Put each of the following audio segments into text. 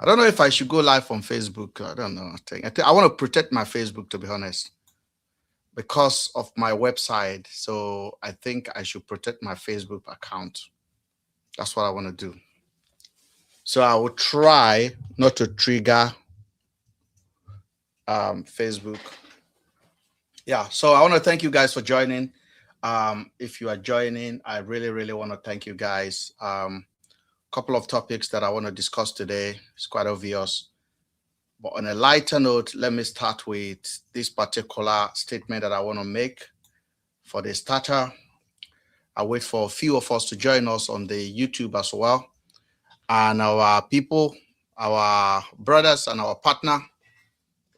I don't know if I should go live on Facebook. I don't know. I think I want to protect my Facebook, to be honest, because of my website. So I think I should protect my Facebook account. That's what I want to do. So I will try not to trigger Facebook. Yeah. So I want to thank you guys for joining. If you are joining, I really, really want to thank you guys. Couple of topics that I want to discuss today. It's quite obvious. But on a lighter note, let me start with this particular statement that I want to make. For the starter, I wait for a few of us to join us on the YouTube as well. And our people, our brothers and our partner,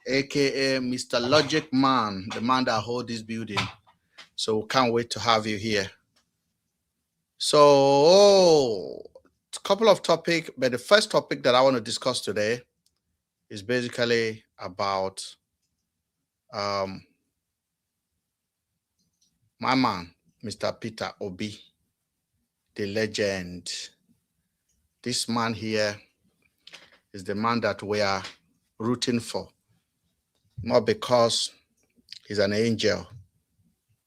aka Mr. Logic Man, the man that holds this building. So can't wait to have you here. So a couple of topics, but the first topic that I want to discuss today is basically about um, my man, Mr. Peter Obi, the legend. This man here is the man that we are rooting for, not because he's an angel,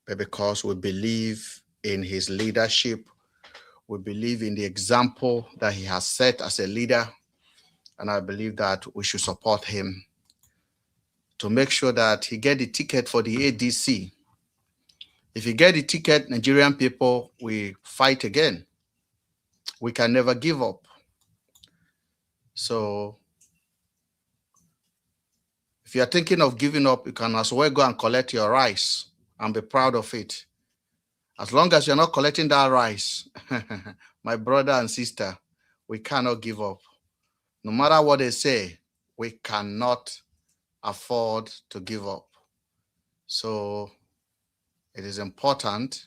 but because we believe in his leadership. We believe in the example that he has set as a leader, and I believe that we should support him to make sure that he get the ticket for the ADC. If you get the ticket, Nigerian people, we fight again. We can never give up. So if you're thinking of giving up, you can as well go and collect your rice and be proud of it. As long as you're not collecting that rice, my brother and sister, we cannot give up. No matter what they say, we cannot afford to give up. So it is important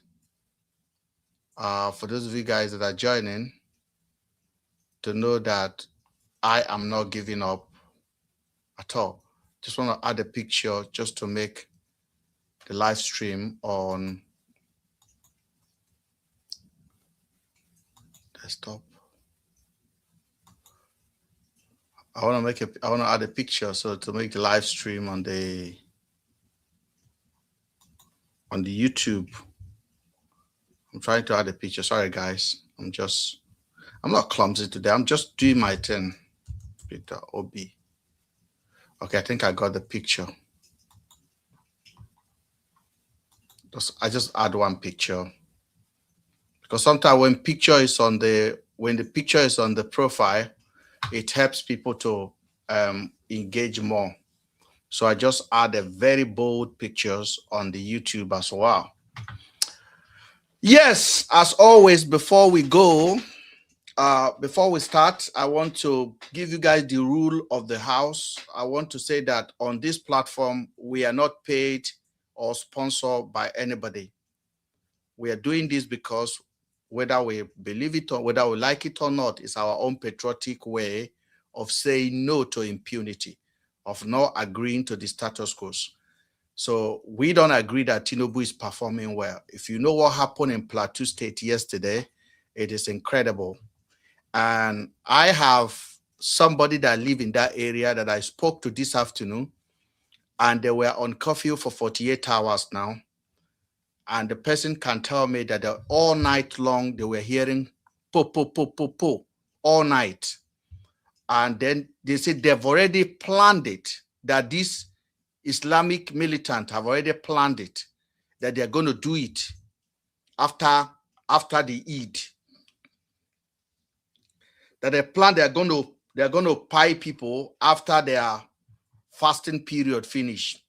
for those of you guys that are joining to know that I am not giving up at all. Just want to add a picture just to make the live stream on desktop. I want to add a picture so to make the live stream on the YouTube. I'm trying to add a picture. Sorry guys. I'm not clumsy today. I'm just doing my thing. Peter Obi. Okay, I think I got the picture. I just add one picture. Because sometimes when the picture is on the profile, it helps people to engage more. So I just add a very bold pictures on the YouTube as well. Yes, as always, before we start, I want to give you guys the rule of the house. I want to say that on this platform, we are not paid or sponsored by anybody. We are doing this because whether we believe it or whether we like it or not, it's our own patriotic way of saying no to impunity, of not agreeing to the status quo. So we don't agree that Tinubu is performing well. If you know what happened in Plateau State yesterday, it is incredible. And I have somebody that live in that area that I spoke to this afternoon, and they were on curfew for 48 hours now. And the person can tell me that all night long they were hearing po, po, po, po, po, all night. And then they said they've already planned it, that these Islamic militants have already planned it, that they're going to do it after the Eid. That they plan they're going to pie people after their fasting period finished.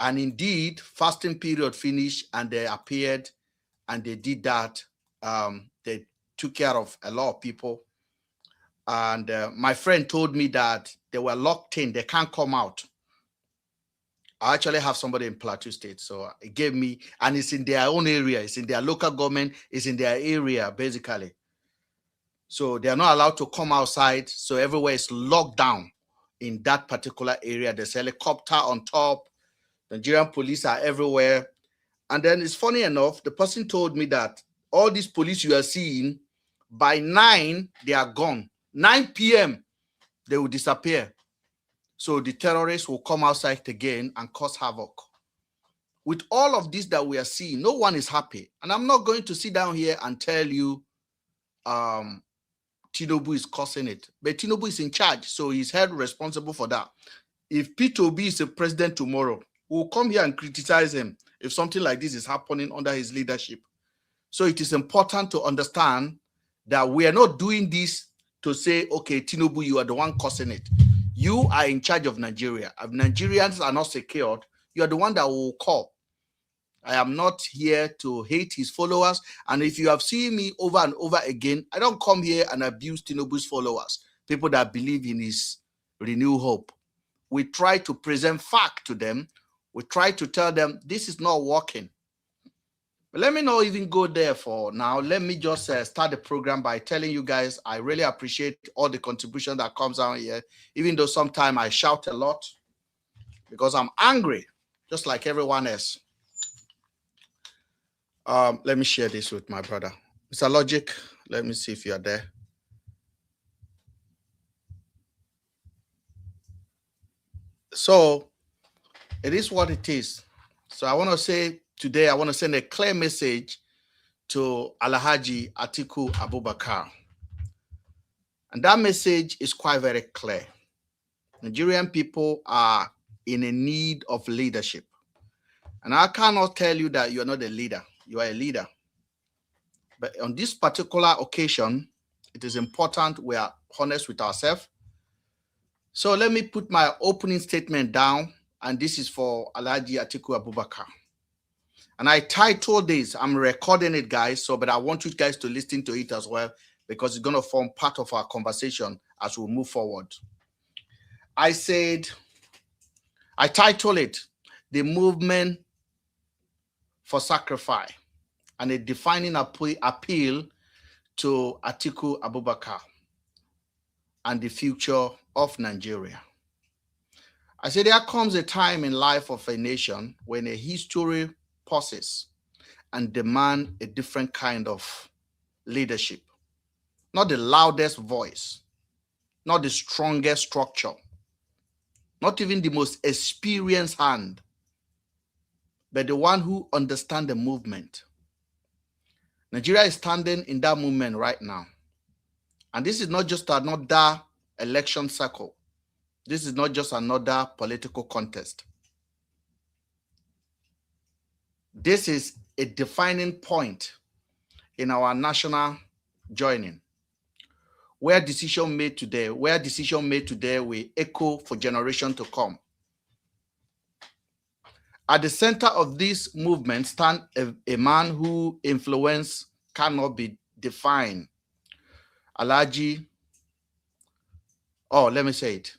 And indeed, fasting period finished, and they appeared, and they did that. They took care of a lot of people. And my friend told me that they were locked in; they can't come out. I actually have somebody in Plateau State, so it gave me, and it's in their own area, it's in their local government, it's in their area, basically. So they are not allowed to come outside. So everywhere is locked down in that particular area. There's a helicopter on top. Nigerian police are everywhere. And then it's funny enough, the person told me that all these police you are seeing, by 9, they are gone. 9 p.m., They will disappear. So the terrorists will come outside again and cause havoc. With all of this that we are seeing, no one is happy. And I'm not going to sit down here and tell you Tinubu is causing it. But Tinubu is in charge, so he's held responsible for that. If Peter Obi is a president tomorrow, we'll come here and criticize him if something like this is happening under his leadership. So it is important to understand that we are not doing this to say, okay, Tinubu, you are the one causing it. You are in charge of Nigeria. If Nigerians are not secured, you are the one that will call. I am not here to hate his followers. And if you have seen me over and over again, I don't come here and abuse Tinubu's followers, people that believe in his renewed hope. We try to present fact to them. We try to tell them this is not working. But let me not even go there for now. Let me just start the program by telling you guys I really appreciate all the contribution that comes out here, even though sometimes I shout a lot because I'm angry, just like everyone else. Let me share this with my brother. Mr. Logic, let me see if you're there. So it is what it is. So I want to say today, I want to send a clear message to Alhaji Atiku Abubakar. And that message is quite very clear. Nigerian people are in a need of leadership. And I cannot tell you that you're not a leader. You are a leader. But on this particular occasion, it is important we are honest with ourselves. So let me put my opening statement down, and this is for Alhaji Atiku Abubakar. And I titled this, I'm recording it, guys, but I want you guys to listen to it as well, because it's going to form part of our conversation as we move forward. I titled it, The Movement for Sacrifice, and a defining appeal to Atiku Abubakar and the future of Nigeria. I said there comes a time in life of a nation when a history pauses and demand a different kind of leadership. Not the loudest voice, not the strongest structure, not even the most experienced hand, but the one who understands the movement. Nigeria is standing in that movement right now. And this is not just another election cycle. This is not just another political contest. This is a defining point in our national joining, where decision made today will echo for generations to come. At the center of this movement stands a man whose influence cannot be defined. Alhaji, let me say it.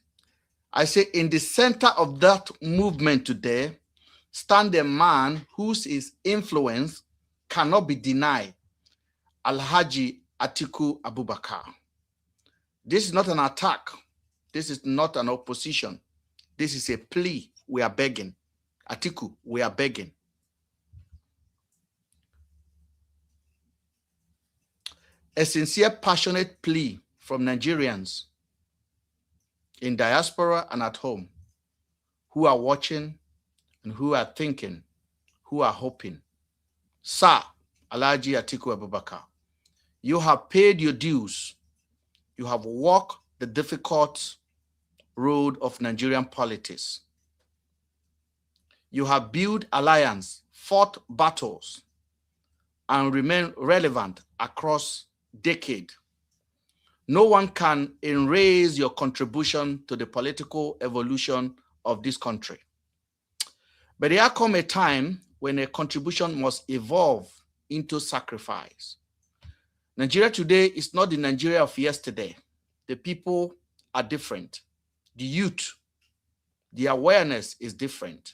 I say in the center of that movement today stands a man whose influence cannot be denied. Alhaji Atiku Abubakar. This is not an attack. This is not an opposition. This is a plea. We are begging. Atiku, we are begging. A sincere, passionate plea from Nigerians in diaspora and at home who are watching and who are thinking, who are hoping. Sir, Alhaji Atiku Abubakar, you have paid your dues. You have walked the difficult road of Nigerian politics. You have built alliance, fought battles, and remain relevant across decades. No one can erase your contribution to the political evolution of this country. But there comes a time when a contribution must evolve into sacrifice. Nigeria today is not the Nigeria of yesterday. The people are different. The youth, the awareness is different.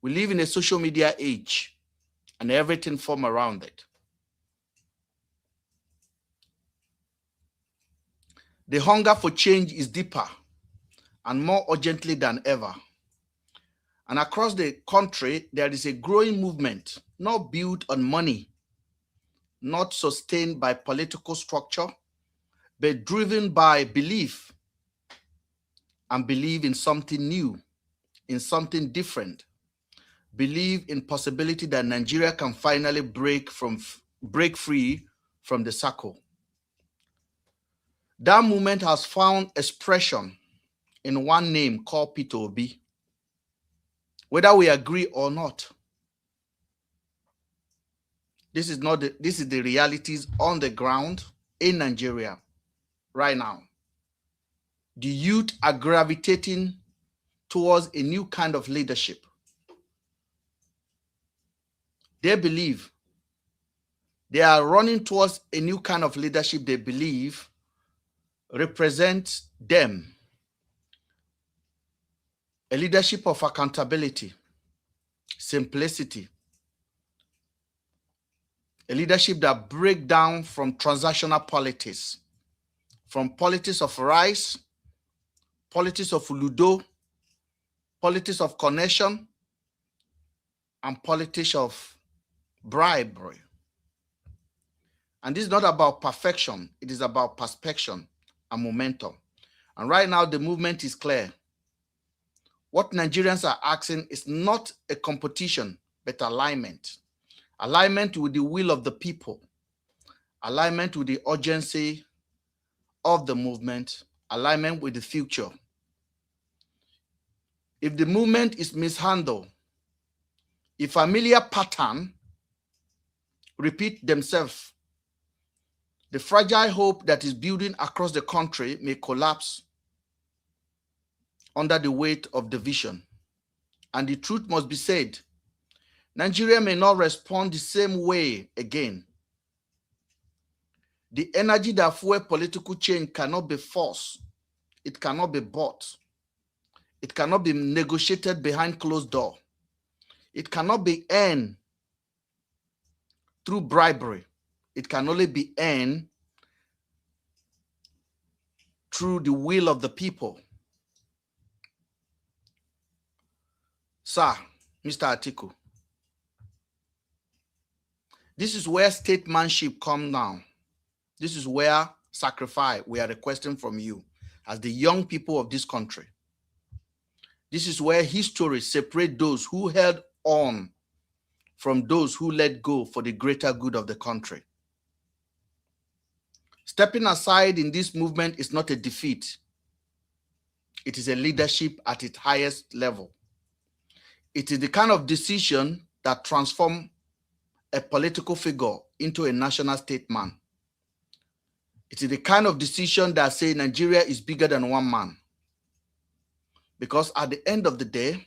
We live in a social media age and everything forms around it. The hunger for change is deeper and more urgently than ever. And across the country, there is a growing movement, not built on money, not sustained by political structure, but driven by belief and believe in something new, in something different. Believe in possibility that Nigeria can finally break free from the circle. That movement has found expression in one name called Peter Obi. Whether we agree or not, this is the realities on the ground in Nigeria right now. The youth are gravitating towards a new kind of leadership. They believe they are running towards a new kind of leadership they believe represents them. A leadership of accountability, simplicity, a leadership that breaks down from transactional politics, from politics of rice, politics of ludo, politics of connection, and politics of bribery. And this is not about perfection, it is about perspection and momentum. And right now, the movement is clear. What Nigerians are asking is not a competition, but alignment. Alignment with the will of the people, alignment with the urgency of the movement, alignment with the future. If the movement is mishandled, if familiar patterns repeat themselves, the fragile hope that is building across the country may collapse under the weight of division. And the truth must be said, Nigeria may not respond the same way again. The energy that fuels political change cannot be forced. It cannot be bought. It cannot be negotiated behind closed doors. It cannot be earned through bribery. It can only be earned through the will of the people. Sir, Mr. Atiku, this is where statesmanship comes down. This is where sacrifice we are requesting from you as the young people of this country. This is where history separates those who held on from those who let go for the greater good of the country. Stepping aside in this movement is not a defeat. It is a leadership at its highest level. It is the kind of decision that transforms a political figure into a national statesman. It is the kind of decision that says Nigeria is bigger than one man. Because at the end of the day,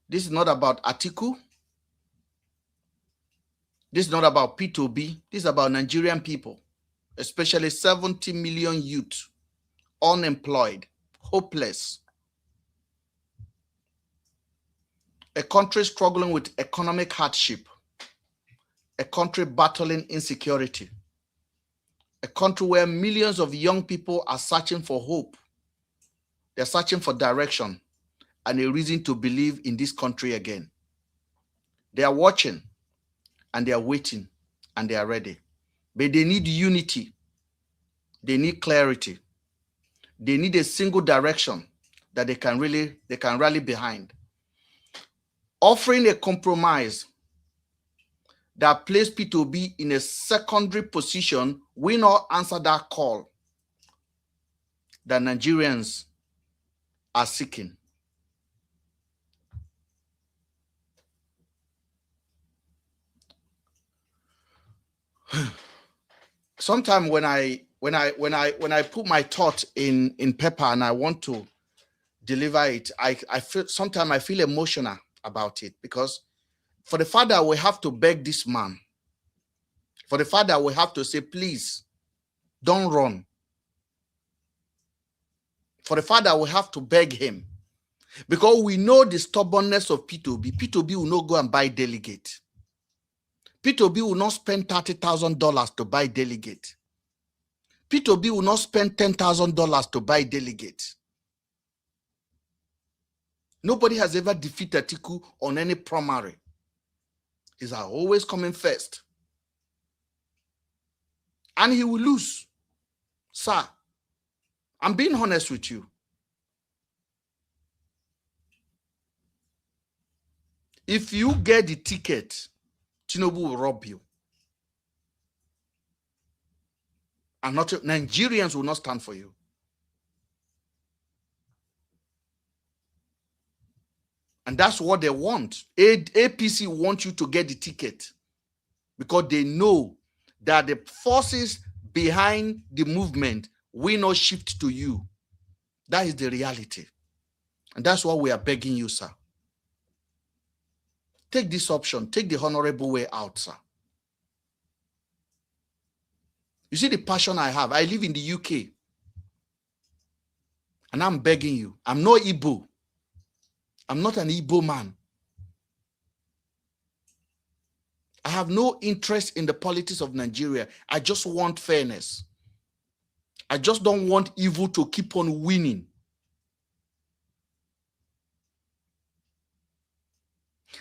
this is not about Atiku. This is not about P2B. This is about Nigerian people, especially 70 million youth, unemployed, hopeless. A country struggling with economic hardship. A country battling insecurity. A country where millions of young people are searching for hope. They're searching for direction and a reason to believe in this country again. They are watching and they are waiting and they are ready. But they need unity. They need clarity. They need a single direction that they can rally behind. Offering a compromise that placed P2B in a secondary position will not answer that call that Nigerians are seeking. Sometimes when I put my thought in paper and I want to deliver it, I feel emotional about it, because for the father we have to beg this man. For the father we have to say, please don't run. For the father we have to beg him, because we know the stubbornness of P2B. P2B will not go and buy delegate. P2B will not spend $30,000 to buy delegate. P2B will not spend $10,000 to buy delegate. Nobody has ever defeated Atiku on any primary. He's always coming first. And he will lose. Sir, I'm being honest with you. If you get the ticket, Tinubu will rob you. And not Nigerians will not stand for you. And that's what they want. APC want you to get the ticket because they know that the forces behind the movement will not shift to you. That is the reality. And that's why we are begging you, sir. Take this option. Take the honorable way out, sir. You see the passion I have. I live in the UK. And I'm begging you. I'm not Igbo. I'm not an Igbo man. I have no interest in the politics of Nigeria. I just want fairness. I just don't want evil to keep on winning.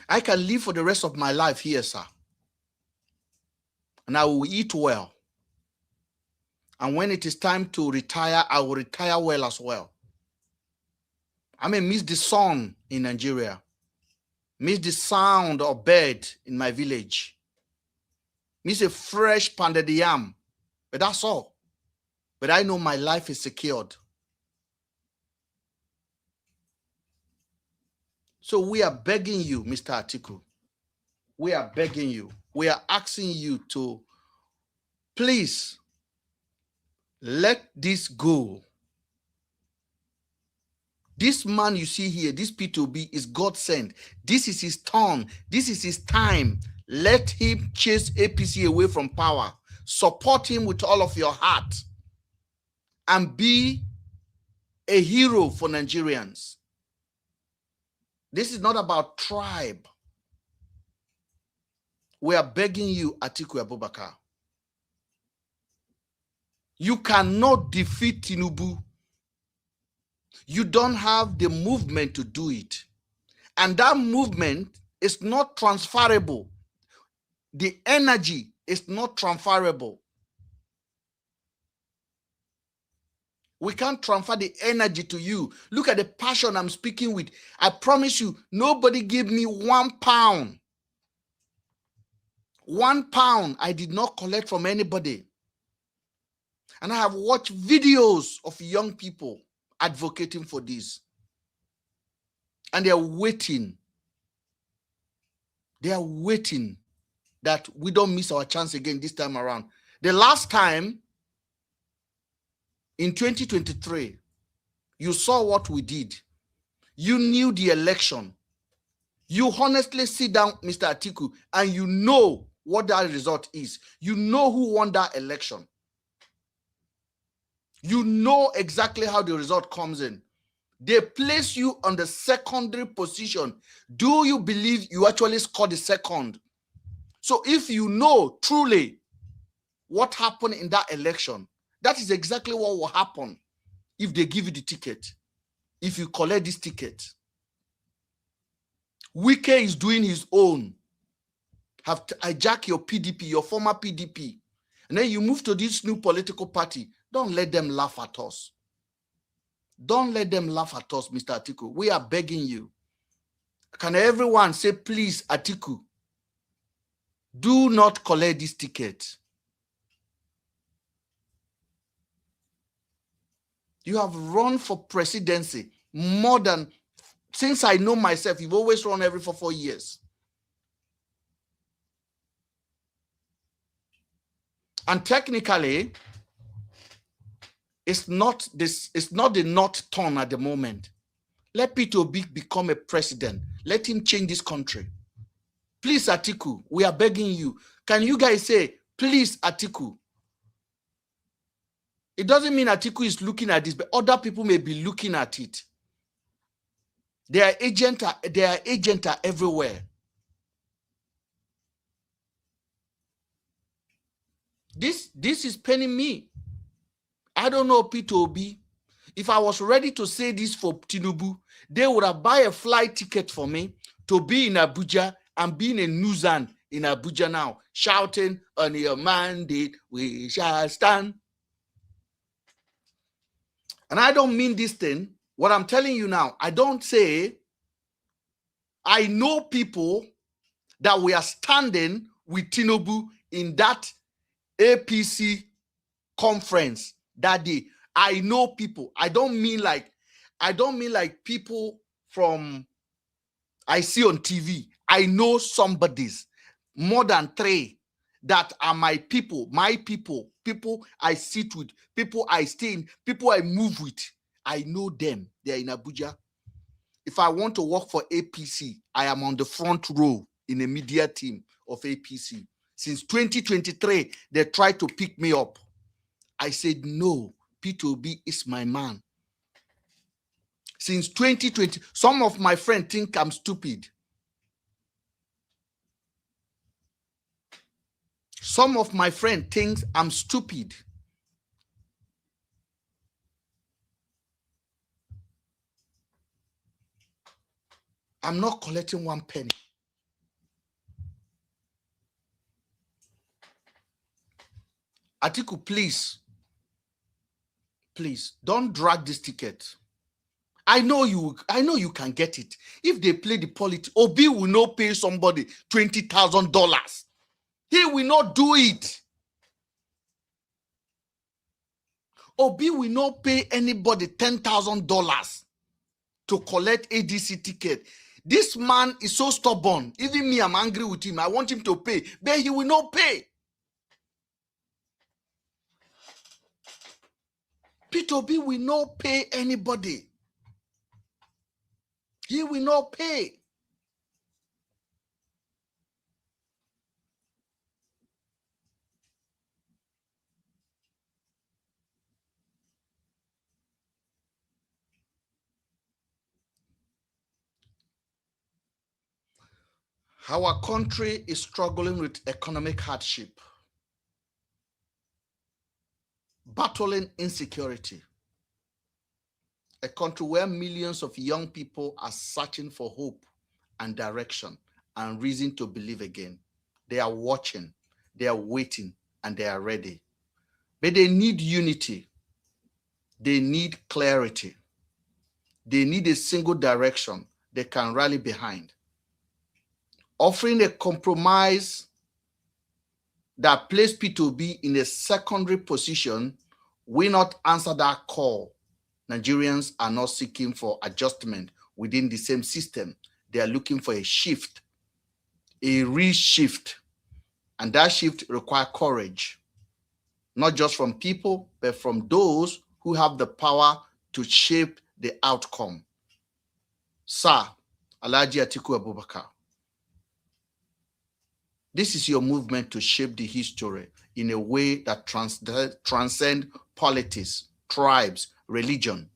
I can live for the rest of my life here, sir. And I will eat well. And when it is time to retire, I will retire well as well. I may miss the sun in Nigeria, miss the sound of bird in my village, miss a fresh pounded yam, but that's all. But I know my life is secured. So we are begging you, Mr. Atiku. We are begging you. We are asking you to please let this go. This man you see here, this P2B, is God sent. This is his turn. This is his time. Let him chase APC away from power. Support him with all of your heart. And be a hero for Nigerians. This is not about tribe. We are begging you, Atiku Abubakar. You cannot defeat Tinubu. You don't have the movement to do it. And that movement is not transferable. The energy is not transferable. We can't transfer the energy to you. Look at the passion I'm speaking with. I promise you, nobody gave me £1. £1 I did not collect from anybody. And I have watched videos of young people advocating for this. And they are waiting. They are waiting that we don't miss our chance again this time around. The last time, in 2023, you saw what we did. You knew the election. You honestly sit down, Mr. Atiku, and you know what that result is. You know who won that election. You know exactly how the result comes in. They place you on the secondary position. Do you believe you actually scored the second? So if you know truly what happened in that election, that is exactly what will happen if they give you the ticket, if you collect this ticket. Wike is doing his own. Have to hijack your PDP, your former PDP. And then you move to this new political party. Don't let them laugh at us. Don't let them laugh at us, Mr. Atiku. We are begging you. Can everyone say, please, Atiku, do not collect this ticket. You have run for presidency more than, since I know myself, you've always run every 4 years. And technically, it's not the North turn at the moment. Let Peter Obi become a president. Let him change this country. Please, Atiku, we are begging you. Can you guys say, please, Atiku? It doesn't mean Atiku is looking at this, but other people may be looking at it. Their agents are everywhere. This is paining me. I don't know Peter Obi. If I was ready to say this for Tinubu, they would have bought a flight ticket for me to be in Abuja and being a nuisance in Abuja now, shouting, on your mandate, we shall stand. And I don't mean this thing. What I'm telling you now, I don't say I know people that we are standing with Tinubu in that APC conference that day. I know people. I don't mean like people from I see on TV. I know somebody's more than 3 that are my people, people I sit with, people I stay in, people I move with. I know them. They're in Abuja. If I want to work for APC, I am on the front row in a media team of APC. Since 2023, they tried to pick me up. I said, no, P2B is my man. Since 2020, some of my friends think I'm stupid. Some of my friends think I'm stupid. I'm not collecting 1 penny. Atiku, please, don't drag this ticket. I know you can get it. If they play the politics, Obi will not pay somebody $20,000. He will not do it. Obi will not pay anybody $10,000 to collect ADC ticket. This man is so stubborn. Even me, I'm angry with him. I want him to pay, but he will not pay. P2B will not pay anybody. He will not pay. Our country is struggling with economic hardship, battling insecurity. A country where millions of young people are searching for hope and direction and reason to believe again. They are watching, they are waiting, and they are ready. But they need unity. They need clarity. They need a single direction they can rally behind. Offering a compromise that placed P2B in a secondary position will not answer that call. Nigerians are not seeking for adjustment within the same system. They are looking for a shift, a reshift. And that shift requires courage, not just from people, but from those who have the power to shape the outcome. Sir, Alhaji Atiku Abubakar, this is your movement to shape the history in a way that transcends politics, tribes, religion.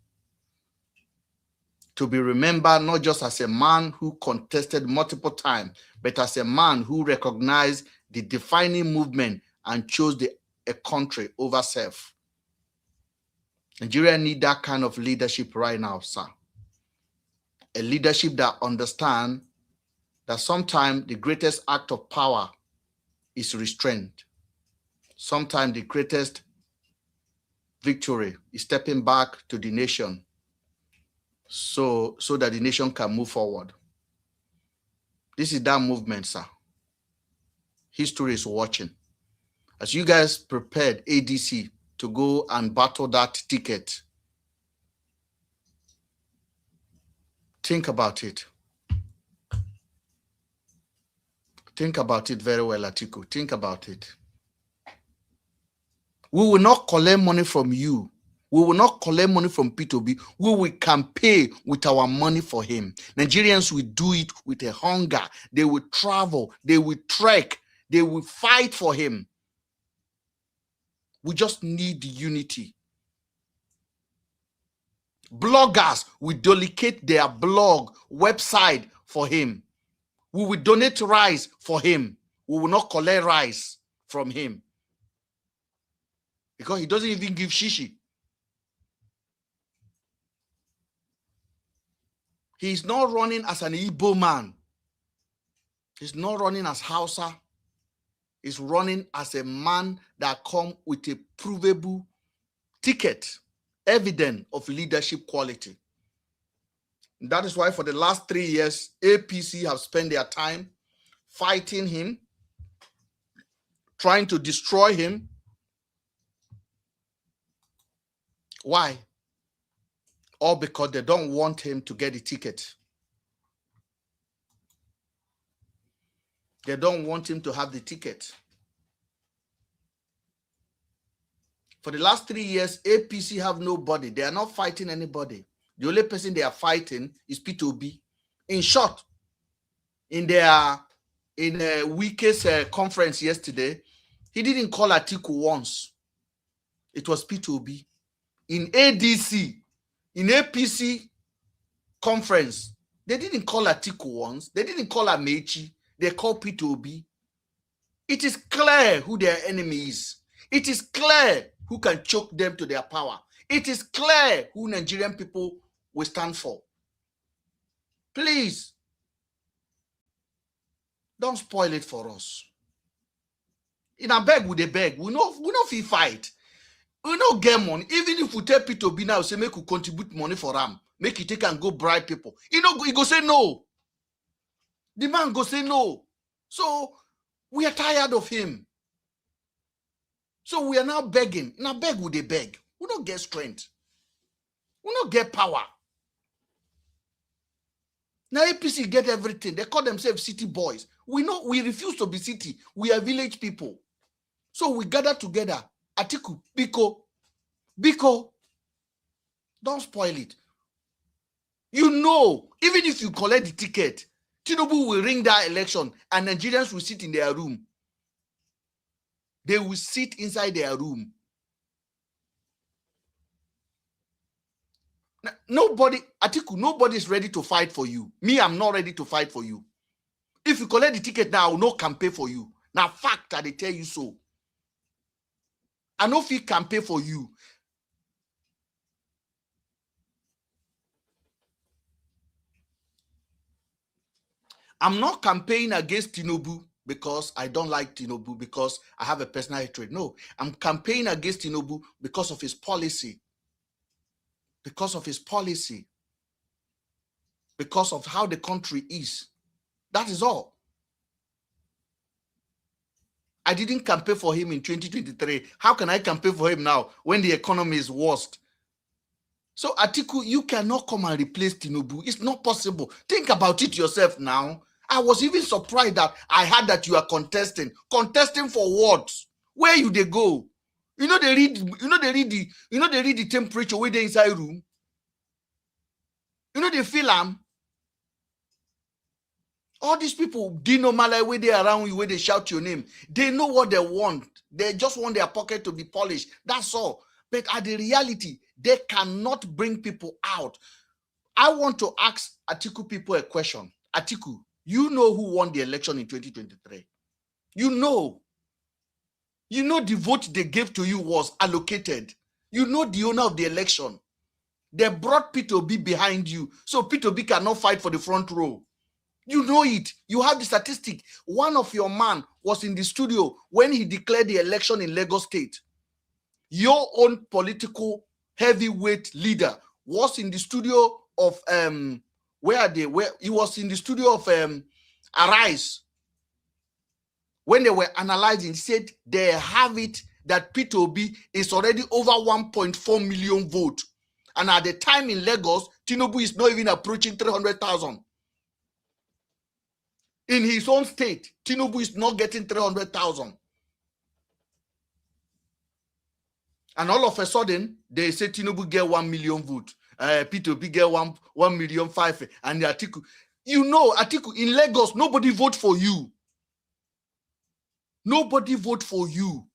To be remembered not just as a man who contested multiple times, but as a man who recognized the defining movement and chose a country over self. Nigeria need that kind of leadership right now, sir. A leadership that understands that sometimes the greatest act of power is restraint. Sometimes the greatest victory is stepping back to the nation so that the nation can move forward. This is that movement, sir. History is watching. As you guys prepared ADC to go and battle that ticket, think about it. Think about it very well, Atiku. Think about it. We will not collect money from you. We will not collect money from P2B. We will campaign with our money for him. Nigerians will do it with a hunger. They will travel. They will trek. They will fight for him. We just need unity. Bloggers will dedicate their blog website for him. We will donate rice for him. We will not collect rice from him, because he doesn't even give shishi. He's not running as an Igbo man. He's not running as Hausa. He's running as a man that comes with a provable ticket, evidence of leadership quality. That is why for the last 3 years, APC have spent their time fighting him, trying to destroy him. Why? All because they don't want him to get the ticket. They don't want him to have the ticket. For the last 3 years, APC have nobody. They are not fighting anybody. The only person they are fighting is P2B. In short, in a week's conference yesterday, he didn't call Atiku once. It was P2B. In ADC, in APC conference, they didn't call Atiku once. They didn't call Amechi. They called P2B. It is clear who their enemy is. It is clear who can choke them to their power. It is clear who Nigerian people will stand for. Please, don't spoil it for us. In a beg with a beg, we know if fight. We no get money. Even if we tell P2B now, say make we contribute money for them, make it take and go bribe people. He go say no. The man go say no. So we are tired of him. So we are now begging. Now beg with a beg. We don't get strength. We don't get power. Now APC get everything. They call themselves city boys. We refuse to be city. We are village people. So we gather together. Atiku, Biko, don't spoil it. You know, even if you collect the ticket, Tinubu will ring that election and Nigerians will sit in their room. They will sit inside their room. Nobody, Atiku, nobody is ready to fight for you. Me, I'm not ready to fight for you. If you collect the ticket now, I will not campaign for you. Now, fact, they tell you so. I know if he campaign for you. I'm not campaigning against Tinubu because I don't like Tinubu, because I have a personal hatred. No, I'm campaigning against Tinubu because of his policy. Because of his policy. Because of how the country is. That is all. I didn't campaign for him in 2023. How can I campaign for him now when the economy is worst? So, Atiku, you cannot come and replace Tinubu. It's not possible. Think about it yourself now. I was even surprised that I heard that you are contesting. Contesting for what? Where you they go? They read the temperature where they inside room. They feel them. All these people, they normally where they around you, where they shout your name. They know what they want. They just want their pocket to be polished. That's all. But at the reality, they cannot bring people out. I want to ask Atiku people a question. Atiku, you know who won the election in 2023. You know the vote they gave to you was allocated. You know the owner of the election. They brought P2B behind you, so P2B cannot fight for the front row. You know it. You have the statistic. One of your man was in the studio when he declared the election in Lagos State. Your own political heavyweight leader was in the studio of where he was in the studio of Arise. When they were analyzing, he said they have it that P2B is already over 1.4 million votes. And at the time in Lagos, Tinubu is not even approaching 300,000. In his own state, Tinubu is not getting 300,000. And all of a sudden, they say Tinubu get 1 million votes. P2B get 1 million 5. And the Atiku. You know, Atiku, in Lagos, nobody vote for you. Nobody vote for you.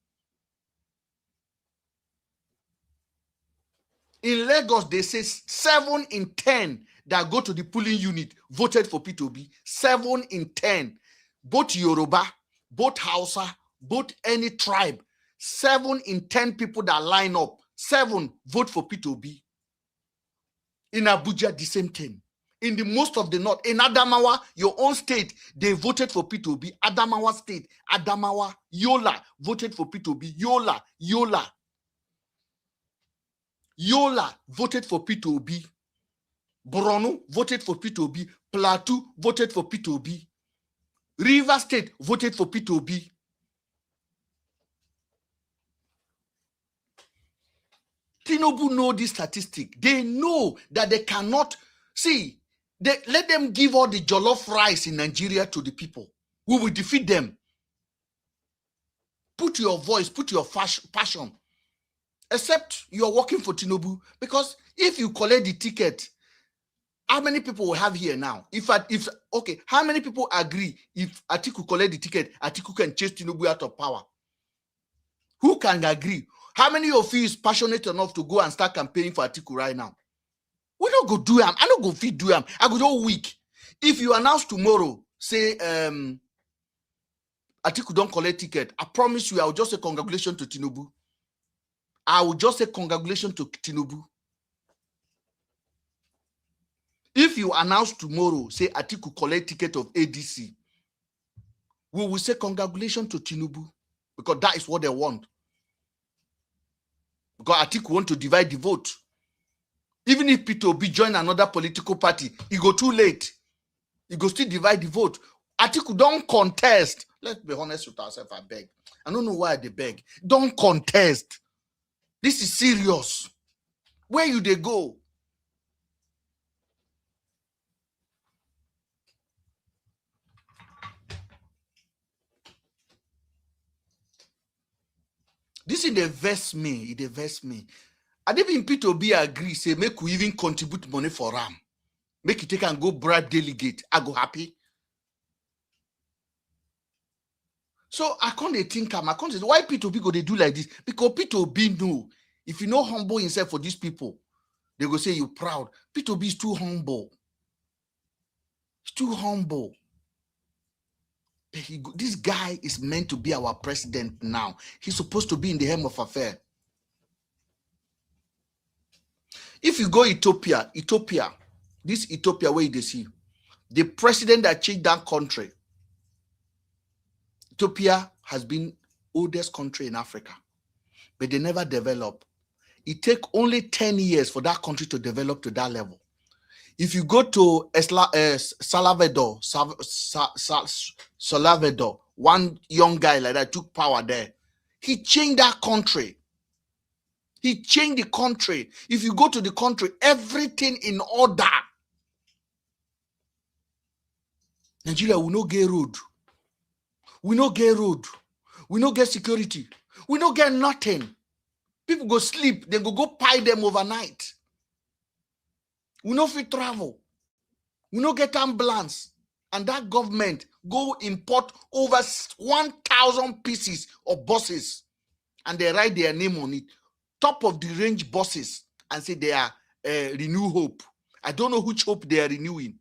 In Lagos, they say 7 in 10 that go to the polling unit voted for P2B. 7 in 10. Both Yoruba, both Hausa, both any tribe. 7 in 10 people that line up, 7 vote for P2B. In Abuja, the same thing. In the most of the north, in Adamawa, your own state, they voted for P2B. Adamawa state, Adamawa, Yola voted for P2B. Yola voted for P2B. Borno voted for Peter Obi. Plateau voted for Peter Obi. River State voted for Peter Obi. Tinubu know this statistic. They know that they cannot see. Let them give all the jollof rice in Nigeria to the people. We will defeat them. Put your voice, put your passion. Except you are working for Tinubu, because if you collect the ticket, how many people will have here now? Okay, how many people agree if Atiku collect the ticket, Atiku can chase Tinubu out of power? Who can agree? How many of you is passionate enough to go and start campaigning for Atiku right now? We don't go do him. I don't go feed do him. I go do week. If you announce tomorrow, say Atiku don't collect ticket, I promise you, I will just say congratulations to Tinubu. I will just say congratulations to Tinubu. If you announce tomorrow, say Atiku collect ticket of ADC, we will say congratulations to Tinubu, because that is what they want. Because Atiku want to divide the vote. Even if Peter Obi join another political party, he go too late. He go still divide the vote. Atiku don't contest. Let's be honest with ourselves, I beg. I don't know why they beg. Don't contest. This is serious. Where you they go? This is the vex me. It vex me. I didn't Peter Obi agree, say, make we even contribute money for RAM. Make it take and go bribe delegate. I go happy. So I can't think I can't say why Peter Obi go they do like this? Because Peter Obi know if you know humble himself for these people, they go say you're proud. Peter Obi is too humble. He's too humble. This guy is meant to be our president now. He's supposed to be in the helm of affair. If you go Ethiopia, this Ethiopia where they see, the president that changed that country, Ethiopia has been oldest country in Africa, but they never develop. It takes only 10 years for that country to develop to that level. If you go to Salvador, one young guy like that took power there. He changed that country. He changed the country. If you go to the country, everything in order. Nigeria will not get road. We no get road. We no get security. We no get nothing. People go sleep. They go pie them overnight. We no fit travel. We no get ambulance. And that government go import over 1,000 pieces of buses. And they write their name on it. Top of the range buses. And say they are Renew Hope. I don't know which hope they are renewing.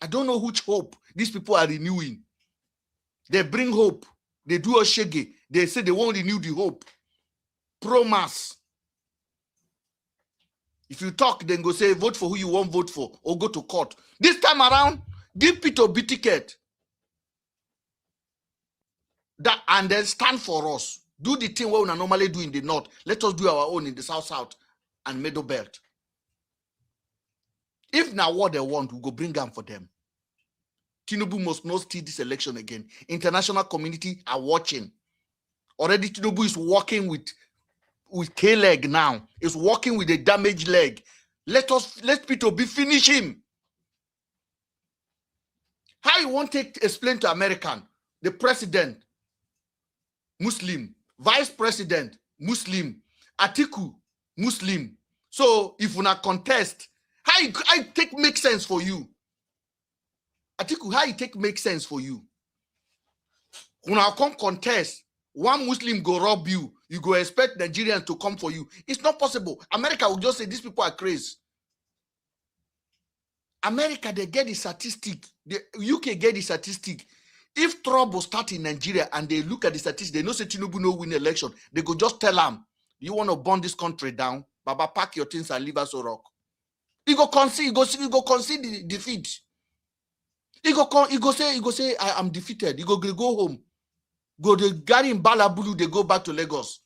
I don't know which hope these people are renewing. They bring hope. They do a shege. They say they won't renew the hope. Pro-mass. If you talk, then go say, vote for who you want vote for, or go to court. This time around, give Peter Obi ticket. That, and then stand for us. Do the thing what we normally do in the north. Let us do our own in the south and middle belt. If now what they want, we go bring them for them. Tinubu must not steal this election again. International community are watching. Already Tinubu is working with K-leg now. Is working with a damaged leg. Let Peter Obi finish him. How you want to explain to American, the president, Muslim, vice president, Muslim, Atiku, Muslim. So if you not contest, how it take make sense for you? Atiku, how it take make sense for you? When I come contest, one Muslim go rob you, you go expect Nigerians to come for you. It's not possible. America will just say these people are crazy. America, they get the statistic. The UK get the statistic. If trouble start in Nigeria and they look at the statistics, they know say Tinubu no win election. They go just tell them, you want to burn this country down? Baba, pack your things and leave us a rock. He go concede the defeat. He go say, I am defeated. He go home. Go the Gary in Balabulu, they go back to Lagos.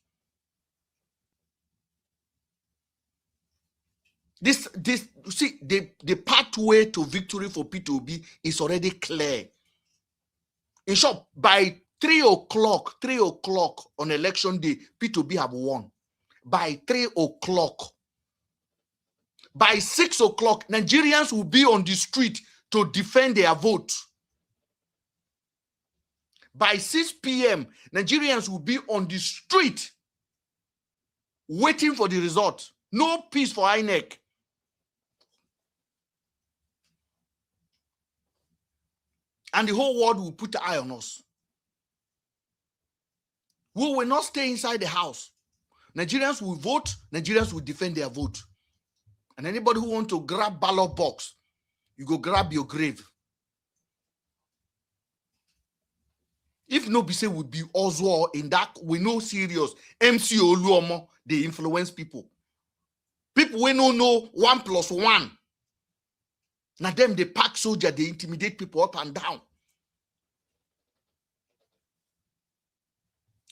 See, the pathway to victory for P2B is already clear. In short, by 3 o'clock on election day, P2B have won. By 3 o'clock. By 6 o'clock, Nigerians will be on the street to defend their vote. By 6 p.m., Nigerians will be on the street waiting for the result. No peace for INEC. And the whole world will put the eye on us. We will not stay inside the house. Nigerians will vote. Nigerians will defend their vote. And anybody who wants to grab ballot box, you go grab your grave. If no be say would be Oswald in that, we know serious. MC Oluomo, they influence people. People we no know 1 + 1. Now them they pack soldier, they intimidate people up and down.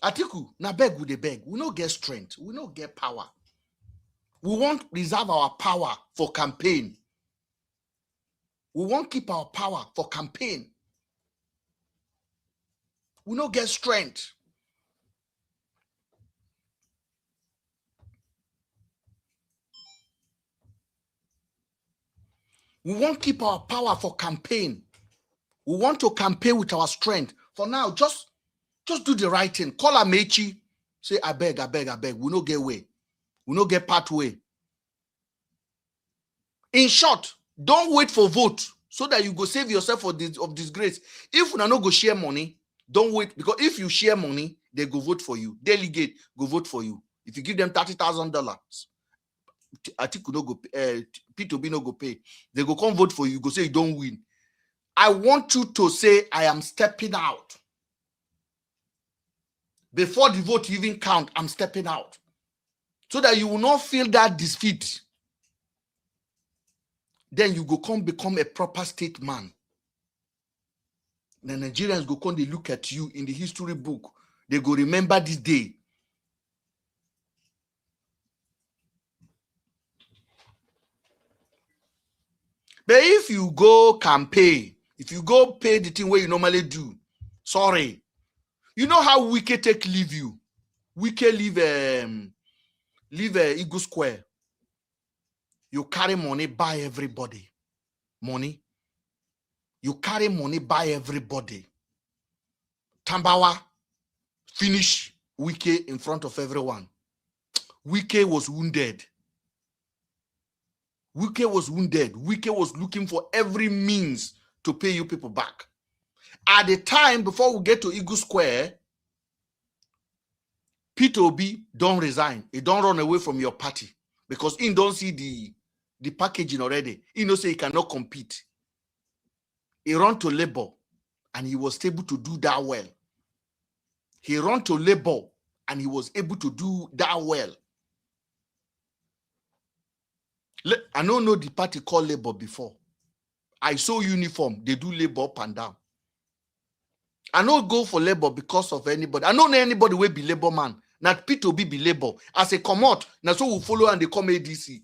Atiku, now beg with the beg. We not get strength. We not get power. We won't reserve our power for campaign. We won't keep our power for campaign. We not get strength. We won't keep our power for campaign. We want to campaign with our strength. For now, just do the right thing. Call Amechi. Say, I beg. We no get way. We no get pathway. In short, don't wait for vote so that you go save yourself of disgrace. If you no go share money, don't wait, because if you share money, they go vote for you. Delegate go vote for you. If you give them $30,000, Atiku no go, P2B no go pay. They go come vote for you. You go say you don't win. I want you to say, I am stepping out. Before the vote even count, I'm stepping out. So that you will not feel that defeat. Then you go come become a proper statesman. The Nigerians go come, they look at you in the history book. They go remember this day. But if you go campaign, if you go pay the thing where you normally do, sorry. You know how Wike take leave you? Wike leave Eagle Square. You carry money, buy everybody. Money. You carry money, buy everybody. Tambawa, finish Wike in front of everyone. Wike was wounded. Wike was wounded. Wike was looking for every means to pay you people back. At the time, before we get to Eagle Square, P2B don't resign. He don't run away from your party because he don't see the packaging already. He knows he cannot compete. He ran to Labour and he was able to do that well. He ran to Labour and he was able to do that well. I don't know the party called Labour before. I saw uniform. They do Labour up and down. I don't go for Labour because of anybody. I don't know anybody will be Labour man. Not P2B be Labour. As a come out, now so we follow and they come ADC.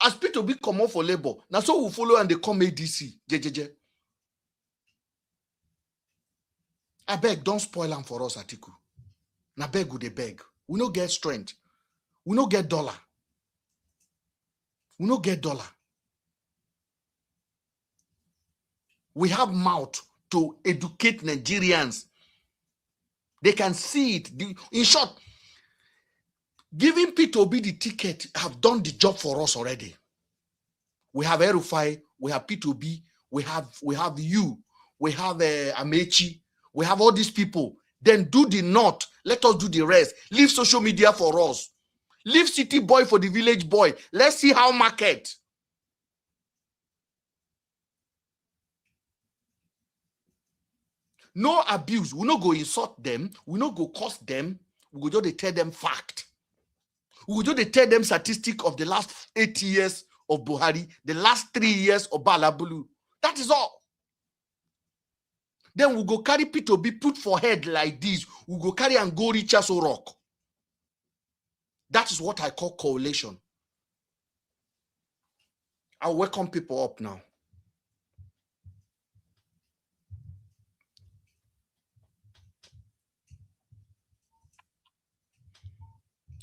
As P2B come out for Labour, now so we follow and they come ADC. JJJ. I beg, don't spoil them for us, Atiku. Now beg with the beg. We no get strength. We no get dollar. We no get dollar. We have mouth to educate Nigerians. They can see it. In short, giving P2B the ticket have done the job for us already. We have Erufai, we have P2B, we have you, we have Amechi, we have all these people. Then do the north. Let us do the rest. Leave social media for us. Leave city boy for the village boy. Let's see how market. No abuse. We no go insult them. We no go curse them. We go just tell them fact. We go just tell them statistic of the last 8 years of Buhari, the last 3 years of Balabulu. That is all. Then we go carry P2B put for head like this. We go carry and go reach us Rock. That is what I call coalition. I'll welcome people up now.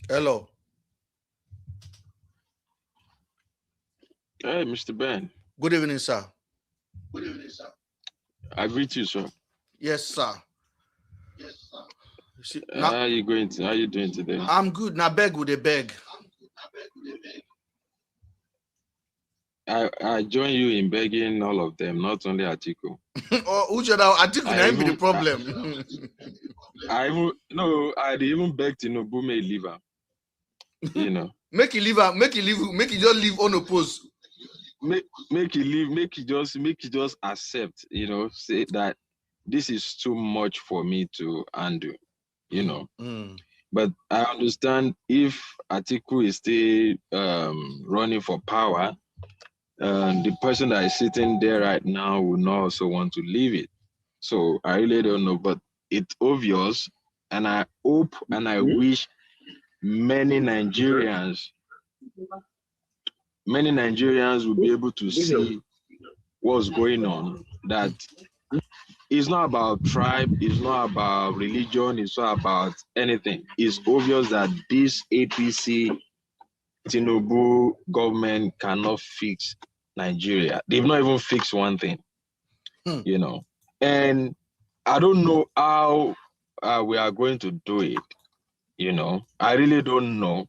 Hello. Hey, Mr. Ben. Good evening, sir. Good evening, sir. I greet you, sir. Yes, sir. Yes, sir. See, how are you going to? How are you doing today? I'm good. Now beg with a beg. I join you in begging all of them, not only Atiku. Atiku now be the problem. I even begged Tinubu may leave her. You know. Make he leave her, make he just leave unopposed. Make he leave, make he just accept, you know, say that this is too much for me to undo, you know. But I understand if Atiku is still running for power, the person that is sitting there right now will not also want to leave it. So I really don't know, but it's obvious, and I hope and I wish many Nigerians will be able to see what's going on, that it's not about tribe, it's not about religion, it's not about anything. It's obvious that this APC Tinubu government cannot fix Nigeria. They've not even fixed one thing, you know. And I don't know how we are going to do it, you know. I really don't know,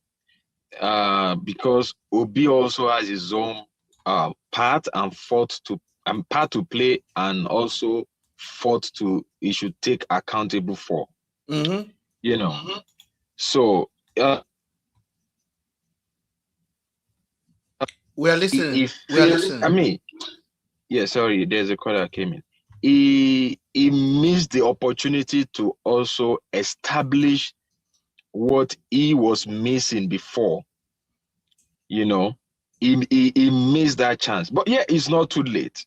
because Obi also has his own part to play, and also he should take accountable for, you know. So we are listening. I mean, yeah, sorry, there's a call that came in. He missed the opportunity to also establish what he was missing before. You know, he missed that chance. But yeah, it's not too late.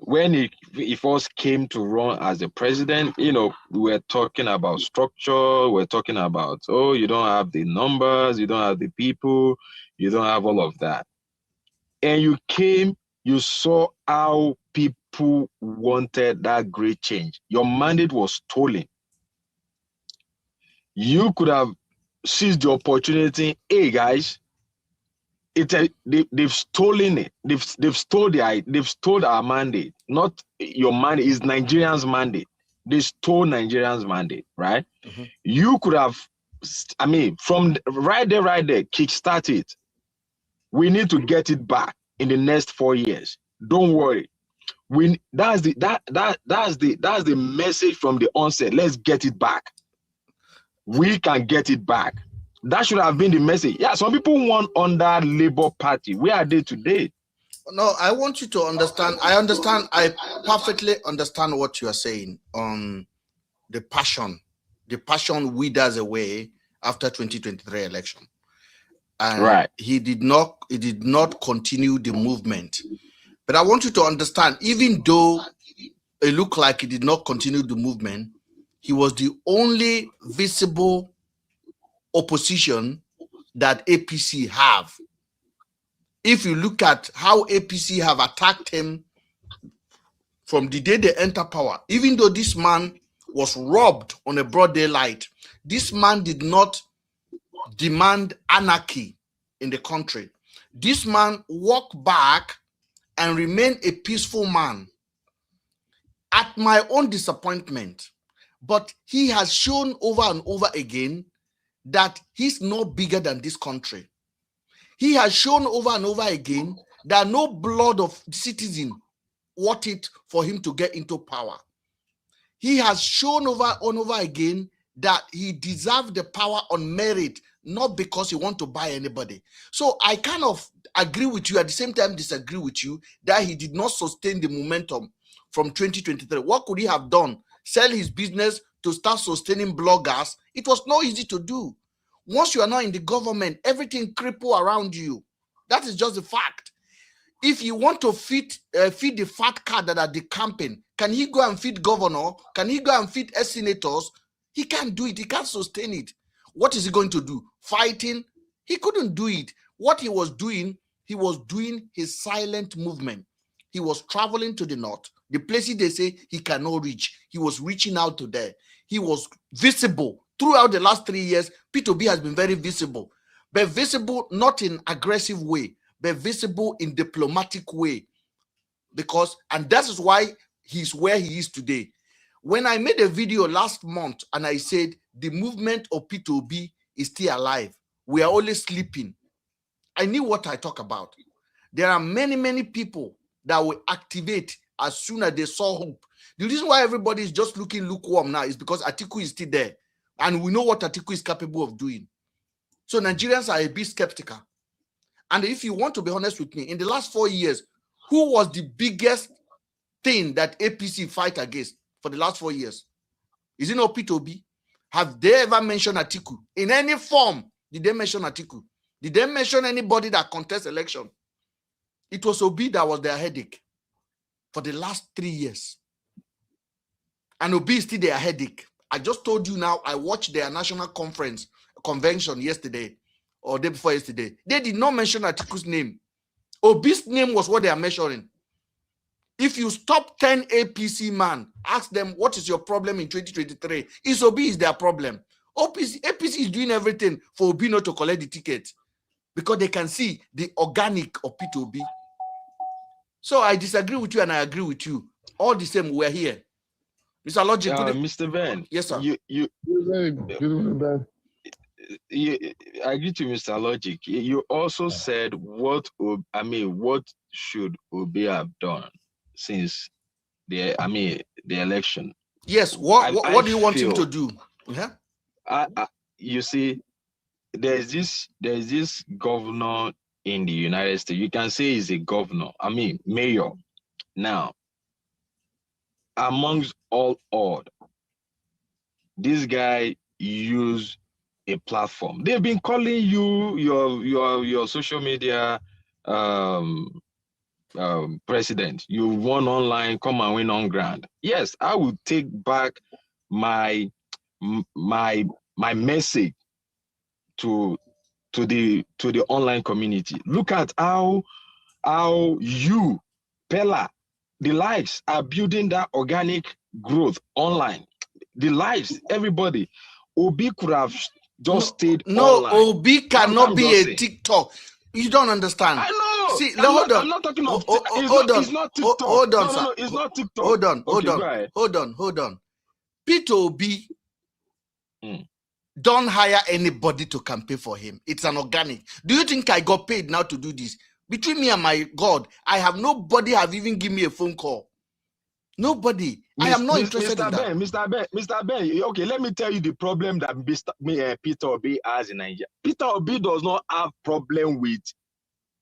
When he first came to run as the president, you know, we were talking about structure, we're talking about, oh, you don't have the numbers, you don't have the people, you don't have all of that. And you saw how people wanted that great change. Your mandate was stolen. You could have seized the opportunity. Hey guys, they've stolen it. They've stole our mandate. Not your mandate, it's Nigerians' mandate. They stole Nigerians' mandate, right? You could have, I mean, from right there, kickstart it. We need to get it back in the next 4 years. Don't worry. That's the message from the onset. Let's get it back. We can get it back. That should have been the message. Yeah, some people want under Labour Party. Where are they today? No, I want you to understand. I perfectly understand what you are saying on the passion. The passion withers away after 2023 election. And right. He did not continue the movement. But I want you to understand, even though it looked like he did not continue the movement, he was the only visible opposition that APC have. If you look at how APC have attacked him from the day they enter power, even though this man was robbed on a broad daylight, this man did not demand anarchy in the country. This man walked back and remained a peaceful man, at my own disappointment. But he has shown over and over again that he's no bigger than this country. He has shown over and over again that no blood of citizen worth it for him to get into power. He has shown over and over again that he deserves the power on merit, not because he wants to buy anybody. So I kind of agree with you, at the same time disagree with you, that he did not sustain the momentum from 2023. What could he have done? Sell his business to start sustaining bloggers? It was not easy to do. Once you are not in the government, everything cripple around you. That is just the fact. If you want to feed the fat cat that are decamping, can he go and feed governor? Can he go and feed senators? He can't do it. He can't sustain it. What is he going to do? Fighting? He couldn't do it. What he was doing his silent movement. He was traveling to the north, the places they say he cannot reach. He was reaching out to there. He was visible throughout the last 3 years. P2B has been very visible, but visible not in aggressive way, but visible in diplomatic way. And that is why he's where he is today. When I made a video last month and I said the movement of P2B is still alive, we are only sleeping, I knew what I talk about. There are many, many people that will activate as soon as they saw hope. The reason why everybody is just looking lukewarm now is because Atiku is still there. And we know what Atiku is capable of doing. So Nigerians are a bit skeptical. And if you want to be honest with me, in the last 4 years, who was the biggest thing that APC fight against for the last 4 years? Is it not P2B? Have they ever mentioned Atiku? In any form, did they mention Atiku? Did they mention anybody that contests election? It was Obi that was their headache for the last 3 years. And Obi is still their headache. I just told you now, I watched their national convention yesterday or day before yesterday. They did not mention Atiku's name. Obi's name was what they are measuring. If you stop 10 APC man, ask them what is your problem in 2023. Is Obi is their problem. APC is doing everything for Obi not to collect the ticket because they can see the organic of P2B. So I disagree with you and I agree with you. All the same, we're here. Mr. Logic. Mr. Ben. Yes, sir. I agree to Mr. Logic. You also said what should Obi have done since the election? Yes. What do you want him to do? Yeah. You see, there's this governor in the United States. You can say he's a governor. Mayor. Now, amongst all odd, this guy used a platform. They've been calling you your social media president. You won online, come and win on ground. Yes, I will take back my message to the online community. Look at how you, Pella, the lives are building that organic growth online. The lives, everybody. Obi could have just stayed online. Obi cannot be a TikTok. You don't understand. I know. See, hold on. I'm not talking about. It's not TikTok. Hold on, sir. No, it's not TikTok. Hold on. P2B don't hire anybody to campaign for him. It's an organic. Do you think I got paid now to do this? Between me and my God, I have nobody have even given me a phone call. Nobody. I am not interested in that. Mr. Ben, okay, let me tell you the problem that Peter Obi has in Nigeria. Peter Obi does not have problem with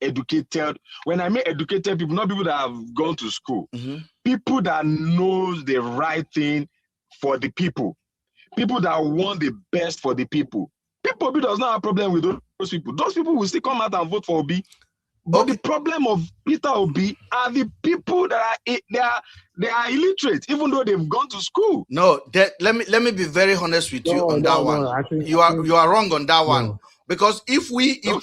educated. When I mean educated people, not people that have gone to school. People that knows the right thing for the people. People that want the best for the people. Peter Obi does not have problem with those people. Those people will still come out and vote for Obi. But the problem of Peter Obi are the people that are illiterate, even though they've gone to school. No, let me be very honest with you on that one. You are wrong on that one, because we did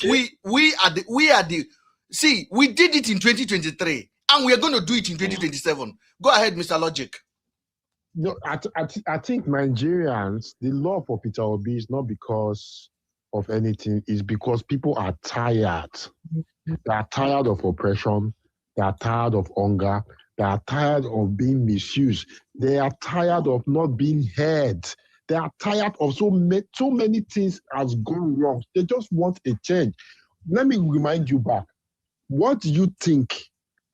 it in 2023 and we are going to do it in 2027. Go ahead, Mr. Logic. No, I think Nigerians, the love for Peter Obi is not because of anything, it's because people are tired. They are tired of oppression. They are tired of hunger. They are tired of being misused. They are tired of not being heard. They are tired of so many things has gone wrong. They just want a change. Let me remind you back. What do you think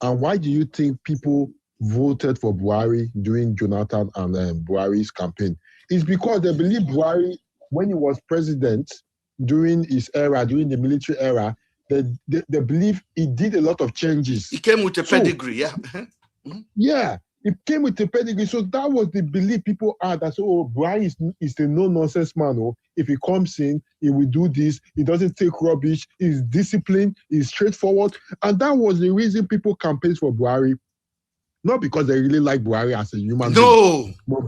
and why do you think people voted for Buhari during Jonathan and Buhari's campaign? It's because they believe Buhari, when he was president, during his era, during the military era, they believe he did a lot of changes. He came with a pedigree, yeah. Yeah, he came with a pedigree. So that was the belief people had. That Buhari is a no-nonsense man. Oh, if he comes in, he will do this. He doesn't take rubbish. He's disciplined. He's straightforward. And that was the reason people campaigned for Buhari. Not because they really like Buhari as a human being. No. But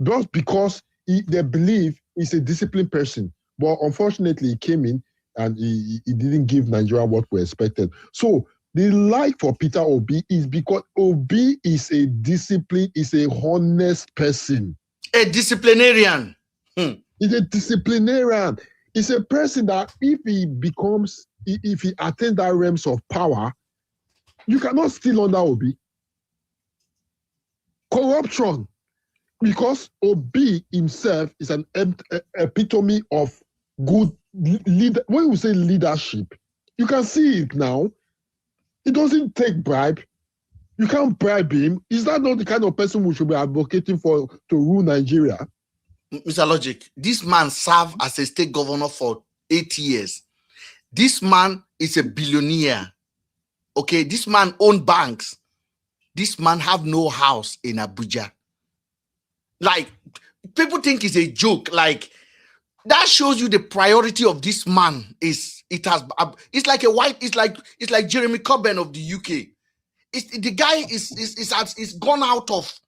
just because they believe He's a disciplined person. But unfortunately, he came in and he didn't give Nigeria what we expected. So the like for Peter Obi is because Obi is a disciplined, is a honest person. A disciplinarian. He's a disciplinarian. He's a person that if he attains that realms of power, you cannot steal under Obi. Corruption. Because Obi himself is an epitome of good leader. When we say leadership, you can see it now. He doesn't take bribe. You can't bribe him. Is that not the kind of person we should be advocating for to rule Nigeria? Mr. Logic, this man served as a state governor for 8 years. This man is a billionaire. Okay, this man owned banks. This man have no house in Abuja. Like, people think it's a joke. Like, that shows you the priority of this man. It's like it's like Jeremy Corbyn of the UK. The guy is gone out of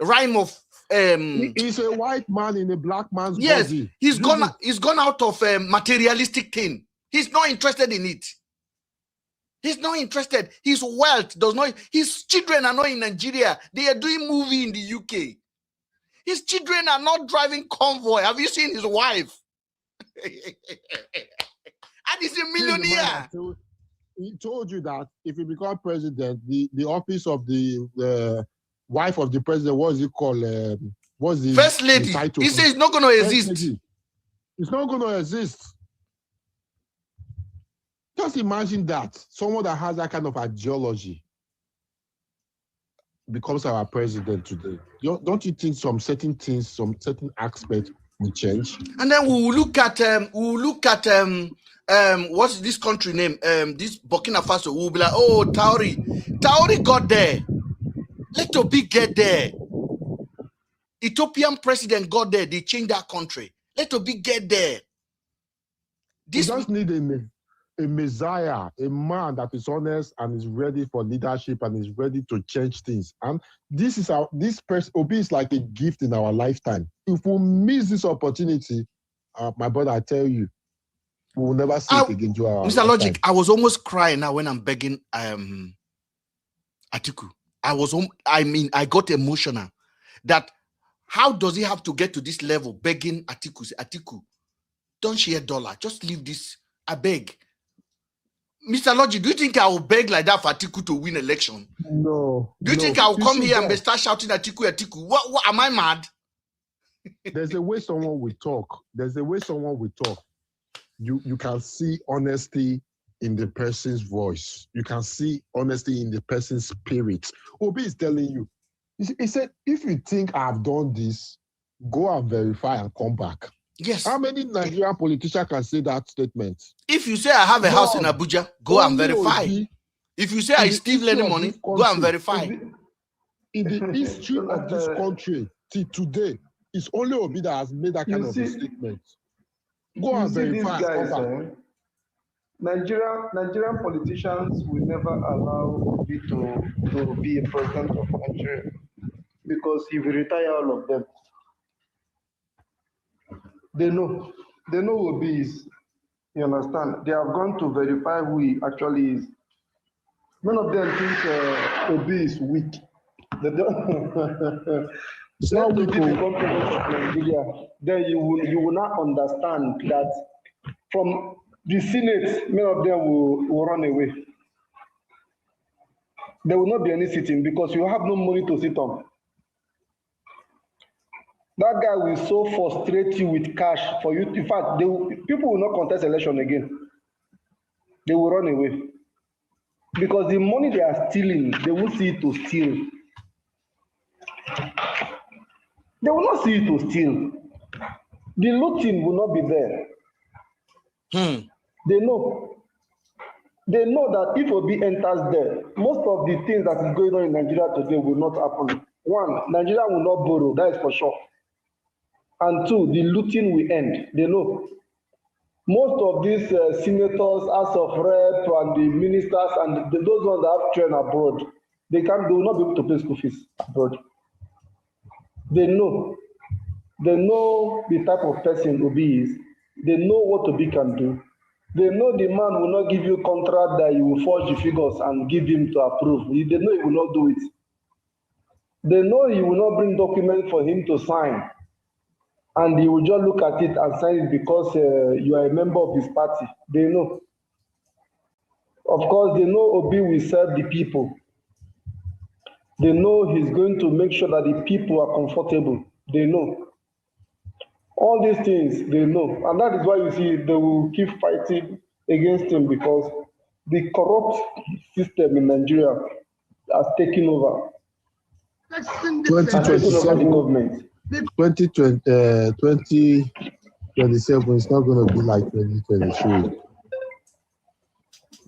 rhyme of he's a white man in a black man's body. He's gone out of materialistic thing. He's not interested in it. He's not interested. His wealth does not. His children are not in Nigeria. They are doing movie in the UK. His children are not driving convoy. Have you seen his wife? And he's a millionaire. He told you that if he become president, the office of the wife of the president, what is it called? What's the first lady? He says it's not going to exist. It's not going to exist. Just imagine that someone that has that kind of ideology becomes our president today. Don't you think some certain things, some certain aspects will change? And then we will look at what's this country name? This Burkina Faso. We'll be like, oh, Tauri got there. Let Obi get there. Ethiopian president got there. They changed that country. Let Obi get there. We just need a messiah, a man that is honest and is ready for leadership and is ready to change things. And this person, Obi is like a gift in our lifetime. If we miss this opportunity, my brother, I tell you, we will never see it again. Mr. Logic, I was almost crying now when I'm begging Atiku. I got emotional. That how does he have to get to this level begging Atiku? Say, Atiku, don't share dollar. Just leave this. I beg. Mr. Logic, do you think I will beg like that for Atiku to win election? No. Do you think I will come here and start shouting Atiku? What am I mad? There's a way someone will talk. You can see honesty in the person's voice. You can see honesty in the person's spirit. Obi is telling you. He said, if you think I've done this, go and verify and come back. Yes. How many Nigerian politicians can say that statement? If you say I have a house in Abuja, go and verify. If you say I steal any money, go and verify. In the history of this country, till today, it's only Obi that has made that kind of a statement. Go and verify. Nigerian politicians will never allow Obi to be a president of Nigeria because he will retire all of them. They know Obi is, you understand? They have gone to verify who he actually is. None of them think Obi is weak. They don't. Now we become president of Nigeria, then you will not understand that from the Senate, many of them will run away. There will not be any sitting because you have no money to sit on. That guy will so frustrate you with cash for you. In fact, people will not contest election again. They will run away. Because the money they are stealing, they won't see it to steal. They will not see it to steal. The looting will not be there. They know. They know that if Obi enters there, most of the things that is going on in Nigeria today will not happen. One, Nigeria will not borrow, that is for sure. And two, the looting will end. They know. Most of these senators, House of Rep, and the ministers, and those ones that have trained abroad, they will not be able to pay school fees abroad. They know. They know the type of person Obi is. They know what Obi can do. They know the man will not give you contract that you will forge the figures and give him to approve. They know he will not do it. They know he will not bring documents for him to sign. And he will just look at it and sign it because you are a member of his party. They know. Of course, they know Obi will serve the people. They know he's going to make sure that the people are comfortable. They know. All these things, they know. And that is why you see they will keep fighting against him because the corrupt system in Nigeria has taken over. 2027 is not going to be like 2023.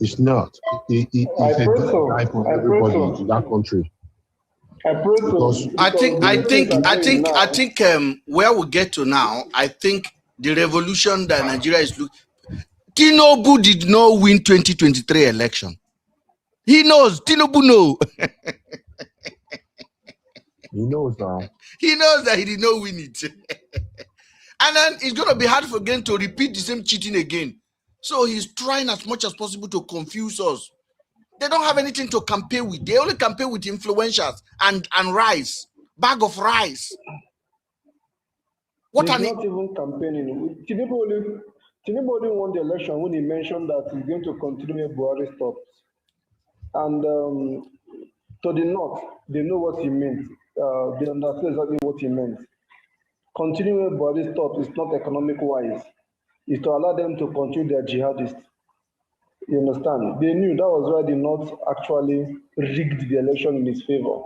It's not. It's a good life for everybody in that country. I think where we get to now, I think the revolution that Nigeria is looking. Tinubu did not win 2023 election. He knows. Tinubu knows. He knows now. He knows that he did not win it. And then it's going to be hard for him to repeat the same cheating again. So he's trying as much as possible to confuse us. They don't have anything to campaign with. They only campaign with influencers and rice, bag of rice. What are not even campaigning? Tinubu only won the election when he mentioned that he's going to continue Buhari stops. And to the north, they know what he meant. They understand exactly what he meant. Continuing Buhari stops is not economic wise. It's to allow them to continue their jihadists. You understand? They knew that was why the North actually rigged the election in his favor.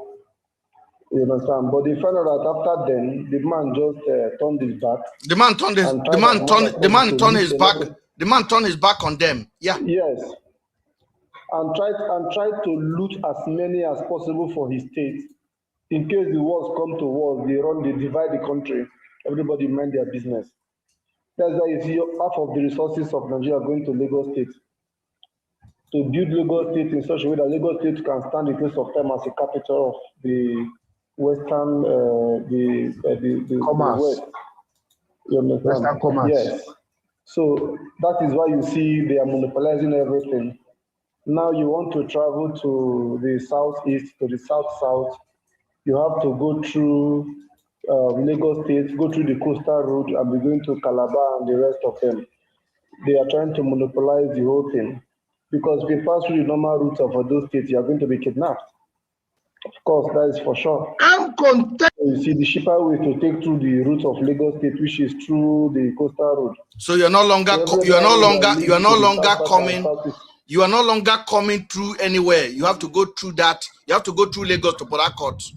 You understand? But they found out that after then, the man just turned his back. The man turned his back. The man turned his back on them. Yeah. Yes. And tried to loot as many as possible for his state. In case the wars come to wars, they divide the country. Everybody mind their business. That's why you see half of the resources of Nigeria going to Lagos State. To build Lagos State in such a way that Lagos State can stand the test of time as a capital of the Western, the West. You understand? Western commerce. Yes. So that is why you see they are monopolizing everything. Now you want to travel to the southeast, to the south-south, you have to go through Lagos State, go through the coastal route, and be going to Calabar and the rest of them. They are trying to monopolize the whole thing. Because if you pass through the normal routes of those states, you are going to be kidnapped. Of course, that is for sure. I'm content. You see, the cheaper way to take through the route of Lagos State, which is through the coastal road. So you are no longer coming through anywhere. You have to go through that. You have to go through Lagos to Port Harcourt.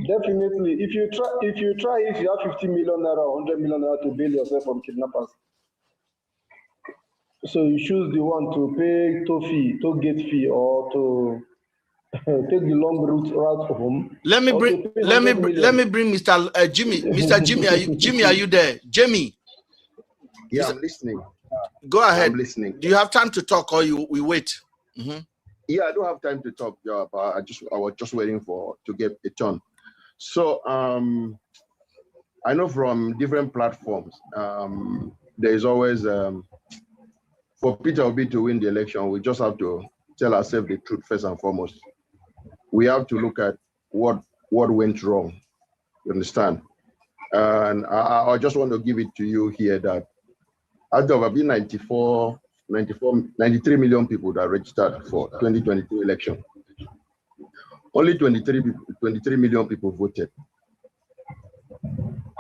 Definitely. If you try it, you have 50 million naira, 100 million naira to bail yourself from kidnappers. So you choose the one to pay toll gate fee, or to take the long route home. Let me bring Mr. Jimmy. Mr. Jimmy, are you there? Jimmy. Yeah, I'm listening. Go ahead. I'm listening. Do you have time to talk, or we wait? Mm-hmm. Yeah, I don't have time to talk. Yeah, but I was just waiting to get a turn. So I know from different platforms, there is always for Peter Obi to win the election, we just have to tell ourselves the truth first and foremost. We have to look at what went wrong. You understand? And I just want to give it to you here that out of about 93 million people that registered for 2022 election, only 23 million people voted.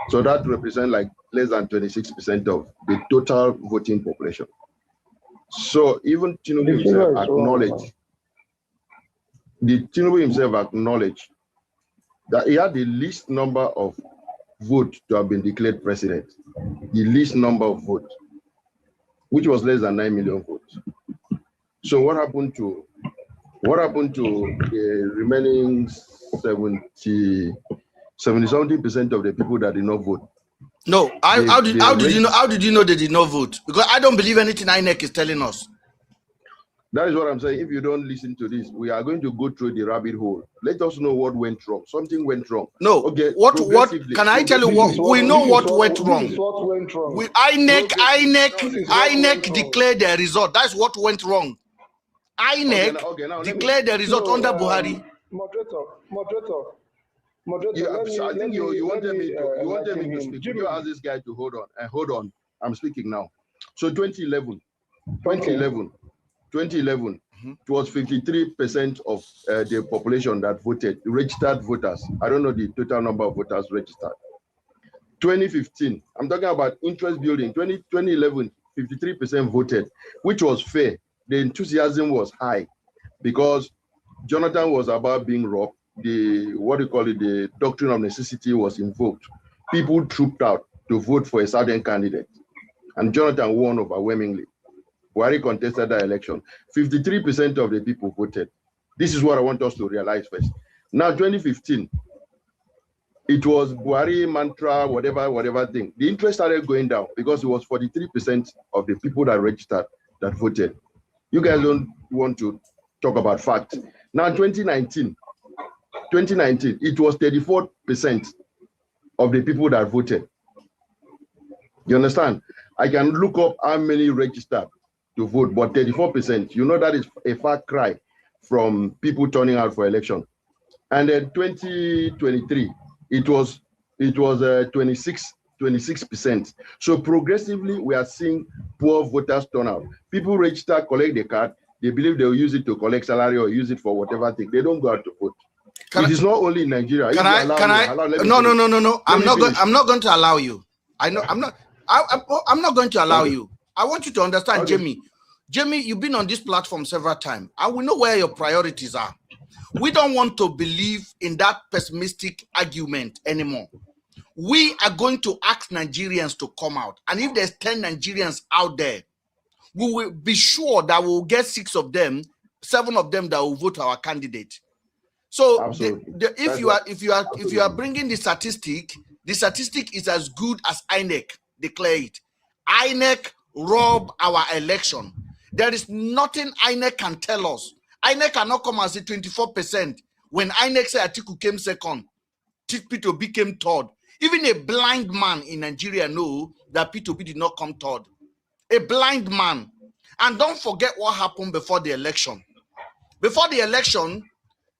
So that represents like less than 26% of the total voting population. So even Tinubu himself acknowledged that he had the least number of votes to have been declared president, the least number of votes, which was less than 9 million votes. So what happened to the remaining 70% of the people that did not vote? No, how did you know they did not vote? Because I don't believe anything INEC is telling us. That is what I'm saying. If you don't listen to this, we are going to go through the rabbit hole. Let us know what went wrong. Something went wrong. No. Okay. What can I tell you? What we know what went wrong. This is what went wrong. INEC declared the result. That's what went wrong. INEC declared the result under Buhari. Moderator. I think you wanted me to speak. You ask this guy to hold on. I'm speaking now. So 2011, it was 53% of the population that voted, registered voters. I don't know the total number of voters registered. 2015, I'm talking about interest building. 2011, 53% voted, which was fair. The enthusiasm was high because Jonathan was about being robbed. The doctrine of necessity was invoked. People trooped out to vote for a certain candidate, and Jonathan won overwhelmingly. Buhari contested that election. 53% of the people voted. This is what I want us to realize first. Now, 2015, it was Buhari mantra, whatever thing. The interest started going down because it was 43% of the people that registered that voted. You guys don't want to talk about facts. Now, 2019, it was 34% of the people that voted. You understand? I can look up how many registered to vote, but 34%, you know that is a far cry from people turning out for election. And then 2023, it was 26%. So progressively, we are seeing poor voters turn out. People register, collect the card, they believe they will use it to collect salary or use it for whatever thing. They don't go out to vote. It is not only in Nigeria. No. I'm not going to allow you. I'm not going to allow you. I want you to understand, okay. Jamie, you've been on this platform several times. I will know where your priorities are. We don't want to believe in that pessimistic argument anymore. We are going to ask Nigerians to come out. And if there's 10 Nigerians out there, we will be sure that we'll get 7 of them that will vote our candidate. So if you are bringing the statistic is as good as INEC declare it. INEC rob our election. There is nothing INEC can tell us. INEC cannot come and say 24%. When INEC said Atiku came second, P2B came third. Even a blind man in Nigeria knows that P2B did not come third. A blind man. And don't forget what happened before the election. Before the election,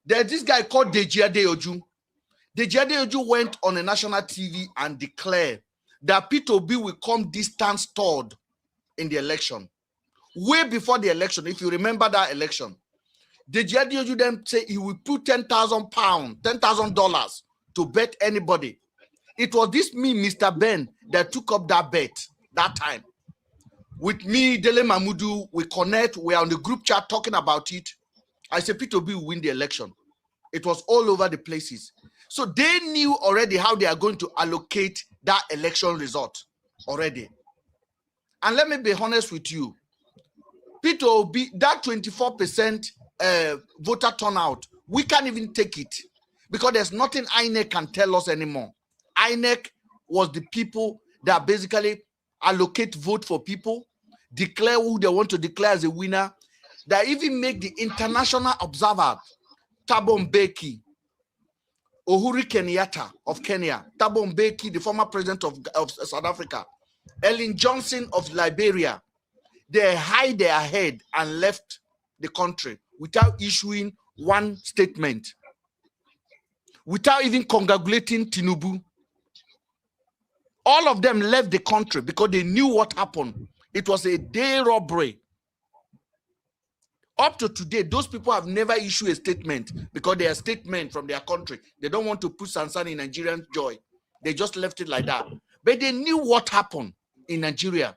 there's this guy called Deji Adeoju. Deji Adeoju went on a national TV and declared that P2B will come distance third in the election. Way before the election, if you remember that election, Deji Adeoju then say he will put $10,000 to bet anybody. It was this me, Mr. Ben, that took up that bet that time. With me, Dele Mamudu, we connect, we are on the group chat talking about it. I said P2B will win the election. It was all over the places. So they knew already how they are going to allocate that election result already. And let me be honest with you. P2B, that 24% voter turnout, we can't even take it because there's nothing INEC can tell us anymore. INEC was the people that basically allocate vote for people, declare who they want to declare as a winner, that even make the international observer, Thabo Mbeki, Uhuru Kenyatta of Kenya, Thabo Mbeki, the former president of South Africa, Ellen Johnson of Liberia, they hide their head and left the country without issuing one statement, without even congratulating Tinubu. All of them left the country because they knew what happened. It was a day robbery. Up to today, those people have never issued a statement because they are statement from their country. They don't want to put Sansan in Nigerian joy. They just left it like that. But they knew what happened in Nigeria.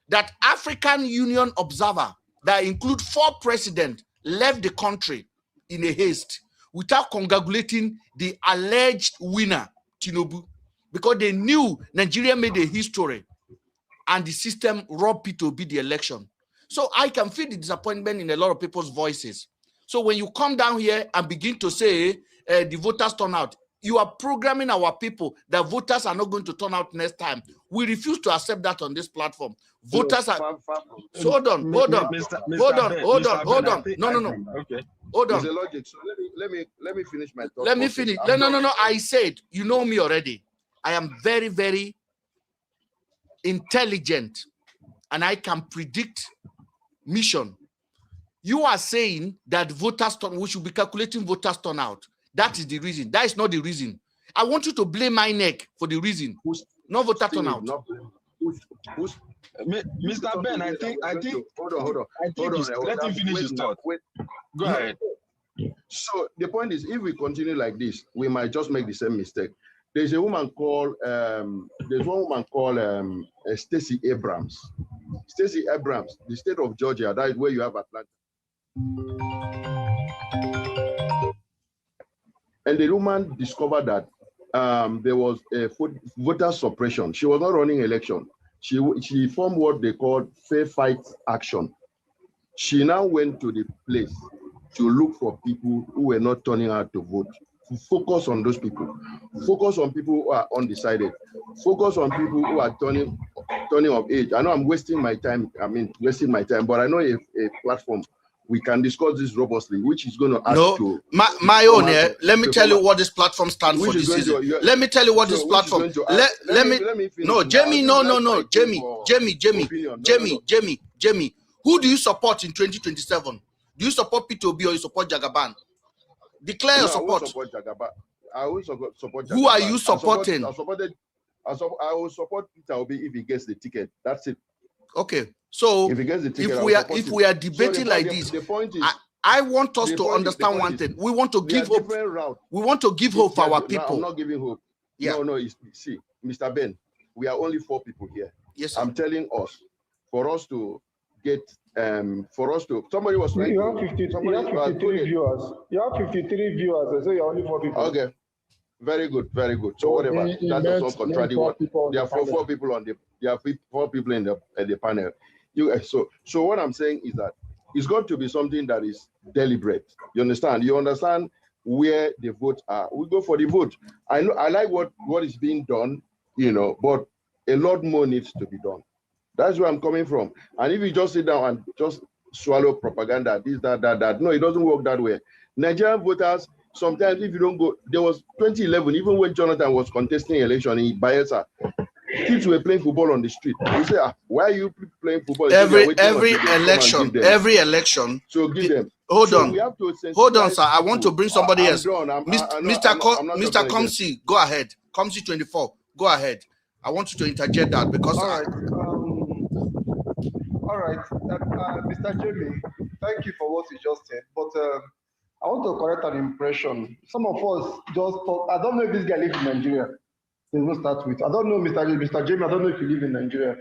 That African Union observer that include 4 presidents left the country in a haste without congratulating the alleged winner, Tinubu, because they knew Nigeria made a history and the system robbed P2B the election. So I can feel the disappointment in a lot of people's voices. So when you come down here and begin to say the voters turn out, you are programming our people that voters are not going to turn out next time. We refuse to accept that on this platform. Voters are. So hold on. No. Okay. Hold on. There's a logic. So let me finish my thought. Let me finish. No. I said, you know me already. I am very, very intelligent, and I can predict mission. You are saying that we should be calculating voters turnout. That is the reason. That is not the reason. I want you to blame my neck for the reason. No voter turnout. Mr. Ben, I think. Hold on. Let him finish his thought. Go ahead. So the point is, if we continue like this, we might just make the same mistake. There's a woman called Stacey Abrams. Stacey Abrams, the state of Georgia, that is where you have Atlanta. And the woman discovered that there was a voter suppression. She was not running election. She formed what they called Fair Fight Action. She now went to the place to look for people who were not turning out to vote. Focus on those people. Focus on people who are undecided. Focus on people who are turning of age. I know I'm wasting my time. But I know a platform we can discuss this robustly, which is going to ask to my own here. Let me tell you what this platform stands for this season. Let me tell you what this platform. Let me no, Jamie, no, Jamie. Who do you support in 2027? Do you support P2B or you support Jagaban? Declare your support. I will support Jagaban. Who are you supporting? I will support Peter Obi if he gets the ticket. That's it. Okay. So if he gets the ticket, if we are debating like this, the point is, I want us to understand one thing. We want to give hope. We want to give hope for our people. No, I'm not giving hope. Yeah. No. See, Mr. Ben, we are only 4 people here. Yes, sir. I'm telling us, for us to get somebody was trying. You have 53 viewers. You have 53 viewers. I say you're only 4 people. Okay. Very good. So whatever. That does not contradict what. There are 4 people on the. There are 4 people in the panel. So what I'm saying is that it's got to be something that is deliberate. You understand? You understand where the votes are. We go for the vote. I know. I like what is being done. But a lot more needs to be done. That's where I'm coming from. And if you just sit down and just swallow propaganda, this, that, no, it doesn't work that way. Nigerian voters, sometimes if you don't go, there was 2011, even when Jonathan was contesting election in Bayelsa, kids were playing football on the street. You say, why are you playing football? Every election. So give them. Hold on, sir. I want to bring somebody else. Mr. Comsi, go ahead. Comsi 24, go ahead. I want you to interject that because. All right, Mr. Jamie, thank you for what you just said. But I want to correct an impression. Some of us just thought, I don't know if this guy lives in Nigeria. We'll start with. I don't know, Mr. Jamie, I don't know if you live in Nigeria.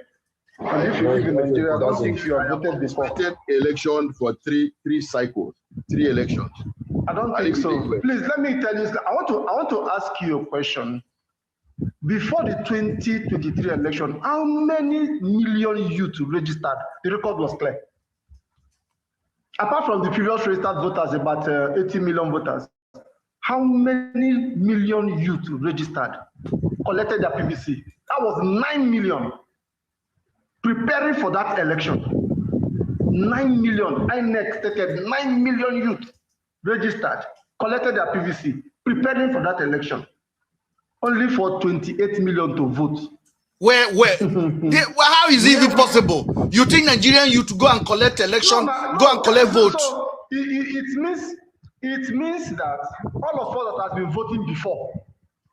And if you live in Nigeria, I don't think you have voted before. Election for three cycles, 3 elections. I don't think so. Please, let me tell you, I want to ask you a question. Before the 2023 election, how many million youth registered? The record was clear. Apart from the previous registered voters, about 80 million voters, how many million youth registered, collected their PVC? That was 9 million. Preparing for that election. 9 million. INEC stated 9 million youth registered, collected their PVC, preparing for that election. Only for 28 million to vote. Where? How is it even possible? You think Nigerian youth go and collect election, go and collect votes? So it means that all of us that has been voting before,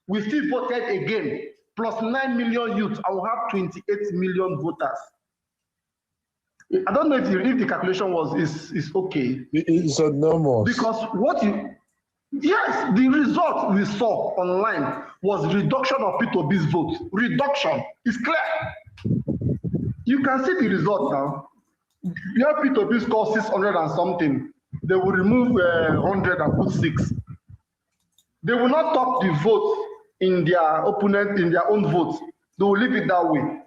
we still voted again, plus 9 million youth, I will have 28 million voters. I don't know if the calculation is okay. It's enormous. Because yes, the result we saw online was reduction of P2B's vote. Reduction is clear. You can see the result now. Your P2B score 600 and something. They will remove 100 and put 6. They will not top the vote in their opponent, in their own votes. They will leave it that way.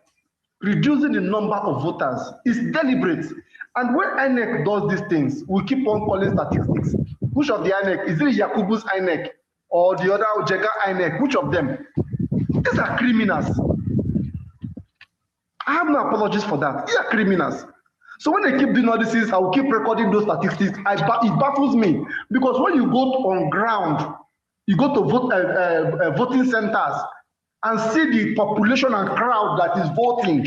Reducing the number of voters is deliberate. And when INEC does these things, we keep on calling statistics. Which of the INEC? Is it Yakubu's INEC or the other Jega INEC, which of them? These are criminals. I have no apologies for that. These are criminals. So when they keep doing all these things, I will keep recording those statistics. It baffles me because when you go on ground, you go to voting centers and see the population and crowd that is voting,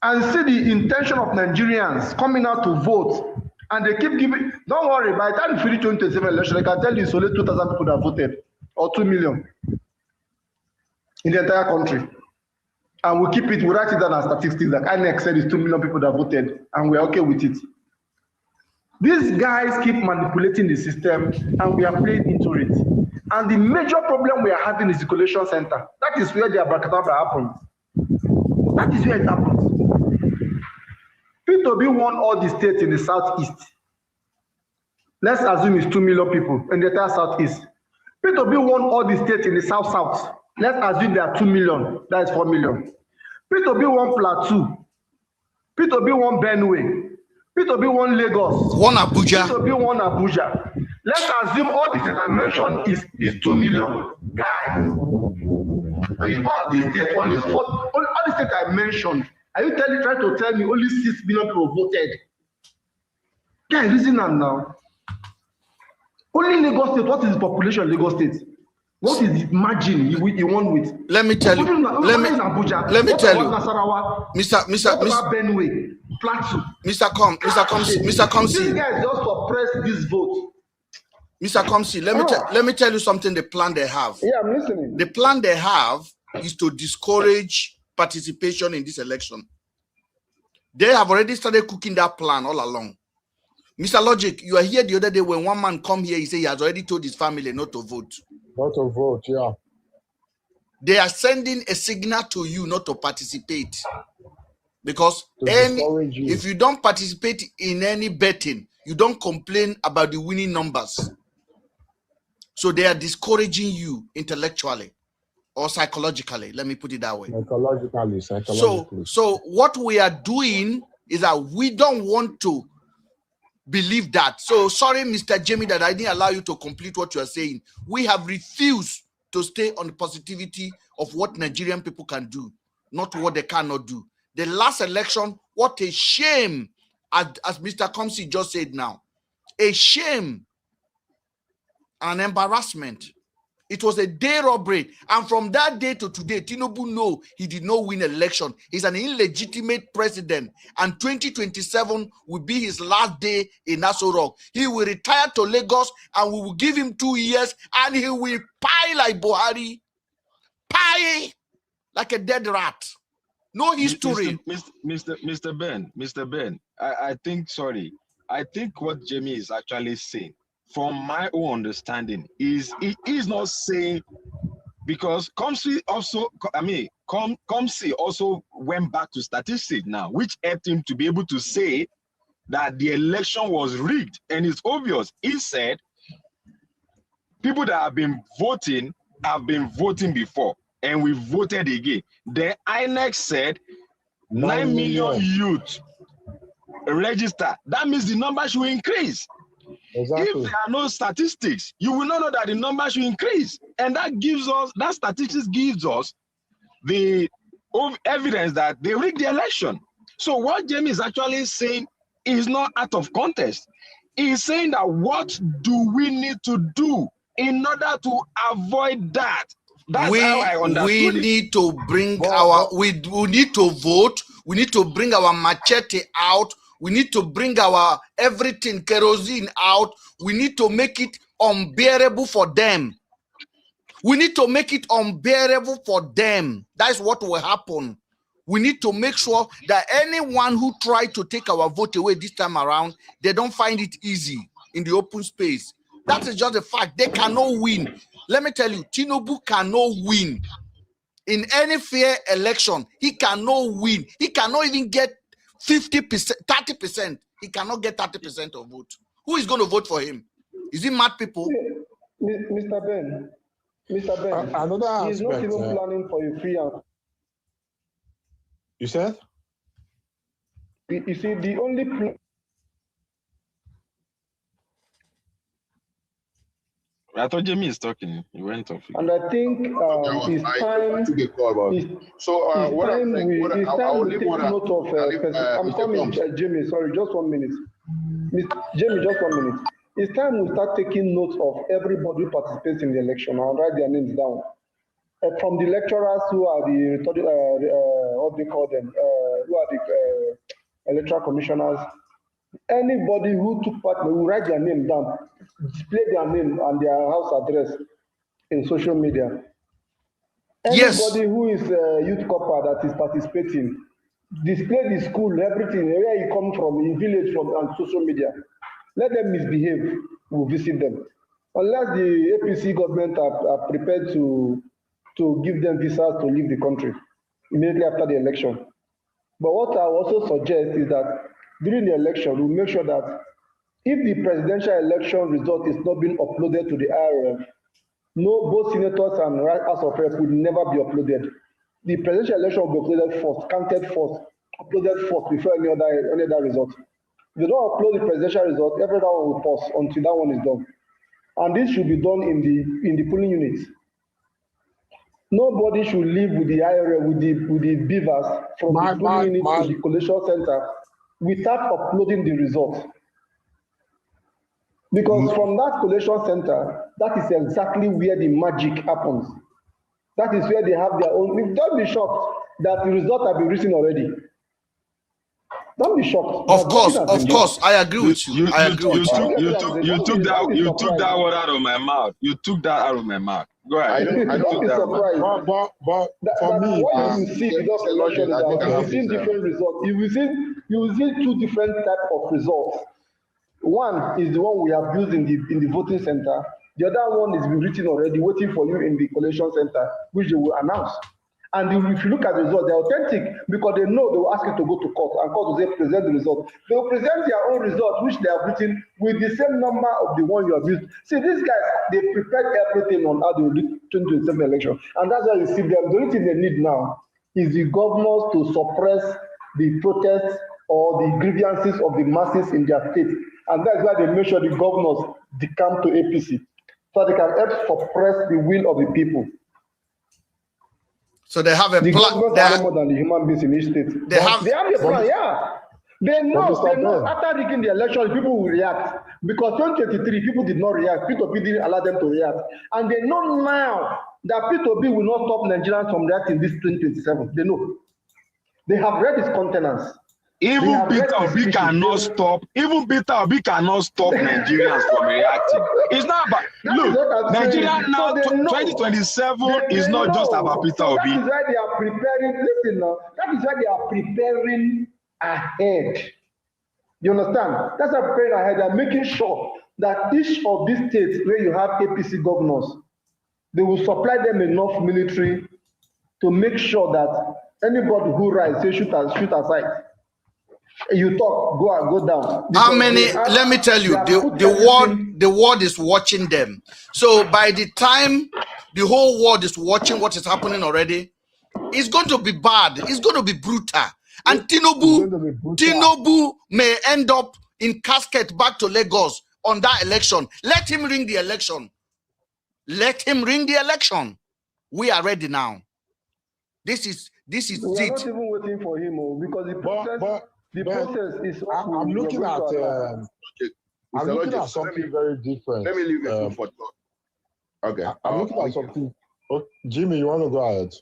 and see the intention of Nigerians coming out to vote, and they keep giving. Don't worry, by the time you finish 2027 election, I can tell you it's only 2,000 people that voted, or 2 million in the entire country. And we keep it, we write it down as statistics. Like INEC said, it's 2 million people that voted, and we're okay with it. These guys keep manipulating the system, and we are playing into it. And the major problem we are having is the collation center. That is where the abracadabra happens. That is where it happens. P2B won all the states in the southeast. Let's assume it's 2 million people in the entire southeast. P2B won all the states in the south-south. Let's assume there are 2 million, that is 4 million. P2B won Plateau. P2B won Benue. P2B won Lagos. One Abuja. P2B won Abuja. Let's assume all the things I mentioned is 2 million. Guys, all the states I mentioned, are you trying to tell me only 6 million people voted? Guys, listen now. Only Lagos State, what is the population of Lagos State? What is the margin you won with? Let me tell you. Let me tell you. Mr. Benue, Plateau. Mr. Comsi. These guys just suppress this vote. Mr. Comsi, let me tell you something. The plan they have. Yeah, I'm listening. The plan they have is to discourage participation in this election. They have already started cooking that plan all along. Mr. Logic, you are here the other day when one man come here, he said he has already told his family not to vote. Not to vote, yeah. They are sending a signal to you not to participate. Because if you don't participate in any betting, you don't complain about the winning numbers. So they are discouraging you intellectually or psychologically. Let me put it that way. Psychologically. So what we are doing is that we don't want to believe that. So sorry, Mr. Jamie, that I didn't allow you to complete what you are saying. We have refused to stay on the positivity of what Nigerian people can do, not what they cannot do. The last election, what a shame, as Mr. Comsi just said now, a shame, an embarrassment. It was a day robbery. And from that day to today, Tinubu know he did not win election. He's an illegitimate president. And 2027 will be his last day in Aso Rock. He will retire to Lagos and we will give him 2 years and he will pie like Buhari. Pie like a dead rat. No history. Mr. Ben, I think what Jamie is actually saying, from my own understanding, is he is not saying, because Comsi also went back to statistics now, which helped him to be able to say that the election was rigged. And it's obvious. He said people that have been voting before, and we voted again. The INEC said 9 million youth register. That means the number should increase. Exactly. If there are no statistics, you will not know that the number should increase. And that statistics gives us the evidence that they rigged the election. So what Jamie is actually saying is not out of context. He's saying that what do we need to do in order to avoid that? That's how I understood we need to bring we need to vote. We need to bring our machete out. We need to bring our everything, kerosene out. We need to make it unbearable for them. We need to make it unbearable for them. That's what will happen. We need to make sure that anyone who tried to take our vote away this time around, they don't find it easy in the open space. That is just a fact. They cannot win. Let me tell you, Tinubu cannot win. In any fair election, he cannot win. He cannot even get 50%, 30%. He cannot get 30% of vote. Who is going to vote for him? Is it mad people? Mr. Ben, he's not even planning for a free and... You said? You see, the only... I thought Jamie is talking. He went off. And I think it's time. So what I'm saying, it's time we take note of. I'm coming, Jamie. Sorry, just 1 minute. Jamie, just 1 minute. It's time we start taking note of everybody who participates in the election and write their names down. From the lecturers who are the what they call them, who are the electoral commissioners. Anybody who took part, we will write their name down, display their name and their house address in social media. Anybody who is a youth corper that is participating, display the school, everything, where you come from, in village, from on social media. Let them misbehave, we'll visit them. Unless the APC government are prepared to give them visas to leave the country immediately after the election. But what I also suggest is that during the election, we make sure that if the presidential election result is not being uploaded to the IRF, no, both senators and House of Reps will never be uploaded. The presidential election will be uploaded first, counted first, uploaded first before any other result. If they don't upload the presidential result, every other one will pause until that one is done. And this should be done in the polling units. Nobody should leave with the IRF, with the beavers from the polling unit to the collation center without uploading the results. Because from that collation center, that is exactly where the magic happens. That is where they have their own. Don't be shocked that the results have been written already. Don't be shocked. Of course, I agree with you. You took that word out of my mouth. You took that out of my mouth. Go ahead. I don't be surprised. But for me, what you see without election is that you've seen different results. You will see two different types of results. One is the one we have used in the voting center. The other one is written already, waiting for you in the collation center, which they will announce. And if you look at the result, they're authentic because they know they will ask you to go to court, and court will say present the result. They will present their own result, which they have written with the same number of the one you have used. See, these guys, they prepared everything on how they will do 2027 election. And that's why you see them. The only thing they need now is the governors to suppress the protests or the grievances of the masses in their state. And that's why they make sure the governors decamp to APC, so they can help suppress the will of the people. So they have a plan. The governments are no more than the human beings in each state. They have a plan, yeah. They know after rigging the election, people will react. Because 2023, people did not react. P2P didn't allow them to react. And they know now that P2P will not stop Nigerians from reacting this 2027. They know. They have read his countenance. Even Peter Obi cannot stop. Even Peter Obi cannot stop Nigerians from reacting. It's not about. Look, Nigeria now 2027 is not just about Peter Obi. That is why they are preparing. Listen now. That is why they are preparing ahead. You understand? That's why preparing ahead. They are making sure that each of these states where you have APC governors, they will supply them enough military to make sure that anybody who rises, say shoot aside. You talk, go down. How many? Let me tell you, the world is watching them. So by the time the whole world is watching what is happening already, it's going to be bad. It's going to be brutal. And Tinubu may end up in casket back to Lagos on that election. Let him ring the election. Let him ring the election. We are ready now. This is we it. We're not even waiting for him, because the process. The process is. I'm looking at. I'm looking at something very different. Let me leave it for thought. Okay. I'm looking at something. Oh, Jimmy, you want to go ahead?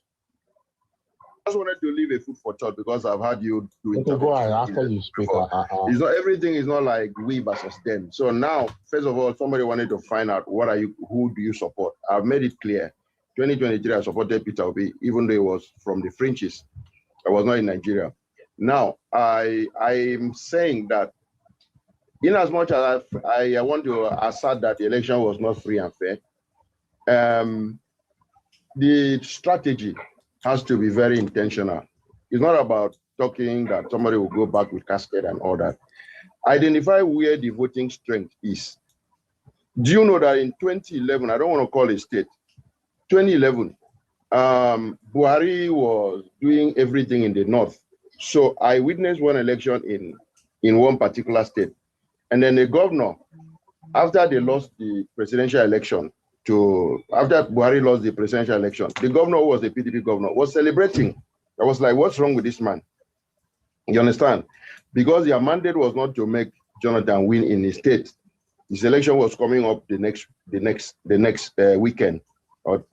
I just wanted to leave a food for thought because I've had you do it. Okay, go ahead after you speak. It's not everything is not like we versus them. So now, first of all, somebody wanted to find out who do you support? I've made it clear. 2023, I supported Peter Obi, even though he was from the fringes. I was not in Nigeria. Now, I'm saying that in as much as I want to assert that the election was not free and fair, the strategy has to be very intentional. It's not about talking that somebody will go back with casket and all that. Identify where the voting strength is. Do you know that in 2011, I don't want to call it state, 2011, Buhari was doing everything in the north. So I witnessed one election in one particular state. And then the governor, after they lost the presidential election, after Buhari lost the presidential election, the governor who was a PDP governor was celebrating. I was like, what's wrong with this man? You understand? Because their mandate was not to make Jonathan win in his state. His election was coming up the next weekend, or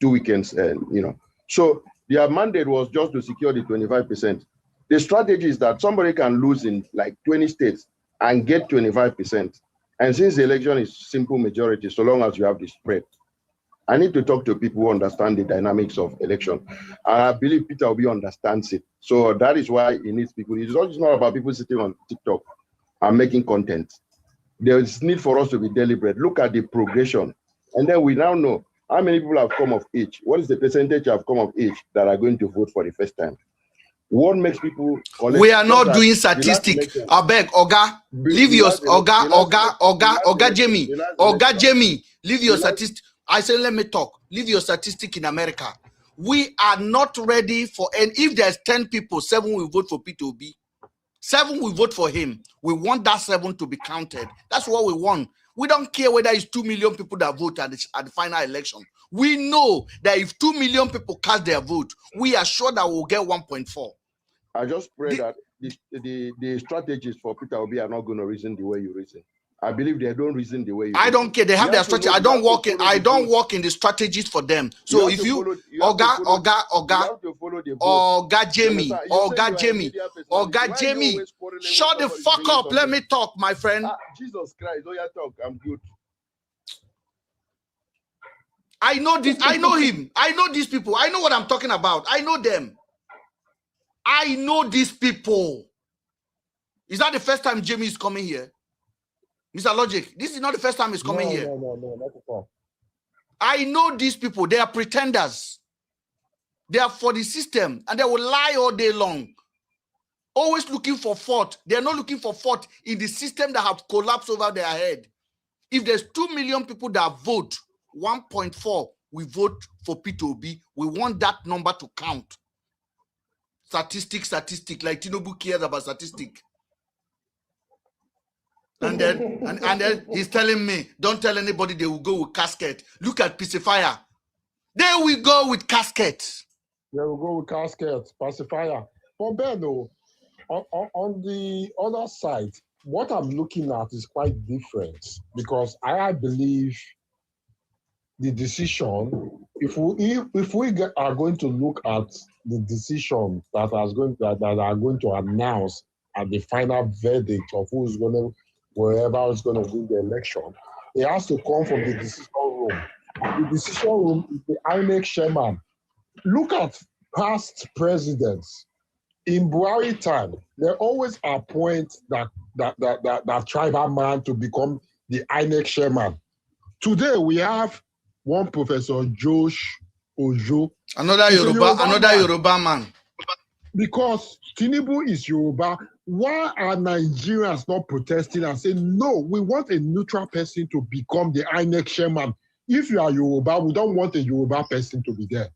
2 weekends, you know. So their mandate was just to secure the 25%. The strategy is that somebody can lose in like 20 states and get 25%. And since the election is simple majority, so long as you have the spread, I need to talk to people who understand the dynamics of election. I believe Peter Obi understands it. So that is why he needs people. It's not about people sitting on TikTok and making content. There is need for us to be deliberate. Look at the progression. And then we now know how many people have come of age. What is the percentage have come of age that are going to vote for the first time? What makes people... We are not doing statistics. I beg, Oga, leave your... Oga Jamie, leave your statistics. I say, let me talk. Leave your statistic in America. We are not ready for... And if there's 10 people, 7 will vote for P2B. 7 will vote for him. We want that 7 to be counted. That's what we want. We don't care whether it's 2 million people that vote at the final election. We know that if 2 million people cast their vote, we are sure that we'll get 1.4. I just pray that the strategies for Peter Obi are not going to reason the way you reason. I believe they don't reason the way you I don't care. They have their strategy. I don't work in the strategies for them. So if you Oga Jamie, shut the fuck up. Let me talk, my friend. Jesus Christ, oh yeah, talk. I'm good. I know this. I know him. I know these people. I know what I'm talking about. I know them. I know these people. Is that the first time Jamie is coming here? Mr. Logic, this is not the first time he's coming here. No, not at all. I know these people. They are pretenders. They are for the system, and they will lie all day long. Always looking for fault. They are not looking for fault in the system that have collapsed over their head. If there's 2 million people that vote, 1.4 we vote for P2B. We want that number to count. Statistic, like Tinubu cares about statistic. And then he's telling me, don't tell anybody they will go with casket. Look at pacifier. There we go with casket. There we go with casket, pacifier. But Beno, on the other side, what I'm looking at is quite different, because I believe the decision, if we are going to look at the decision that are going to announce at the final verdict of who's going to, wherever is going to win the election, it has to come from the decision room. The decision room is the INEC chairman. Look at past presidents. In Buhari time, they always appoint that tribal man to become the INEC chairman. Today we have one Professor Josh Ojo. Another Yoruba man. Because Tinubu is Yoruba, why are Nigerians not protesting and saying, no, we want a neutral person to become the INEC chairman? If you are Yoruba, we don't want a Yoruba person to be there.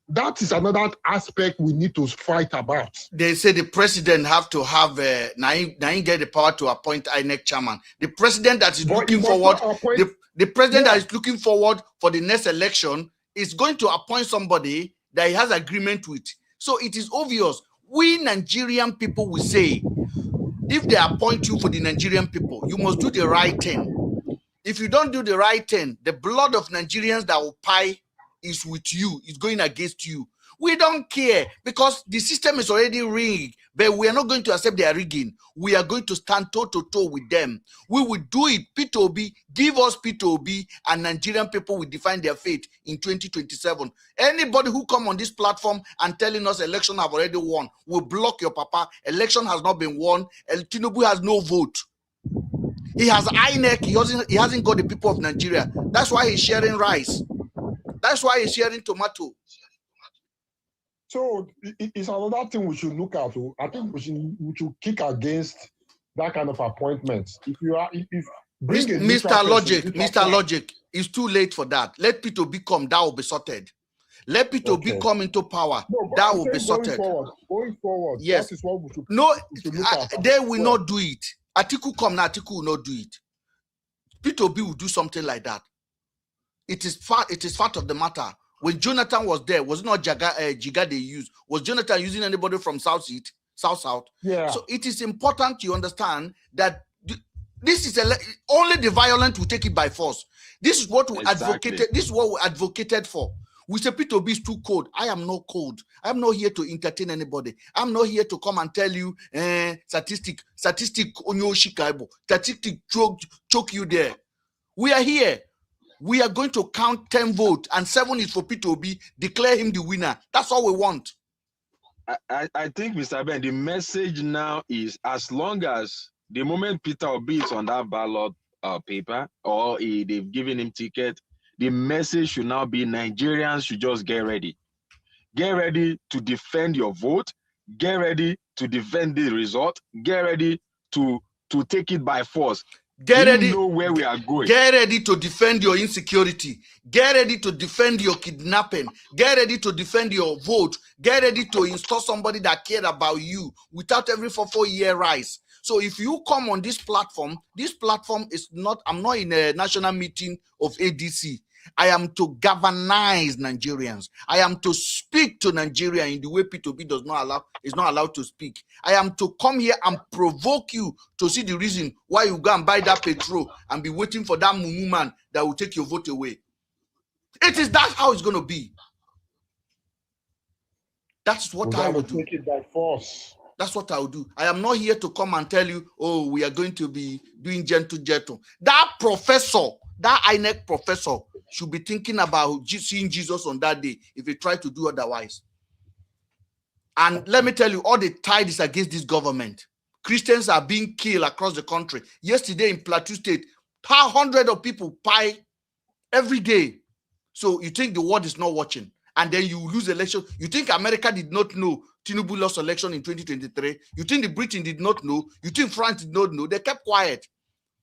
That is another aspect we need to fight about. They say the president have to have now get the power to appoint INEC chairman. The president that is looking forward, the president that is looking forward for the next election is going to appoint somebody that he has agreement with. So it is obvious. We Nigerian people will say, if they appoint you for the Nigerian people, you must do the right thing. If you don't do the right thing, the blood of Nigerians that will pie is with you, is going against you. We don't care, because the system is already rigged, but we are not going to accept their rigging. We are going to stand toe-to-toe with them. We will do it. P2B, give us P2B, and Nigerian people will define their fate in 2027. Anybody who come on this platform and telling us election have already won, will block your papa. Election has not been won. El Tinubu has no vote. He has INEC. He hasn't got the people of Nigeria. That's why he's sharing rice. That's why he's sharing tomato. So it's another thing we should look at. I think we should kick against that kind of appointments. Mr. Logic, it's too late for that. Let P2B come, that will be sorted. Let P2B come into power, that will be sorted. Going forward, yes. That is what we should, they will not do it. Atiku come now, Atiku will not do it. P2B will do something like that. It is fact of the matter. When Jonathan was there, was it not Jiga they used? Was Jonathan using anybody from South? Yeah. So it is important you understand that this is only the violent will take it by force. This is what we advocated. This is what we advocated for. We say P2B is too cold. I am not cold. I'm not here to entertain anybody. I'm not here to come and tell you statistic choke you there. We are here. We are going to count 10 votes and 7 is for P2B. Declare him the winner. That's all we want. I think, Mr. Ben, the message now is as long as the moment Peter Obi is on that ballot paper or they've given him ticket, the message should now be Nigerians should just get ready. Get ready to defend your vote. Get ready to defend the result. Get ready to take it by force. Get ready. Know where we are going. Get ready to defend your insecurity. Get ready to defend your kidnapping. Get ready to defend your vote. Get ready to install somebody that cared about you without every 4-year rise. So if you come on this platform is not, I'm not in a national meeting of ADC. I am to galvanize Nigerians. I am to speak to Nigeria in the way P2B is not allowed to speak. I am to come here and provoke you to see the reason why you go and buy that petrol and be waiting for that mumu man that will take your vote away. That's how it's going to be. That's what I will do. Take it by force. That's what I will do. I am not here to come and tell you, oh, we are going to be doing gentle. That professor, that INEC professor, should be thinking about seeing Jesus on that day if he try to do otherwise. And let me tell you, all the tide is against this government. Christians are being killed across the country. Yesterday in Plateau State, hundreds of people pie every day. So you think the world is not watching, and then you lose election. You think America did not know Tinubu lost election in 2023? You think the Britain did not know? You think France did not know? They kept quiet.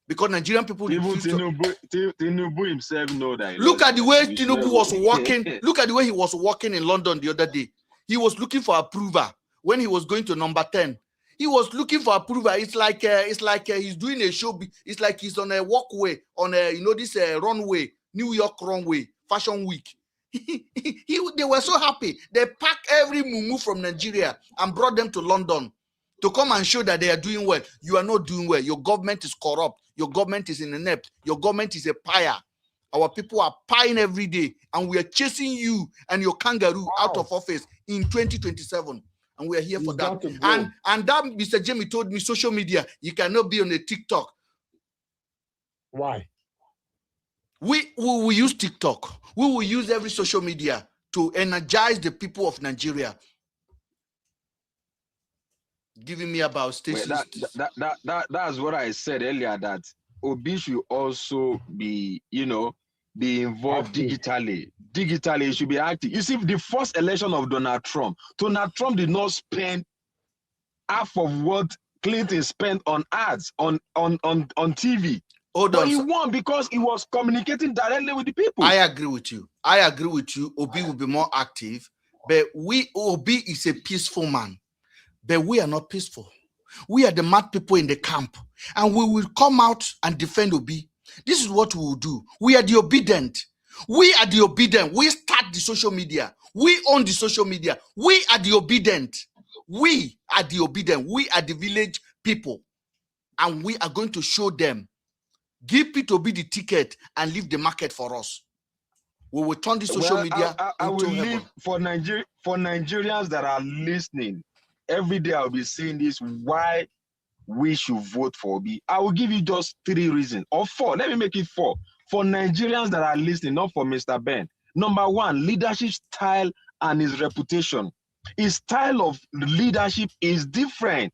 Because Nigerian people Tinubu himself know that. Look at the way Tinubu was walking. Look at the way he was walking in London the other day. He was looking for approval when he was going to number 10. He was looking for approval. It's like he's doing a show. It's like he's on a walkway on this runway, New York runway, Fashion Week. They were so happy. They packed every mumu from Nigeria and brought them to London to come and show that they are doing well. You are not doing well. Your government is corrupt. Your government is inept. Your government is a pyre. Our people are pying every day, and we are chasing you and your kangaroo out of office in 2027. And we are here for that. And that Mr. Jamie told me social media, you cannot be on a TikTok. Why? We will use TikTok. We will use every social media to energize the people of Nigeria. Giving me about stations. That's what I said earlier, that Obi should also be involved digitally. Digitally, it should be active. You see, the first election of Donald Trump did not spend half of what Clinton spent on ads on TV. But he won because he was communicating directly with the people. I agree with you. Obi will be more active, but Obi is a peaceful man. But we are not peaceful. We are the mad people in the camp, and we will come out and defend Obi. This is what we will do. We are the obedient. We are the obedient. We start the social media. We own the social media. We are the obedient. We are the obedient. We are the village people, and we are going to show them. Give P2B the ticket and leave the market for us. We will turn the social media I into will heaven. leave for Nigerians that are listening. Every day I'll be saying this, why we should vote for Obi. I will give you just 3 reasons, or 4. Let me make it 4. For Nigerians that are listening, not for Mr. Ben. Number 1, leadership style and his reputation. His style of leadership is different.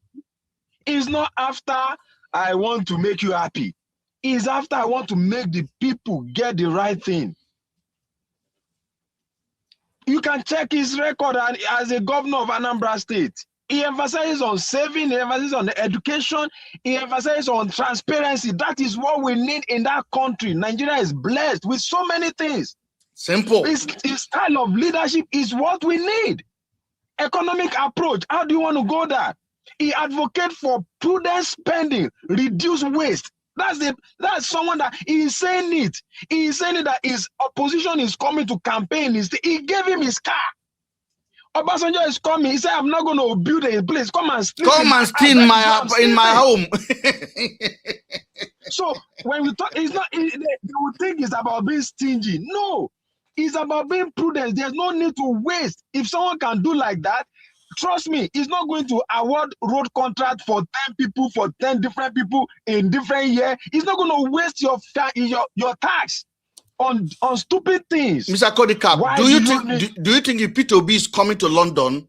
It's not after I want to make you happy. It's after I want to make the people get the right thing. You can check his record as a governor of Anambra State. He emphasizes on saving, he emphasizes on education, he emphasizes on transparency. That is what we need in that country. Nigeria is blessed with so many things. Simple. His style of leadership is what we need. Economic approach, how do you want to go there? He advocates for prudent spending, reduce waste. That's someone that he is saying it. He is saying it that his opposition is coming to campaign. He gave him his car. Obasanjo is coming. He said, "I'm not going to build a place. Come and steal in my home." So when we talk, it's not. They would think it's about being stingy. No, it's about being prudent. There's no need to waste. If someone can do like that, trust me, he's not going to award road contract for 10 people, for 10 different people in different years. He's not going to waste your tax on stupid things. Mr. Kodikap, do you think if P2B is coming to London,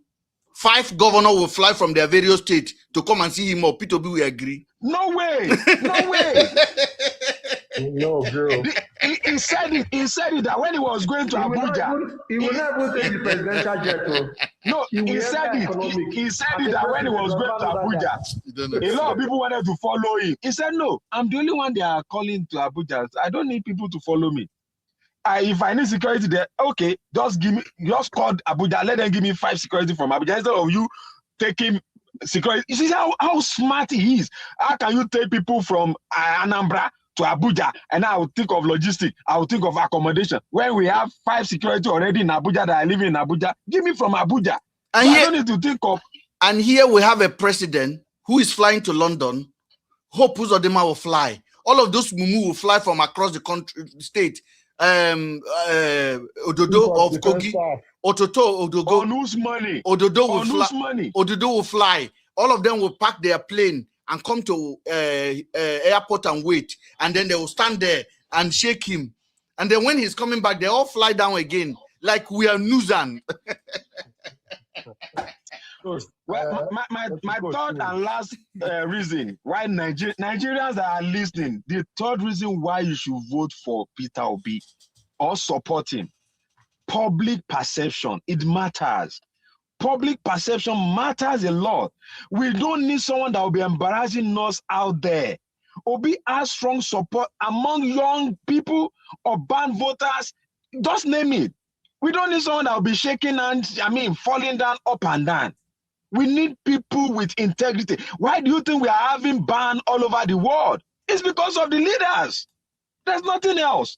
5 governors will fly from their various states to come and see him, or P2B will agree? No way. No way. No, girl. He said it. He said it that when he was going to Abuja. He will not even take the presidential jet. No, he said it. He said it that when he was going to Abuja, a lot of people wanted to follow him. He said, "No, I'm the only one they are calling to Abuja. I don't need people to follow me. If I need security there, okay, just call Abuja. Let them give me 5 security from Abuja instead of you taking security." You see how smart he is. How can you take people from Anambra to Abuja, and I will think of logistics, I will think of accommodation. When we have 5 security already in Abuja that are living in Abuja, give me from Abuja. And I don't need to think of. And here we have a president who is flying to London. Hope Uzodinma will fly. All of those mumu will fly from across the country, state. Ododo of Kogi, Ototo Odogo. Onus money. Ododo will fly. Ododo will fly. All of them will pack their plane and come to airport and wait, and then they will stand there and shake him, and then when he's coming back, they all fly down again like we are Nuzan. Well, my third and last reason why Nigerians that are listening, the third reason why you should vote for Peter Obi or support him, public perception. It matters. Public perception matters a lot. We don't need someone that will be embarrassing us out there. Obi has strong support among young people, urban voters, just name it. We don't need someone that will be shaking and, falling down up and down. We need people with integrity. Why do you think we are having ban all over the world? It's because of the leaders. There's nothing else.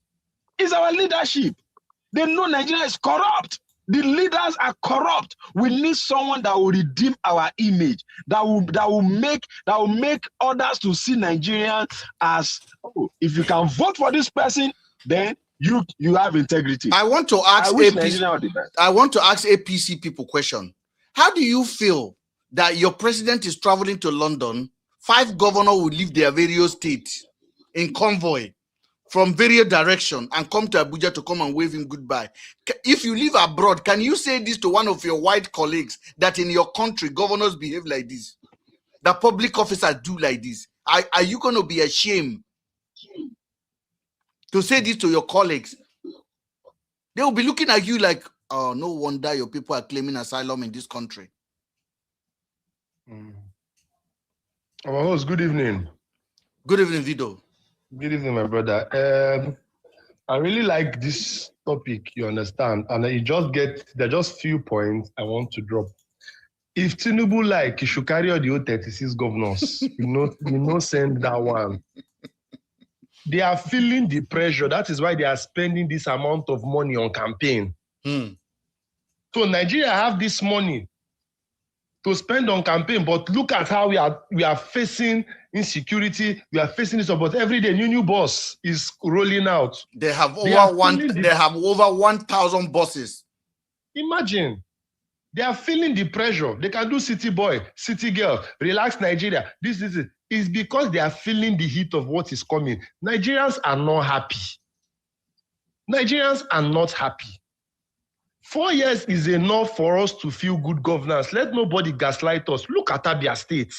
It's our leadership. They know Nigeria is corrupt. The leaders are corrupt. We need someone that will redeem our image, that will make others to see Nigerians as, oh, if you can vote for this person, then you have integrity. I want to ask APC people question. How do you feel that your president is traveling to London? 5 governors will leave their various states in convoy from various directions and come to Abuja to come and wave him goodbye. If you live abroad, can you say this to one of your white colleagues, that in your country, governors behave like this? That public officers do like this? Are you going to be ashamed to say this to your colleagues? They will be looking at you like, oh, no wonder your people are claiming asylum in this country. Our host, good evening. Good evening, Vido. Good evening, my brother. I really like this topic, you understand, and there are just few points I want to drop. If Tinubu like, he should carry out the old 36 governors. you know, send that one. They are feeling the pressure. That is why they are spending this amount of money on campaign. So Nigeria have this money to spend on campaign, but look at how we are facing insecurity. We are facing this, but every day new boss is rolling out. They have over 1,000 bosses. Imagine, they are feeling the pressure. They can do city boy, city girl, relax Nigeria. This is it. It's because they are feeling the heat of what is coming. Nigerians are not happy. Nigerians are not happy. 4 years is enough for us to feel good governance. Let nobody gaslight us. Look at Abia State.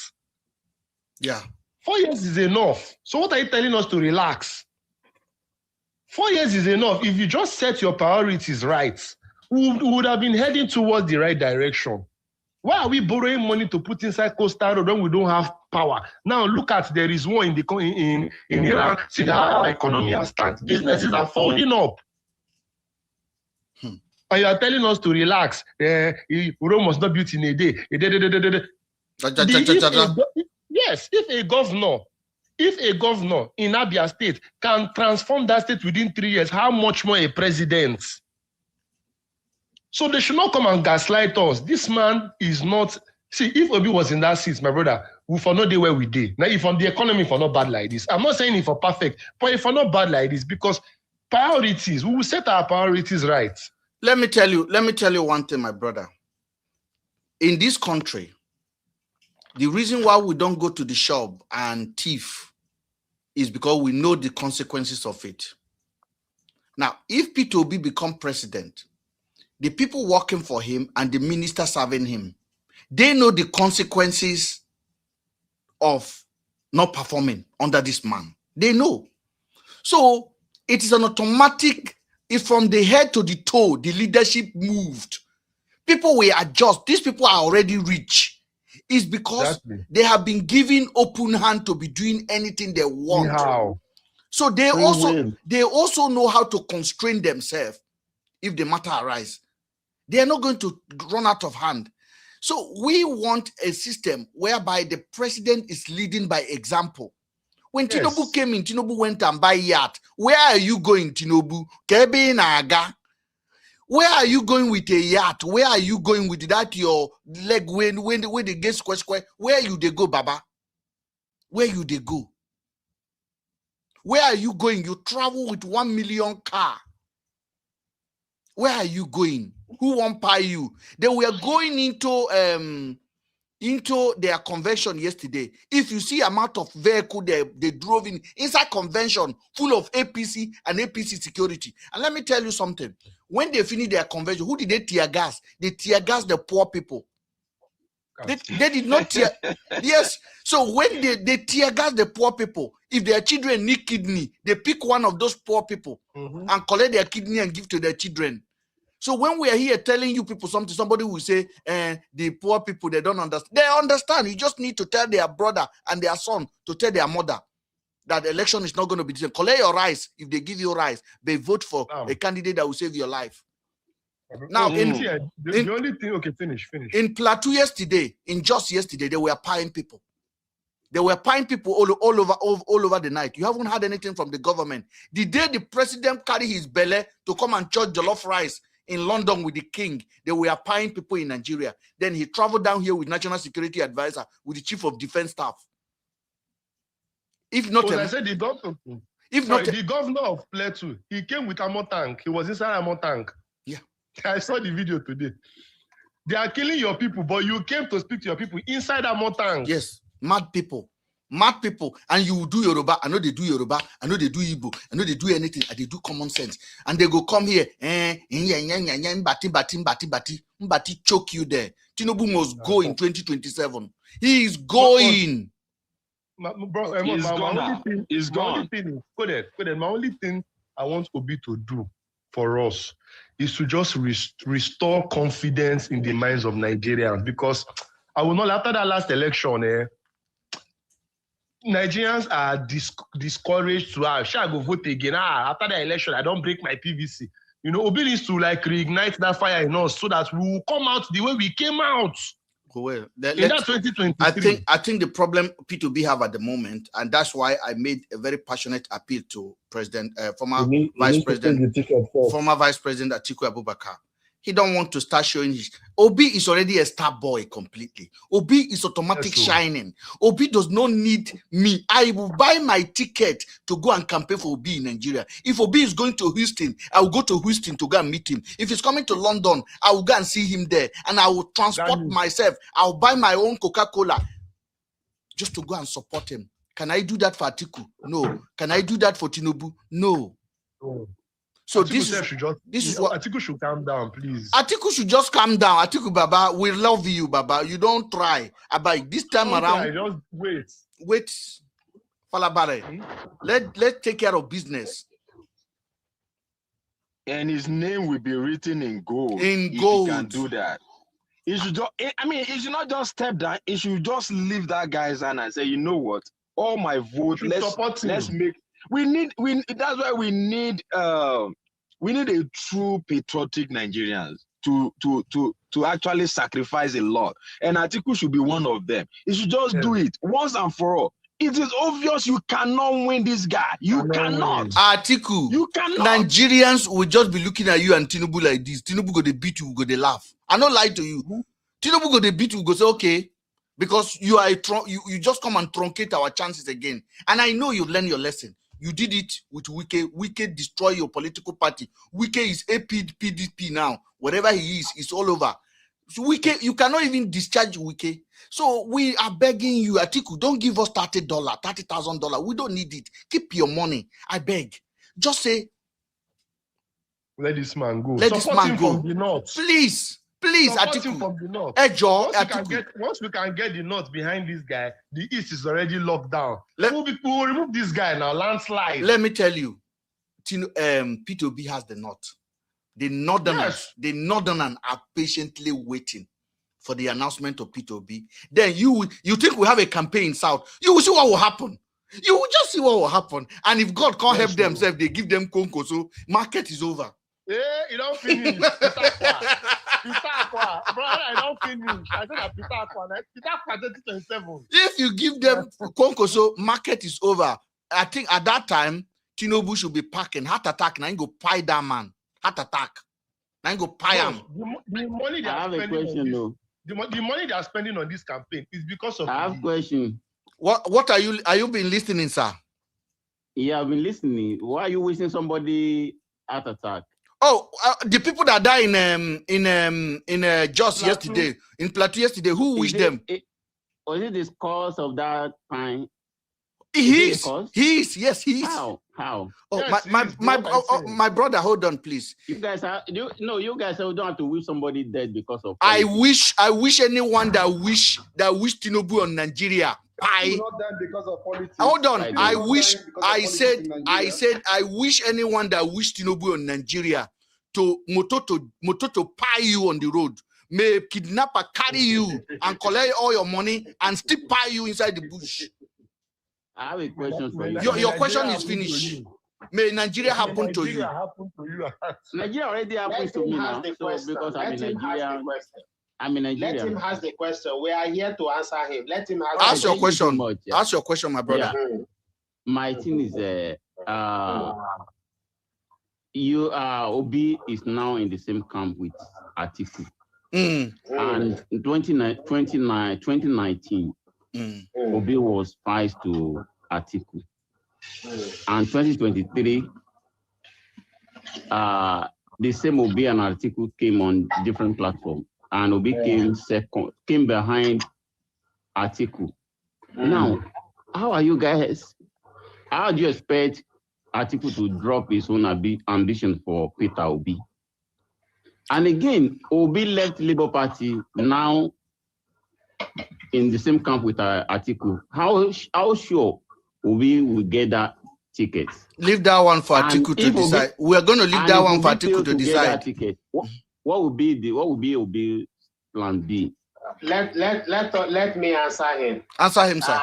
Yeah. 4 years is enough. So what are you telling us to relax? 4 years is enough. If you just set your priorities right, we would have been heading towards the right direction. Why are we borrowing money to put inside Coastal Road when we don't have power? Now look at, there is war in Iran. See how our economy has started. Businesses are falling up. And you are telling us to relax. Rome was not built in a day. Yes, if a governor If a governor in Abia State can transform that state within 3 years, how much more a president? So they should not come and gaslight us. This man is not. See, if Obi was in that seat, my brother, we for not day where we did. Now, if on the economy for not bad like this, I'm not saying if for perfect, but if for not bad like this, because priorities, we will set our priorities right. Let me tell you one thing, my brother. In this country, the reason why we don't go to the shop and thief is because we know the consequences of it. Now, if Peter Obi become president, the people working for him and the minister serving him, they know the consequences of not performing under this man. They know. So it is an automatic, if from the head to the toe, the leadership moved. People will adjust. These people are already rich. It's because they have been given open hand to be doing anything they want. How? So they also know how to constrain themselves if the matter arises. They are not going to run out of hand. So we want a system whereby the president is leading by example. When Tinubu came in, Tinubu went and buy yacht. Where are you going, Tinubu? Kebe Naga. Where are you going with a yacht? Where are you going with that your leg when they get square? Where you they go, Baba? Where you they go? Where are you going? You travel with 1 million car. Where are you going? Who won't pay you? They were going into their convention yesterday. If you see amount of vehicle they drove in inside convention full of APC and APC security. And let me tell you something. When they finish their convention, who did they tear gas? They tear gas the poor people. They did not tear. Yes. So when they tear gas the poor people, if their children need kidney, they pick one of those poor people and collect their kidney and give to their children. So when we are here telling you people something, somebody will say, the poor people, they don't understand. They understand. You just need to tell their brother and their son to tell their mother that the election is not going to be the same. Collect your rice. If they give you rice, they vote for a candidate that will save your life. Now, the only thing, okay, finish. In Plateau yesterday, just yesterday, they were paying people. They were paying people all over the night. You haven't heard anything from the government. The day the president carried his belly to come and church jollof rice in London with the king, they were paying people in Nigeria. Then he traveled down here with National Security Advisor, with the Chief of Defense Staff. If not, I said the governor of Plateau, he came with ammo tank. He was inside ammo tank. Yeah, I saw the video today. They are killing your people, but you came to speak to your people inside ammo tank. Yes, mad people, and you do Yoruba. I know they do Yoruba. I know they do Igbo. I know they do anything. And they do common sense. And they go come here, mbati choke you there. Tinubu must go in 2027. He is going. My only thing I want Obi to do for us is to just restore confidence in the minds of Nigerians, because I will not, after that last election, Nigerians are discouraged to shall I go vote again? After the election, I don't break my PVC. You know, Obi needs to reignite that fire in us so that we will come out the way we came out. Well, in that 2023. I think the problem P2B have at the moment, and that's why I made a very passionate appeal to former Vice President Atiku Abubakar. He don't want to start showing his. Obi is already a star boy completely. Obi is automatic shining. Obi does not need me. I will buy my ticket to go and campaign for Obi in Nigeria. If Obi is going to Houston, I will go to Houston to go and meet him. If he's coming to London, I will go and see him there. And I will transport myself. I will buy my own Coca-Cola just to go and support him. Can I do that for Atiku? No. Can I do that for Tinubu? No. So Atiku this is what Atiku should calm down, please. Atiku should just calm down. Atiku Baba, we love you, Baba. You don't try. About this time around, just wait. Falabare. Let's take care of business. And his name will be written in gold. In gold. He can do that. He should just, he should not just step down. He should just leave that guy's hand and say, you know what? All my vote, let's make. That's why we need a true patriotic Nigerians to actually sacrifice a lot. And Atiku should be one of them. He should just do it once and for all. It is obvious you cannot win this guy. You cannot. Atiku, You cannot. Nigerians will just be looking at you and Tinubu like this. Tinubu go they beat you, go they laugh. I don't lie to you. Tinubu go they beat you, go say okay, because you are you just come and truncate our chances again. And I know you learn your lesson. You did it with Wike. Wike destroy your political party. Wike is PDP now. Wherever he is, it's all over. So Wike, you cannot even discharge Wike. So we are begging you, Atiku, don't give us $30,000. We don't need it. Keep your money. I beg. Just say, let this man go. Let this man go. From the north. Please, Support Atiku. him from the north. Once we can get the north behind this guy, the east is already locked down. We'll remove this guy now, landslide. Let me tell you, P2B has the north. The northerners are patiently waiting for the announcement of P2B. Then you think we have a campaign in South. You will see what will happen. You will just see what will happen. And if God can't help themselves, they give them Conco. So market is over. Yeah, you don't finish. Peter Aqua. Brother, I don't finish. I said that Peter Aqua. Peter Aqua 2027. If you give them Conco, so market is over. I think at that time, Tinubu should be packing. Heart attack. Now you go pie that man. Heart attack. Now you go pie him. The money they are spending the money they are spending on this campaign is because of. I have a question. What are you been listening, sir? Yeah, I've been listening. Why are you wishing somebody heart attack? Oh, the people that died in Jos yesterday, in Plateau yesterday, who wished them? Was it the cause of that crime? He is. Yes, he is. How? Oh, yes, my brother, hold on, please. You guys don't have to wish somebody dead because of. I wish anyone that wish Tinubu on Nigeria. Not done because of politics. Hold on. I wish anyone that wish Tinubu on Nigeria to moto pie you on the road. May kidnapper carry you and collect all your money and still pie you inside the bush. I have a question for you. Your question is finished. May Nigeria happen to you. Nigeria already happens to me now. So because I'm in Nigeria. Let him ask the question. We are here to answer him. Let him ask your question. Ask your question, my brother. Yeah. My thing is, Obi is now in the same camp with Atiku. And in 2019, Obi was spies to Atiku. And 2023, the same Obi and Atiku came on different platforms. And Obi came behind Atiku. Now, how do you expect Atiku to drop his own ambition for Peter Obi? And again, Obi left Labour Party, now in the same camp with Atiku. How sure Obi will get that ticket? Leave that one for Atiku to decide. We are going to leave that one for Atiku to decide. What would be Obi's plan B? Let me answer him. Answer him, sir.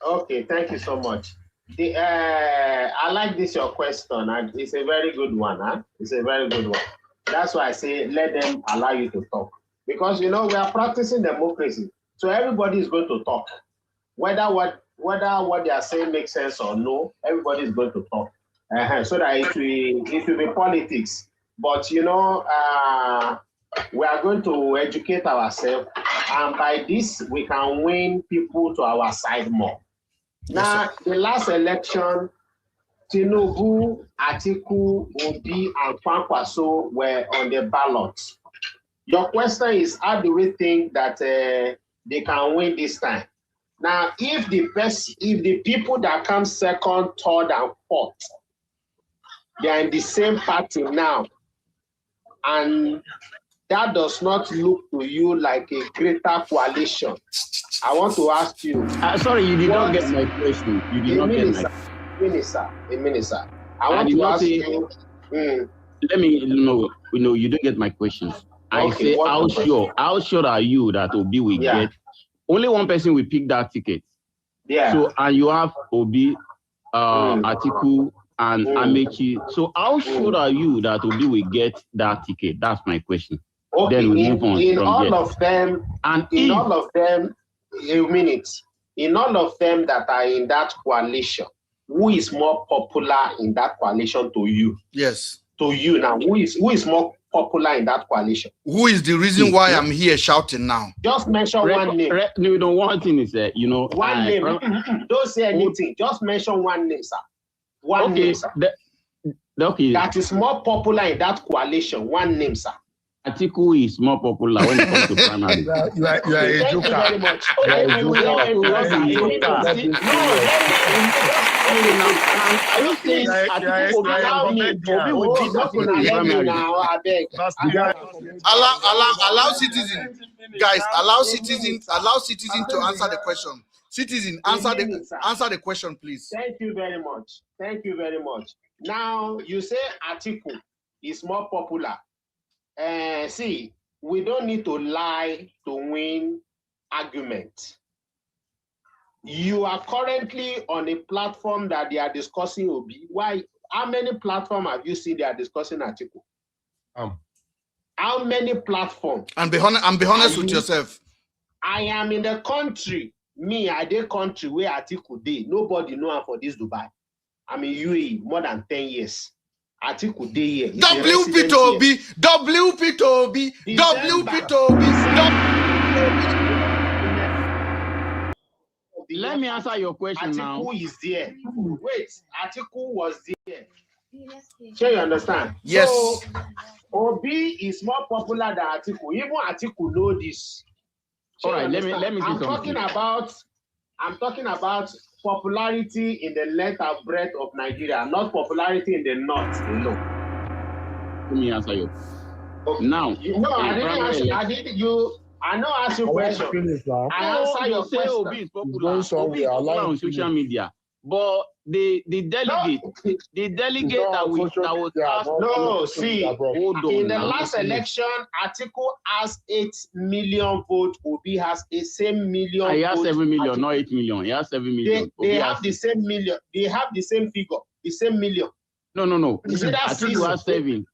Okay, thank you so much. I like this your question. It's a very good one. It's a very good one. That's why I say let them allow you to talk, because we are practicing democracy, so everybody is going to talk, whether what they are saying makes sense or no. Everybody is going to talk, so that it will be politics. But we are going to educate ourselves, and by this we can win people to our side more. Now, the last election, Tinubu, Atiku, Obi, and Kwankwaso were on the ballot. Your question is, how do we think that they can win this time? Now, if the people that come second, third, and fourth, they are in the same party now, and that does not look to you like a greater coalition, I want to ask you. Sorry, you did not get my question. You did not get my question. A minister. I want to ask you. Let me you don't get my questions. I say, how sure are you that Obi will get? Only one person will pick that ticket. Yeah. So, and you have Obi, Atiku, and Amechi. So, how sure are you that Obi will get that ticket? That's my question. Okay. Then we move on. In all of them, a minute. in all of them that are in that coalition, who is more popular in that coalition to you? Yes. To you now, who is more popular in that coalition? Who is the reason why I'm here shouting now? Just mention one name. No, one thing is that, one name. Don't say anything. Just mention one name, sir. One name, sir. Okay. That is more popular in that coalition. One name, sir. Atiku is more popular when it comes to primary. You are a joker. Thank you very much. Allow citizens, guys. Allow citizens to answer the question. Citizen, answer the question, please. Thank you very much. Thank you very much. Now you say Atiku is more popular. See, we don't need to lie to win argument. You are currently on a platform that they are discussing Obi. Why? How many platforms have you seen they are discussing Atiku? How many platforms? And be honest with yourself. I am in the country. Me, I dey country where Atiku dey. Nobody know am for this Dubai. I'm in UAE more than 10 years. Atiku dey here. WP Toby. Let me answer your question now. Atiku is there. Wait, Atiku was there. Sure, you understand? Yes. So, Obi is more popular than Atiku. Even Atiku know this. All right, let me say something. I'm talking about popularity in the length and breadth of Nigeria, not popularity in the north alone. Let me answer you. Okay. Now, I know ask you a question. I answer your question. Obi is popular. Obi is popular on social media, but the delegate that was asked. No, see, in the last election, Atiku has 8 million votes. Obi has a same million. He has 7 million, not 8 million. He has 7 million. They have the same million. They have the same figure, the same million. No. Atiku has 7.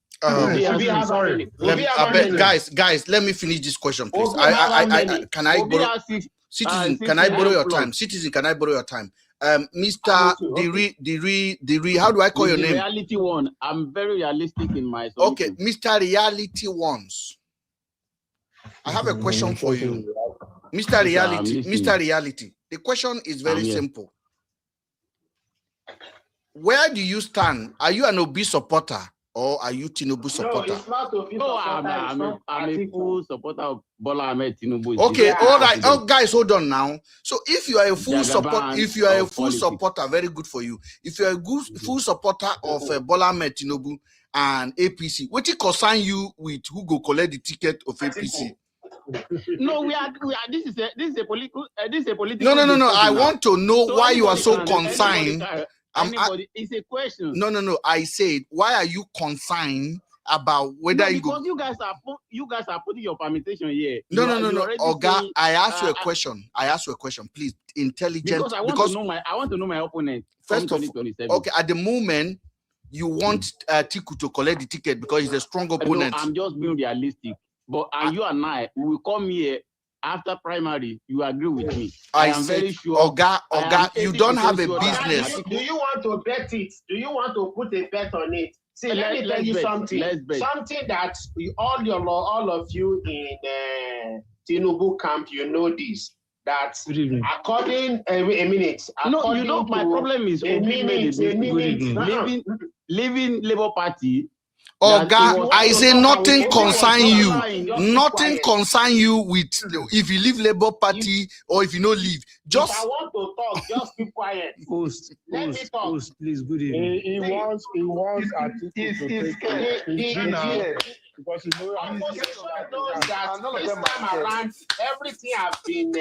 Guys, let me finish this question, please. Can I borrow? Citizen, can I borrow your time? Citizen, can I borrow your time? Mr. Diri, how do I call your name? Reality one. I'm very realistic in my solution. Okay, Mr. Reality Ones. I have a question for you. Mr. Reality. The question is very simple. Where do you stand? Are you an Obi supporter or are you Tinubu supporter? No, it's not Obi supporter. I'm a full supporter of Bola Ahmed Tinubu. Okay, all right. Oh, guys, hold on now. So if you are a full supporter, very good for you. If you are a full supporter of Bola Ahmed Tinubu and APC, what it concern you with who go collect the ticket of APC? No, we are. This is a political. No. I want to know why you are so concerned. It's a question. No. I said, why are you concerned about whether because you guys are putting your permutation here. No. Oga, I asked you a question. Please, intelligent. Because I want to know my opponent. First of all, okay, at the moment, you want Atiku to collect the ticket because he's a strong opponent. No, I'm just being realistic. But you and I, we will come here after primary. You agree with me? I am very sure. Oga, you don't have a business. Do you want to bet it? Do you want to put a bet on it? See, let me tell you something. Something that all of you in Tinubu camp, you know this. That according a minute. No, you know my problem is leaving Labour Party. Oga, I say nothing concern you. Nothing concern you with if you leave Labour Party or if you don't leave. Just if I want to talk, just be quiet. Let me talk. Please, good evening. He wants Atiku to take because he knows that this time around everything have been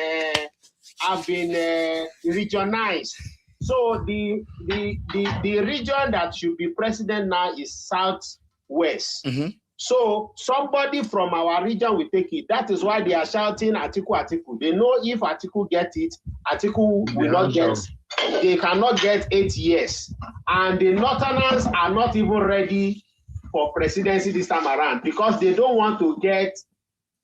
regionalized. So the region that should be president now is Southwest. Mm-hmm. So somebody from our region will take it. That is why they are shouting Atiku. They know if Atiku get it, Atiku will not get. They cannot get 8 years, and the Northerners are not even ready for presidency this time around because they don't want to get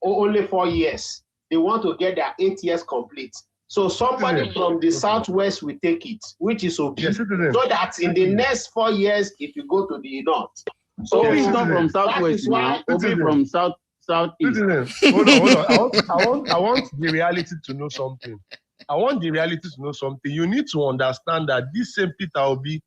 only 4 years. They want to get their 8 years complete. So somebody from the southwest will take it, which is okay. Yes, So that in the next 4 years, if you go to the north. So Obi is not from southwest now. Obi from southeast. Hold on. I want the reality to know something. You need to understand that this same Peter Obi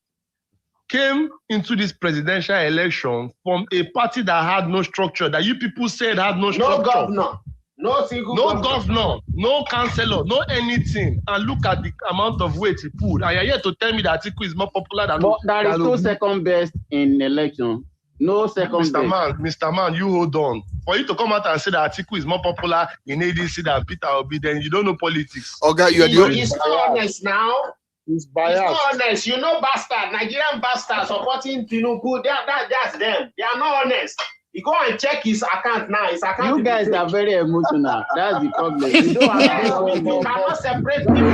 came into this presidential election from a party that had no structure, that you people said had no structure. No governor, no single governor, no councillor, no anything. And look at the amount of weight he pulled. And you're here to tell me that Atiku is more popular than... But there is no second best in election. No second best. Mr. Man, you hold on. For you to come out and say that Atiku is more popular in ADC than Peter Obi, then you don't know politics. Okay, He's not honest now. He's biased. He's not honest. You know, bastard, Nigerian bastard supporting Tinubu. That's them. They are not honest. You go and check his account now. His account. You guys are very emotional. That's the problem. You don't have you cannot separate people.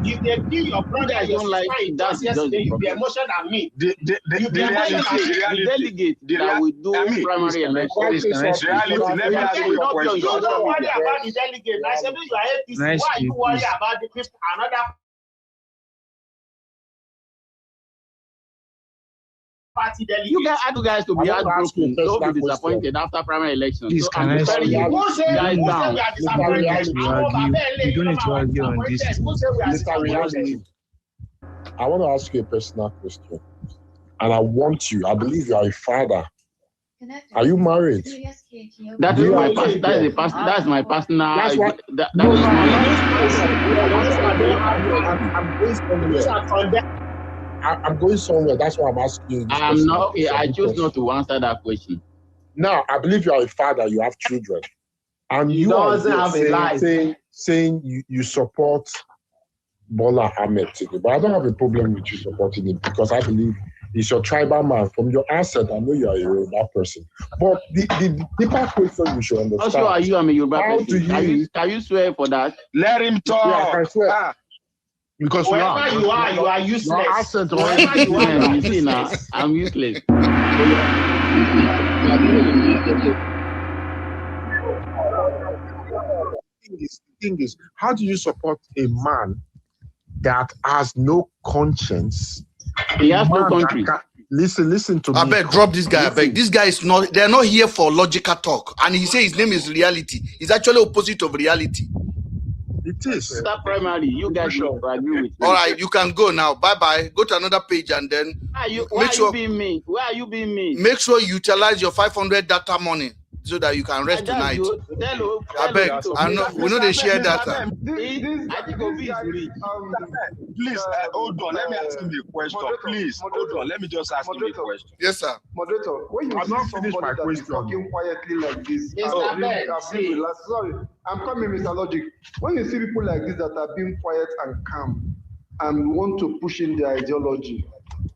If they kill your brother, you don't like it. That's yesterday. You be emotional than me. The delegate that we do primary election. Let me ask you a question. Don't worry about the delegate. I said, you are APC. Why are you worried about the people? Another party delegate. You guys to be heartbroken. Don't be disappointed after primary election. Please, can I say you guys down. You don't need to argue on this. Mr. Reality, I want to ask you a personal question. And I want you, I believe you are a father. Are you married? That's my personal. That's what. I'm going somewhere. That's why I'm asking you. I'm not. Okay, I chose not to answer that question. Now, I believe you are a father. You have children, and you are saying you support Bola Ahmed Tinubu. But I don't have a problem with you supporting him because I believe he's your tribal man. From your answer, I know you are a Yoruba person. But the deeper question you should understand. Also, are you a Yoruba person? Can you swear for that? Let him talk. Yeah, I can swear. Because wherever you are useless. You see now, I'm useless. The thing is, how do you support a man that has no conscience? He has no country. Listen to me. I beg, drop this guy. I beg. This guy is not. They're not here for logical talk. And he says his name is reality. It's actually opposite of reality. It is. Start primary. You guys should agree with me. All right, you can go now. Bye bye. Go to another page and then. Why are you being mean? Why are you being mean? Make sure you utilize your 500 data money so that you can rest tonight. I beg. We know they share data. Please, hold on. Let me ask him a question. Please, hold on. Let me just ask him a question. Yes, sir. Moderator, when you see somebody that is talking quietly like this, sorry, I'm coming, Mr. Logic. When you see people like this that are being quiet and calm and want to push in their ideology,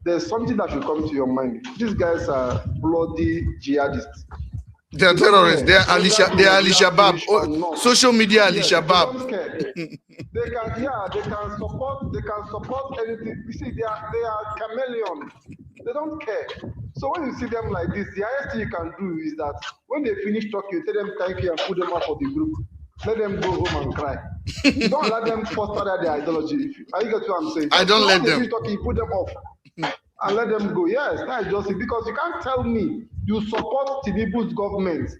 there's something that should come to your mind. These guys are bloody jihadists. They are terrorists. They are Ali Shabaab. Oh, social media Ali Shabaab. They can support anything. You see, they are chameleons. They don't care. So when you see them like this, the highest thing you can do is that when they finish talking, you tell them thank you and put them out of the group. Let them go home and cry. You don't let them foster their ideology. Are you get what I'm saying? I don't let them. When they finish talking, you put them off and let them go. Yes, that's just it. Because you can't tell me you support Tinubu's government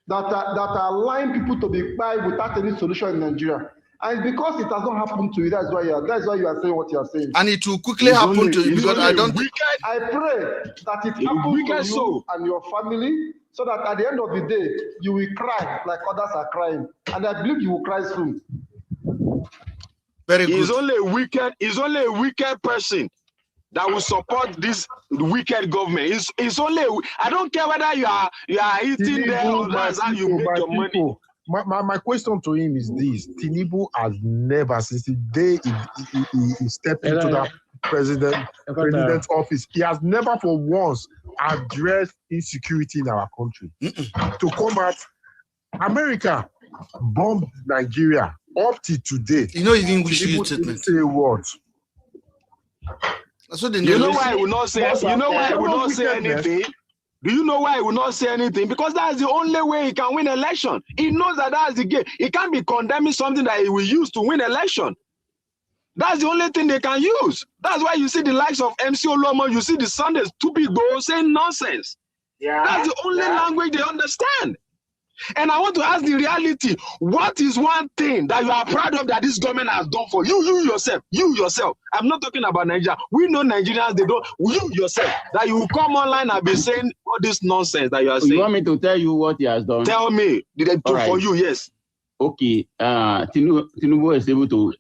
that are allowing people to be by without any solution in Nigeria. And because it has not happened to you, that's why you are saying what you are saying. And it will quickly happen to you because I don't. I pray that it happens to you and your family, so that at the end of the day you will cry like others are crying, and I believe you will cry soon. Very good. He's only a wicked person that will support this wicked government. It's only. I don't care whether you are eating there or that's how you make your money. My question to him is this: Tinubu has never, since the day he stepped into that president's office, he has never for once addressed insecurity in our country. To combat America bombed Nigeria up to today. You know, in English, you say what? You know why I will not say? You know why I will not say anything? Do you know why he will not say anything? Because that's the only way he can win election. He knows that that's the game. He can't be condemning something that he will use to win election. That's the only thing they can use. That's why you see the likes of MC Olomo, you see the Sunday stupid go saying nonsense. Yeah. That's the only language they understand. And I want to ask the reality, what is one thing that you are proud of that this government has done for you? You yourself. I'm not talking about Nigeria. We know Nigerians, they don't. You yourself, that you come online and be saying all this nonsense that you are saying. You want me to tell you what he has done? Tell me. For you, yes. Okay. Tinubu is able to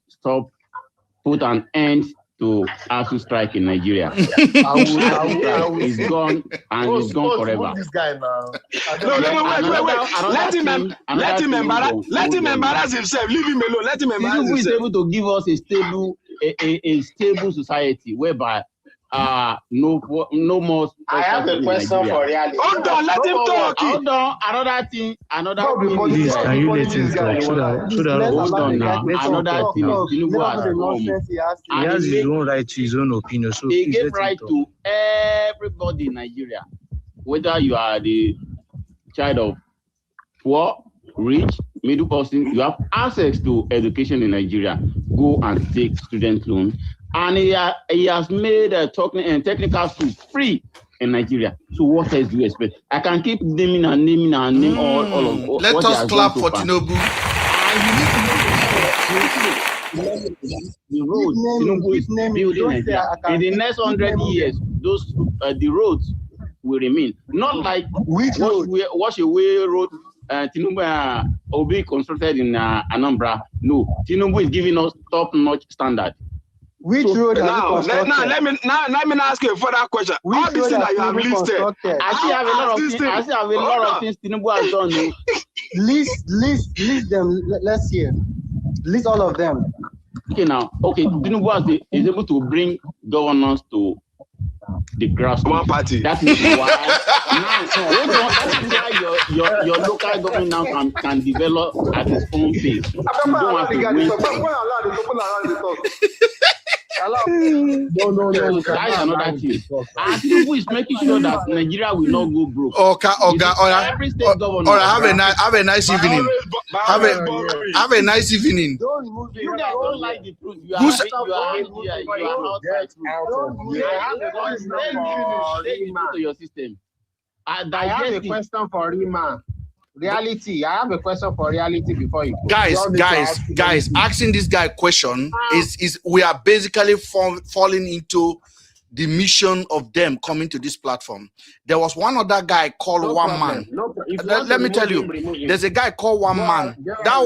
put an end to ASU strike in Nigeria. He's gone and he's gone forever. This guy now. Wait. Let him embarrass himself. Leave him alone. Let him embarrass himself. Tinubu is able to give us a stable society whereby no more. I have a question for reality. Hold on, let him talk. Hold on, another thing. Please, can you let him talk? Hold on now. Another thing. Tinubu has he has his own right to his own opinion. So he gave right to everybody in Nigeria, whether you are the child of poor, rich, middle person, you have access to education in Nigeria. Go and take student loan. And he has made technical school free in Nigeria. So what else do you expect? I can keep naming all of Let what us clap for Tinubu. The roads Tinubu is building Nigeria. In the next 100 years, those the roads will remain. Not like wash away road Tinubu Obi constructed in Anambra. No, Tinubu is giving us top-notch standard. Which road now let me ask you a further question. All these things that you have listed, I still have a lot of things Tinubu has done. List them. Let's hear. List all of them. Okay, Tinubu is able to bring governance to the grassroots. One party. That is why your local government now can develop at its own pace. You don't have to wait. No. That is another thing. And Tinubu is making sure that Nigeria will not go broke. Every state governor. Have a nice evening. Have a nice evening. You guys don't like the truth. You are outside. To your system. I have a question for Rima. Reality. I have a question for reality before you go. Guys, asking this guy question is we are basically falling into the mission of them coming to this platform. There was one other guy called One Man. Let me tell you, there's a guy called One Man. That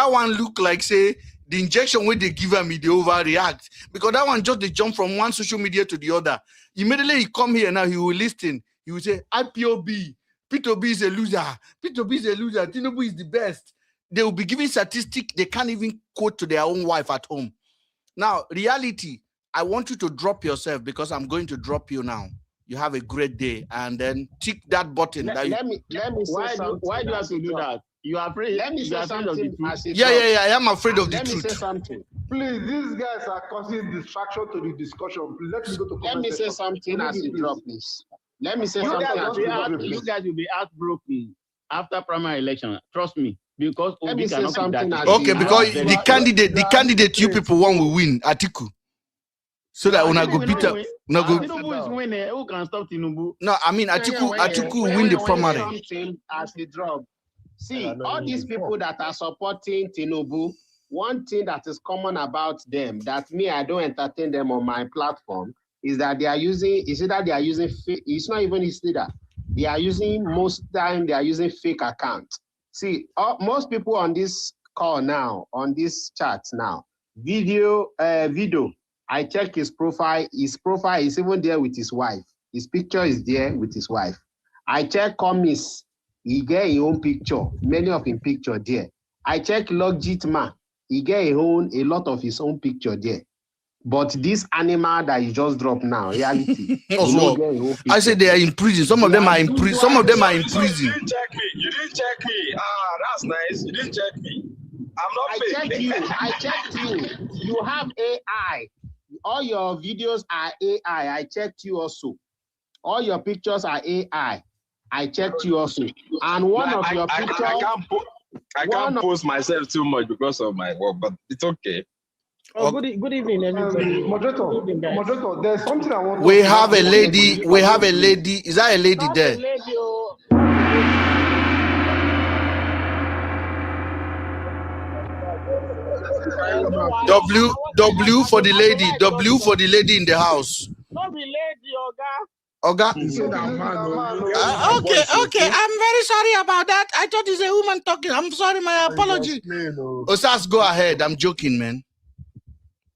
one look like say the injection when they give him, they overreact because that one just they jump from one social media to the other. Immediately he come here now, he will listen. He will say IPOB. P2B is a loser. P2B is a loser. Tinubu is the best. They will be giving statistics they can't even quote to their own wife at home. Now, reality, I want you to drop yourself because I'm going to drop you now. You have a great day. And then tick that button. Let me say something. Why do you have to do that? You are afraid. Let me say something. Yeah, I am afraid of the truth. Let me say something. Please, these guys are causing distraction to the discussion. Let me go to Let me say something as you drop, please. Let me say something. You guys will be heartbroken after primary election. Trust me, because Obi cannot keep that. Okay, because the candidate you people want will win, Atiku. So that when I go beat up, Tinubu is winning. Who can stop Tinubu? No, I mean Atiku will win the primary. As the drop. See, all these people that are supporting Tinubu, one thing that is common about them that me I don't entertain them on my platform. Is that they are using, it's not even his leader. They are using, most time they are using fake accounts. See, most people on this call now, on this chat now, video, I check his profile is even there with his wife. His picture is there with his wife. I check comments, he get his own picture, many of his picture there. I check Logjitma, he get a lot of his own picture there. But this animal that you just dropped now, reality. I said they are in prison. Some of them are in prison. Some of them are in prison. You didn't check me. That's nice. You didn't check me. I'm not fake. I checked you. You have AI. All your videos are AI. I checked you also. All your pictures are AI. I checked you also. And one of your pictures... I can't post myself too much because of my work, but it's okay. Oh, good evening, everybody. Moderator, there's something I want. We have a lady. We have a lady. Is that a lady there? A lady, oh. W for the lady. W for the lady in the house. Not the lady, Oga. Oga. Okay. I'm very sorry about that. I thought it's a woman talking. I'm sorry. My apology. Osas, go ahead. I'm joking, man.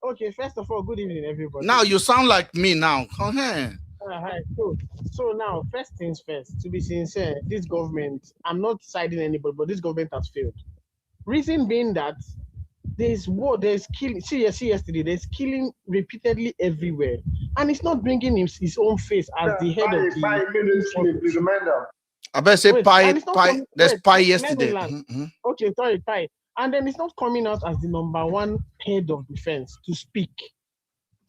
Okay, first of all, good evening, everybody. Now you sound like me now. Hi. So now, first things first, to be sincere, this government, I'm not siding anybody, but this government has failed. Reason being that there's war, there's killing. See yesterday, there's killing repeatedly everywhere. And it's not bringing his own face as the head of the... Please reminder. I better say pie. There's pie yesterday. Okay, sorry, pie. And then it's not coming out as the #1 head of defense to speak.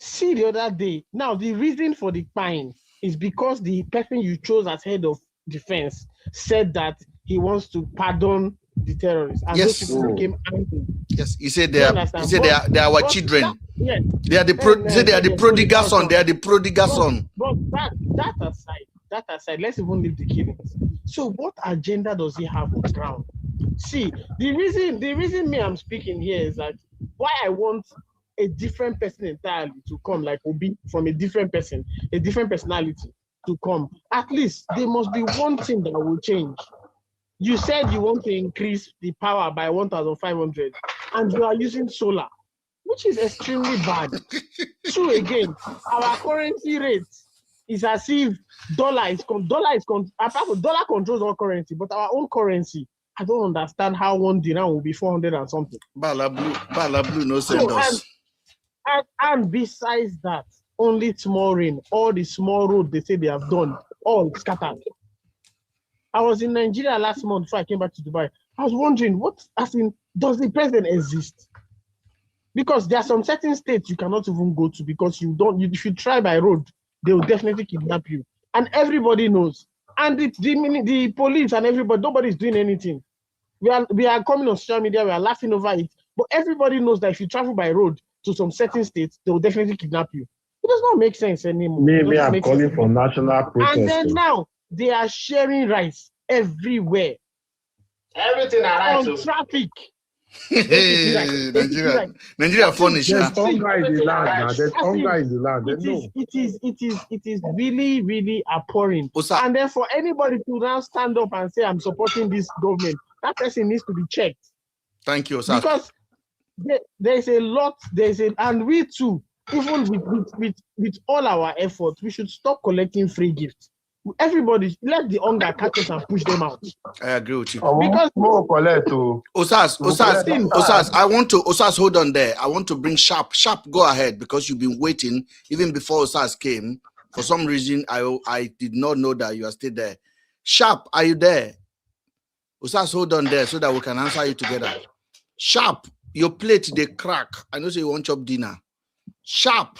See the other day. Now, the reason for the fine is because the person you chose as head of defense said that he wants to pardon the terrorists. And those people became angry. Yes, he said they are our children. Yes. They are the prodigal son. They are the prodigal son. But that aside, let's even leave the killings. So what agenda does he have on the ground? See, the reason me I'm speaking here is that why I want a different person entirely to come, like Obi, from a different person, a different personality to come. At least there must be one thing that will change. You said you want to increase the power by 1,500, and you are using solar, which is extremely bad. So again, our currency rate is as if dollar controls all currency, but our own currency, I don't understand how 1 dinar will be 400 and something. Bala blue, no send us. And besides that, only small rain, all the small road they say they have done, all scattered. I was in Nigeria last month before I came back to Dubai. I was wondering, does the president exist? Because there are some certain states you cannot even go to because if you try by road, they will definitely kidnap you. And everybody knows. And the police and everybody, nobody's doing anything. We are coming on social media, we are laughing over it. But everybody knows that if you travel by road to some certain states, they will definitely kidnap you. It does not make sense anymore. Maybe I'm calling for national protest. And then now, they are sharing rice everywhere. Everything around on traffic. Nigeria funny. There's hunger in the land now. There's hunger in the land. It is really, really abhorring. And then for anybody to now stand up and say, I'm supporting this government, that person needs to be checked. Thank you, sir. Because there's a lot, and we too, even with all our efforts, we should stop collecting free gifts. Everybody, let the hunger catch us and push them out. I agree with you. Because Osas, I want to hold on there. I want to bring Sharp. Sharp, go ahead because you've been waiting even before Osas came. For some reason, I did not know that you are still there. Sharp, are you there? Osas, hold on there so that we can answer you together. Sharp, your plate they crack. I know you want chop dinner. Sharp.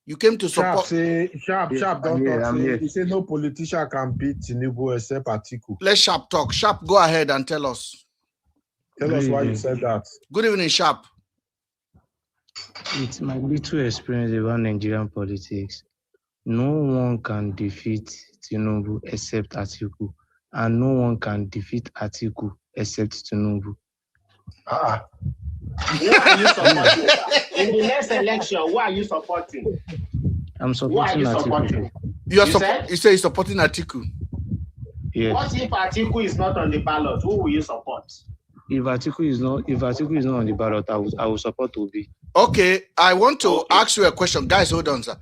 You came to support. Sharp, don't talk. He said no politician can beat Tinubu except Atiku. Let Sharp talk. Sharp, go ahead and tell us. Tell us why you said that. Good evening, Sharp. It's my little experience about Nigerian politics. No one can defeat Tinubu except Atiku. And no one can defeat Atiku except Tinubu. Who are you supporting? In the next election, who are you supporting? I'm supporting Atiku. You say you're supporting Atiku? Yes. What if Atiku is not on the ballot? Who will you support? If Atiku is not on the ballot, I will support Obi. Okay, I want to ask you a question. Guys, hold on, sir.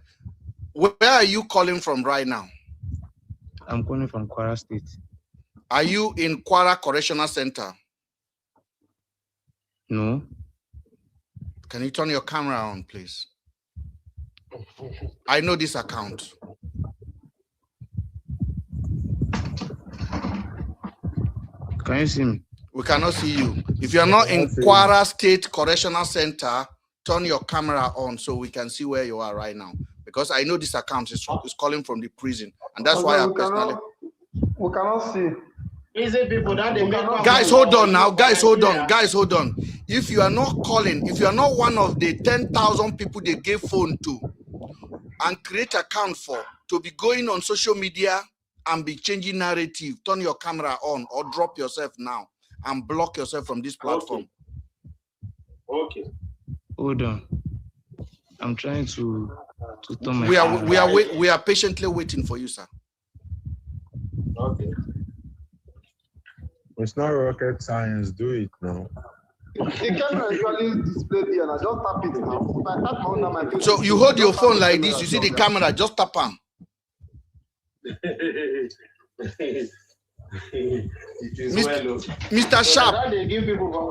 Where are you calling from right now? I'm calling from Kwara State. Are you in Kwara Correctional Center? No. Can you turn your camera on, please? I know this account. Can you see me? We cannot see you. If you are not in Kwara State Correctional Center, turn your camera on so we can see where you are right now. because I know this account is calling from the prison, and that's why I personally. We cannot see. Easy people that they make up. Guys, hold on now. Guys, hold on. Guys, hold on. If you are not calling, if you are not one of the 10,000 people they gave phone to and create account for to be going on social media and be changing narrative, turn your camera on or drop yourself now and block yourself from this platform. Okay. Hold on. I'm trying to turn my we are patiently waiting for you, sir. Okay. It's not rocket science. Do it now. The camera is usually displayed here. I just tap it now. If I tap my own, my face. So you hold your phone like this. You see the camera. Just tap on. Mr. Sharp,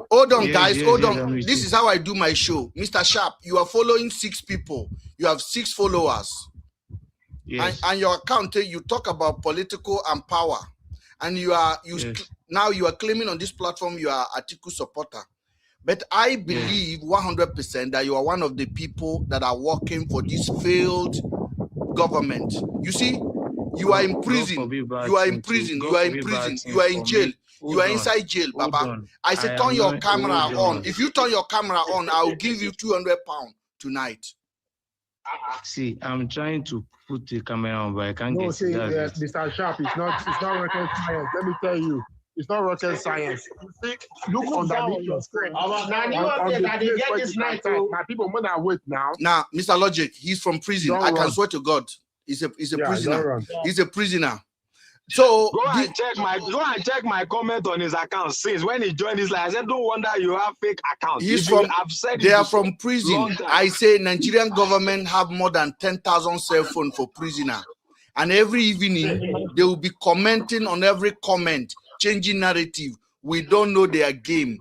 hold on, guys, hold on. This is how I do my show. Mr. Sharp, you are following 6 people. You have 6 followers. Yes. And your account, you talk about political and power. And now you are claiming on this platform you are Atiku supporter. But I believe 100% that you are one of the people that are working for this failed government. You see, you are in prison. You are in prison. You are in prison. You are in jail. You are inside jail, Baba. I said, turn your camera on. If you turn your camera on, I'll give you £200 tonight. See, I'm trying to put the camera on, but I can't get it. Mr. Sharp, it's not rocket science. Let me tell you. It's not rocket science. Look underneath your screen. My people, when I wait now. Now, Mr. Logic, he's from prison. I can swear to God. He's a prisoner. He's a prisoner. So go and check my comment on his account since when he joined this life. I said, don't wonder you have fake accounts. They are from prison. I say Nigerian government have more than 10,000 cell phone for prisoner. And every evening they will be commenting on every comment, changing narrative. We don't know their game.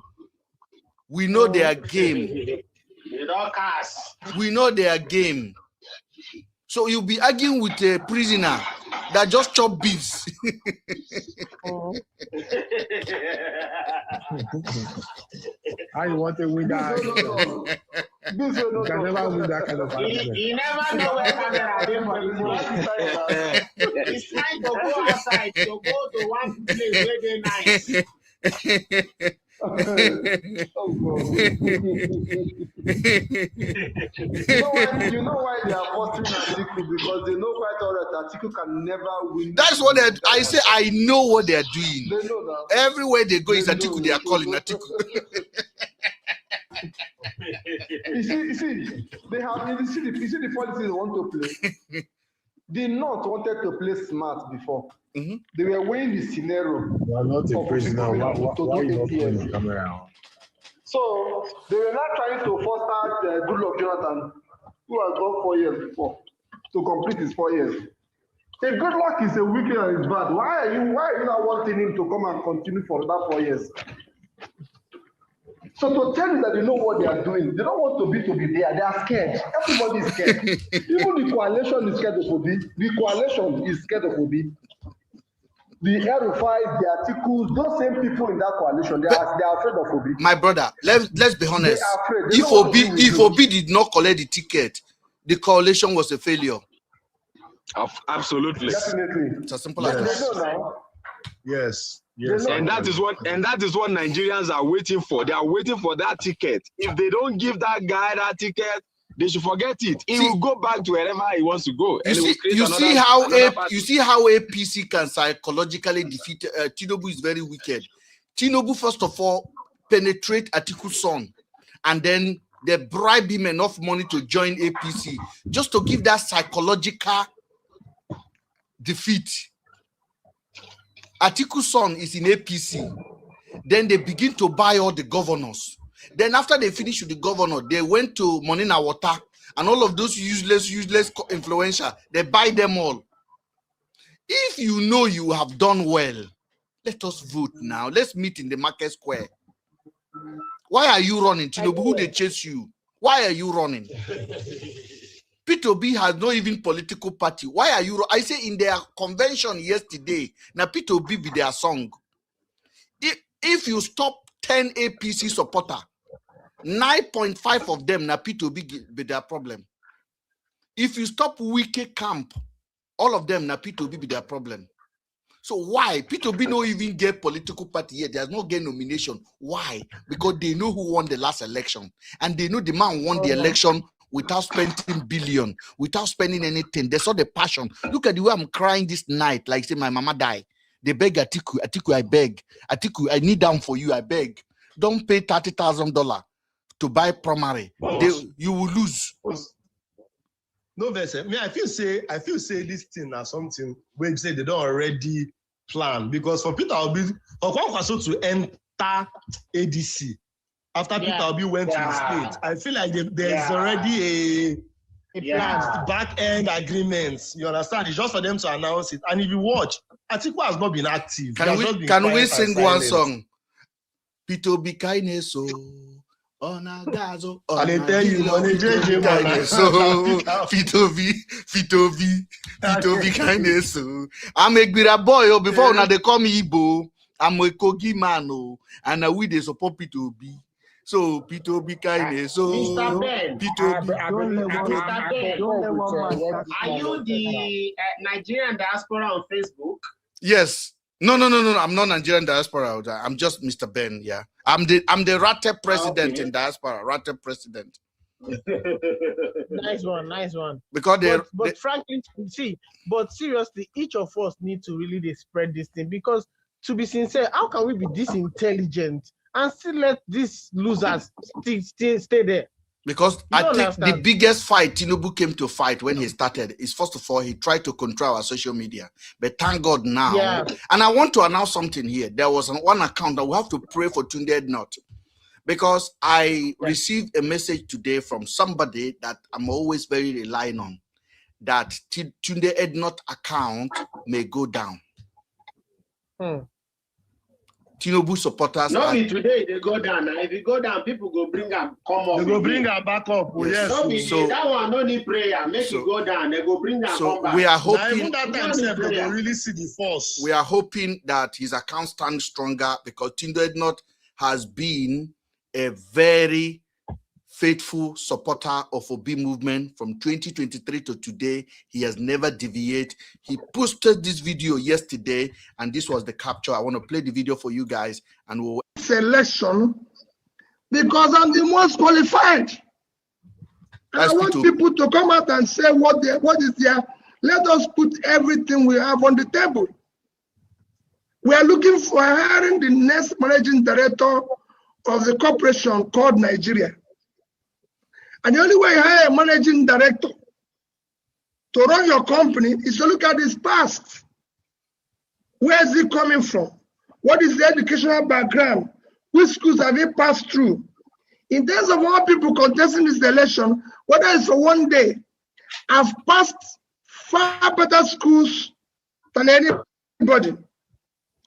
We know their game. We know their game. So you'll be arguing with a prisoner that just chop beans. I want to win that. You can never win that kind of argument. You never know where camera is. He's trying to go outside, to go to one place where they're nice. Oh God. You know why they are forcing Atiku? Because they know quite all that Atiku can never win. That's what I say. I know what they are doing. They know that. Everywhere they go is Atiku. They are calling Atiku. You see, they have. You see the policy they want to play. The North wanted to play smart before. Mm-hmm. They were weighing the scenario. You are not a prisoner. Why you not putting the camera on? So they were not trying to foster Goodluck Jonathan, who has gone 4 years before, to complete his 4 years. If Goodluck is a wicked and is bad, why are you not wanting him to come and continue for that 4 years? So to tell you that they know what they are doing, they don't want to be there. They are scared. Everybody is scared. Even the coalition is scared of Obi. The coalition is scared of Obi. The Erufai, the Atikus, those same people in that coalition, they are afraid of Obi. My brother, let's be honest. If Obi did not collect the ticket, the coalition was a failure. Absolutely. Definitely. It's as simple as that. Yes. And that is what Nigerians are waiting for. They are waiting for that ticket. If they don't give that guy that ticket, they should forget it. He will go back to wherever he wants to go. You see how APC can psychologically defeat Tinubu is very wicked. Tinubu, first of all, penetrate Atiku's son, and then they bribe him enough money to join APC, just to give that psychological defeat. Atiku's son is in APC. Then they begin to buy all the governors. Then after they finish with the governor, they went to Monina Water and all of those useless influencer. They buy them all. If you know you have done well, let us vote now. Let's meet in the market square. Why are you running, Tinubu? Who they chase you? Why are you running? P2B has no even political party. Why are you? I say in their convention yesterday, now P2B be their song. If you stop 10 APC supporter, 9.5 of them now P2B be their problem. If you stop Wiki camp, all of them, now P2B be their problem. So why? P2B no even get political party yet. There's no get nomination. Why? Because they know who won the last election. And they know the man won the election without spending billion, without spending anything. They saw the passion. Look at the way I'm crying this night, like say my mama died. They beg Atiku, Atiku, I beg. Atiku, I kneel down for you, I beg. Don't pay $30,000 to buy primary. You will lose. No, me, I feel say this thing is something where you say they don't already plan, because for Peter Obi, Okonkwaso to enter ADC after Peter Obi went to the state, I feel like there's already a back end agreements. You understand? It's just for them to announce it. And if you watch, Atiku has not been active. Can we sing one song? Peter Obi kindness, so. On a gazo, and they tell you money so Fitobi kindness. So I'm a Gbira boy before now they call me Igbo. I'm a Kogi man, and we they support P2B. So P2B kindness. So Mr. Ben, are you the Nigerian diaspora on Facebook? Yes. No. I'm not Nigerian diaspora. I'm just Mr. Ben. Yeah. I'm the Rate president in diaspora. Rate president. Nice one. Because but frankly, but seriously, each of us need to really spread this thing, because to be sincere, how can we be this intelligent and still let these losers stay there? Because I think the biggest fight Tinubu came to fight when he started is, first of all, he tried to control our social media. But thank God now. Yeah. And I want to announce something here. There was one account that we have to pray for Tunde Ednut. Because I received a message today from somebody that I'm always very relying on, that Tunde Ednut account may go down. Tinubu supporters. No, today they go down. Now, if you go down, people go bring them come up. They go bring them back up. Yes. So that one no need prayer. Make it go down. They go bring them come back. We are hoping that time they will really see the force. We are hoping that his account stands stronger, because Tunde Ednut has been a very faithful supporter of Obi movement from 2023 to today. He has never deviated. He posted this video yesterday, and this was the capture. I want to play the video for you guys, and we'll selection, because I'm the most qualified. And I want people to come out and say what is there. Let us put everything we have on the table. We are looking for hiring the next managing director of the corporation called Nigeria. And the only way you hire a managing director to run your company is to look at his past. Where is he coming from? What is the educational background? Which schools have he passed through? In terms of all people contesting this election, whether it's for one day, I've passed far better schools than anybody.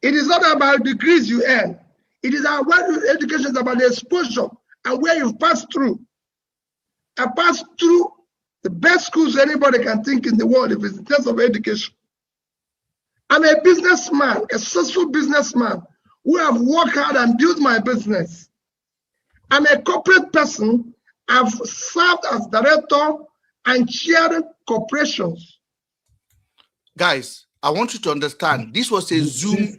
It is not about degrees you earn. It is about education, is about the exposure and where you've passed through. I passed through the best schools anybody can think in the world if it's in terms of education. I'm a businessman, a successful businessman who have worked hard and built my business. I'm a corporate person. I've served as director and chaired corporations. Guys, I want you to understand, this was a Zoom.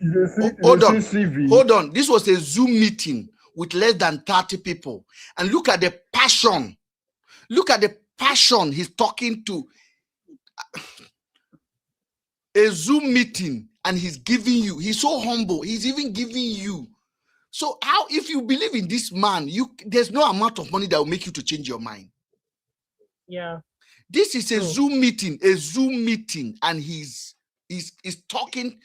Hold on. This was a Zoom meeting with less than 30 people. And look at the passion. Look at the passion he's talking to. A Zoom meeting, and he's giving you. He's so humble. He's even giving you. So how, if you believe in this man, there's no amount of money that will make you to change your mind. Yeah. This is a Zoom meeting, and he's talking.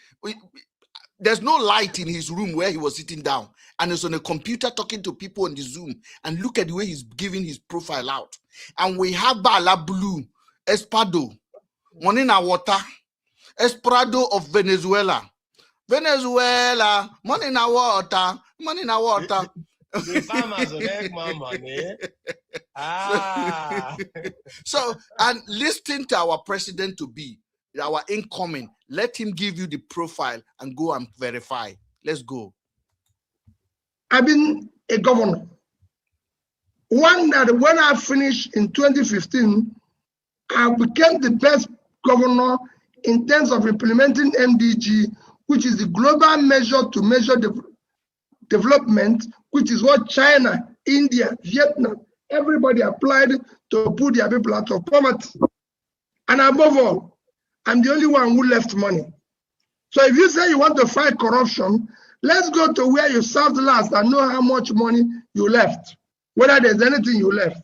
There's no light in his room where he was sitting down, and he's on a computer talking to people on the Zoom. And look at the way he's giving his profile out. And we have Bala Blue, Espado, Monina Water, Esprado of Venezuela. Money in water, money in water. The farmers will make more money. So, and listen to our president to be, our incoming. Let him give you the profile and go and verify. Let's go. I've been a governor. One that when I finished in 2015, I became the best governor in terms of implementing MDG, which is the global measure to measure development, which is what China, India, Vietnam, everybody applied to put their people out of poverty. And above all, I'm the only one who left money. So if you say you want to fight corruption, let's go to where you served last and know how much money you left, whether there's anything you left.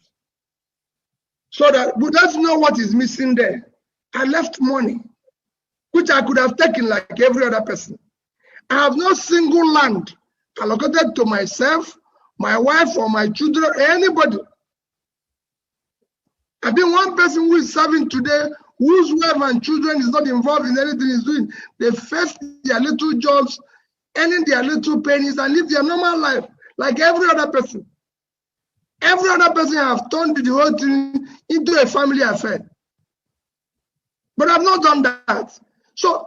So that we just know what is missing there. I left money, which I could have taken like every other person. I have no single land allocated to myself, my wife, or my children, or anybody. I've been one person who is serving today, whose wife and children is not involved in anything he's doing. They face their little jobs, earning their little pennies, and live their normal life like every other person. Every other person have turned the whole thing into a family affair. But I've not done that. So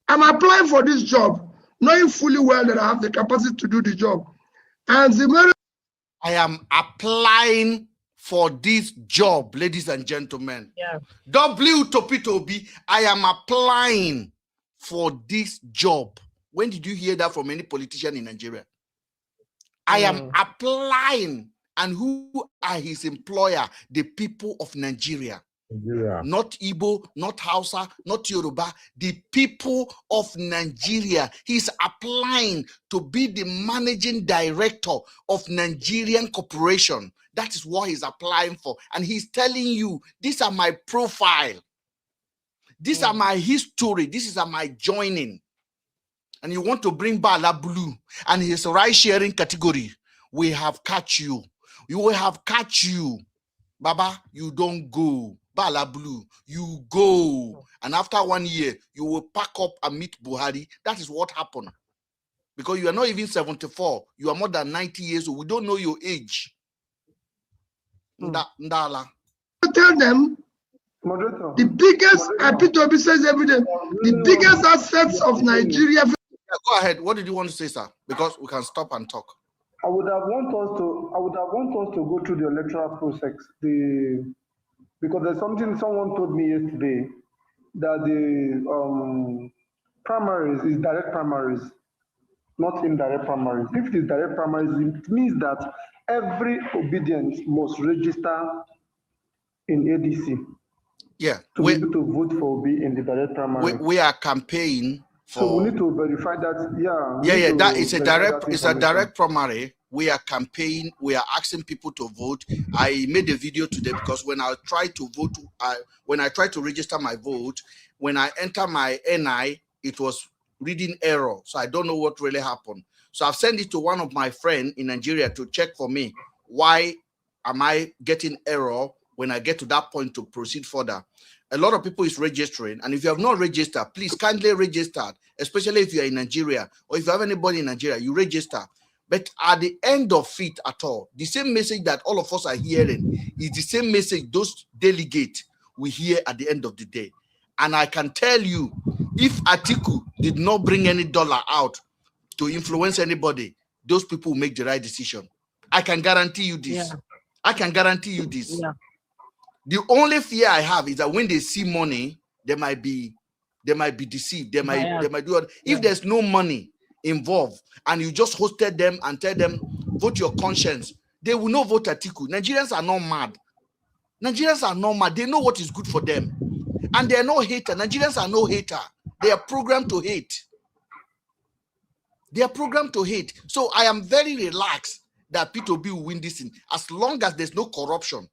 I'm applying for this job, knowing fully well that I have the capacity to do the job. And I am applying for this job, ladies and gentlemen. Yeah. W to B, I am applying for this job. When did you hear that from any politician in Nigeria? I am applying, and who are his employer? The people of Nigeria. Not Igbo, not Hausa, not Yoruba, the people of Nigeria. He's applying to be the managing director of Nigerian Corporation. That is what he's applying for. And he's telling you, these are my profile. These are my history. This is my joining. And you want to bring Bala Blue and his ride-sharing category. We have catch you. You will have catch you. Baba, you don't go. Bala Blue, you go. And after 1 year, you will pack up and meet Buhari. That is what happened. Because you are not even 74. You are more than 90 years old. We don't know your age. Ndala. Tell them the biggest, P2B says every day, the biggest assets of Nigeria. Yeah, go ahead. What did you want to say, sir? Because we can stop and talk. I would have want us to go through the electoral process. Because there's something someone told me yesterday, that the primaries is direct primaries, not indirect primaries. If it is direct primaries, it means that every obedience must register in ADC. Yeah. To be able to vote for Obi in the direct primary. We are campaigning for. So we need to verify that. Yeah. That is a direct. It's a direct primary. We are campaigning. We are asking people to vote. I made a video today because when I try to vote, when I try to register my vote, when I enter my NI, it was reading error. So I don't know what really happened. So I've sent it to one of my friends in Nigeria to check for me. Why am I getting error when I get to that point to proceed further? A lot of people is registering. And if you have not registered, please kindly register, especially if you are in Nigeria or if you have anybody in Nigeria, you register. But at the end of it at all, the same message that all of us are hearing is the same message those delegates will hear at the end of the day. And I can tell you, if Atiku did not bring any dollar out to influence anybody, those people will make the right decision. I can guarantee you this. Yeah. I can guarantee you this. Yeah. The only fear I have is that when they see money, they might be deceived. They might do it. If there's no money involved and you just hosted them and tell them vote your conscience, they will not vote Atiku. Nigerians are not mad. Nigerians are not mad. They know what is good for them, and they are no hater. Nigerians are no hater. They are programmed to hate. They are programmed to hate. So I am very relaxed that P2B will win this thing as long as there's no corruption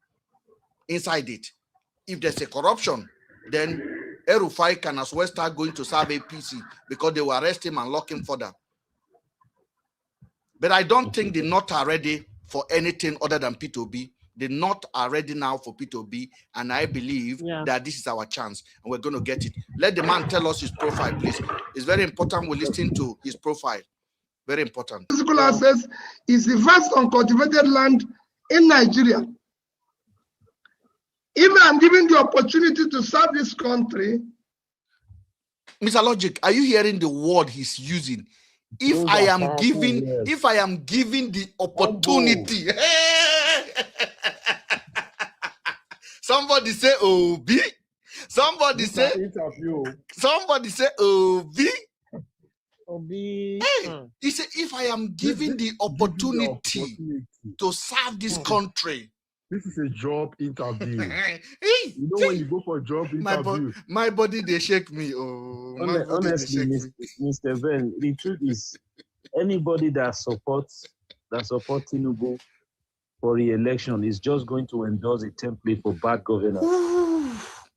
inside it. If there's a corruption, then El-Rufai can as well start going to serve APC because they will arrest him and lock him further. But I don't think the North are ready for anything other than P2B. The North are ready now for P2B, and I believe that this is our chance, and we're going to get it. Let the man tell us his profile, please. It's very important we listen to his profile. Very important. Physical access is the vast uncultivated land in Nigeria. If I'm given the opportunity to serve this country. Mr. Logic, are you hearing the word he's using? If I am given the opportunity. Somebody say Obi. Somebody This say. interview. Somebody say Obi. Obi. Hey, he said, if I am given the opportunity to serve this country. This is a job interview. Hey, you know when you go for a job interview. My body, they shake me. Oh, my body, honestly, they shake me. Mr. Ben, the truth is, anybody that supports Tinubu for re-election is just going to endorse a template for bad governance,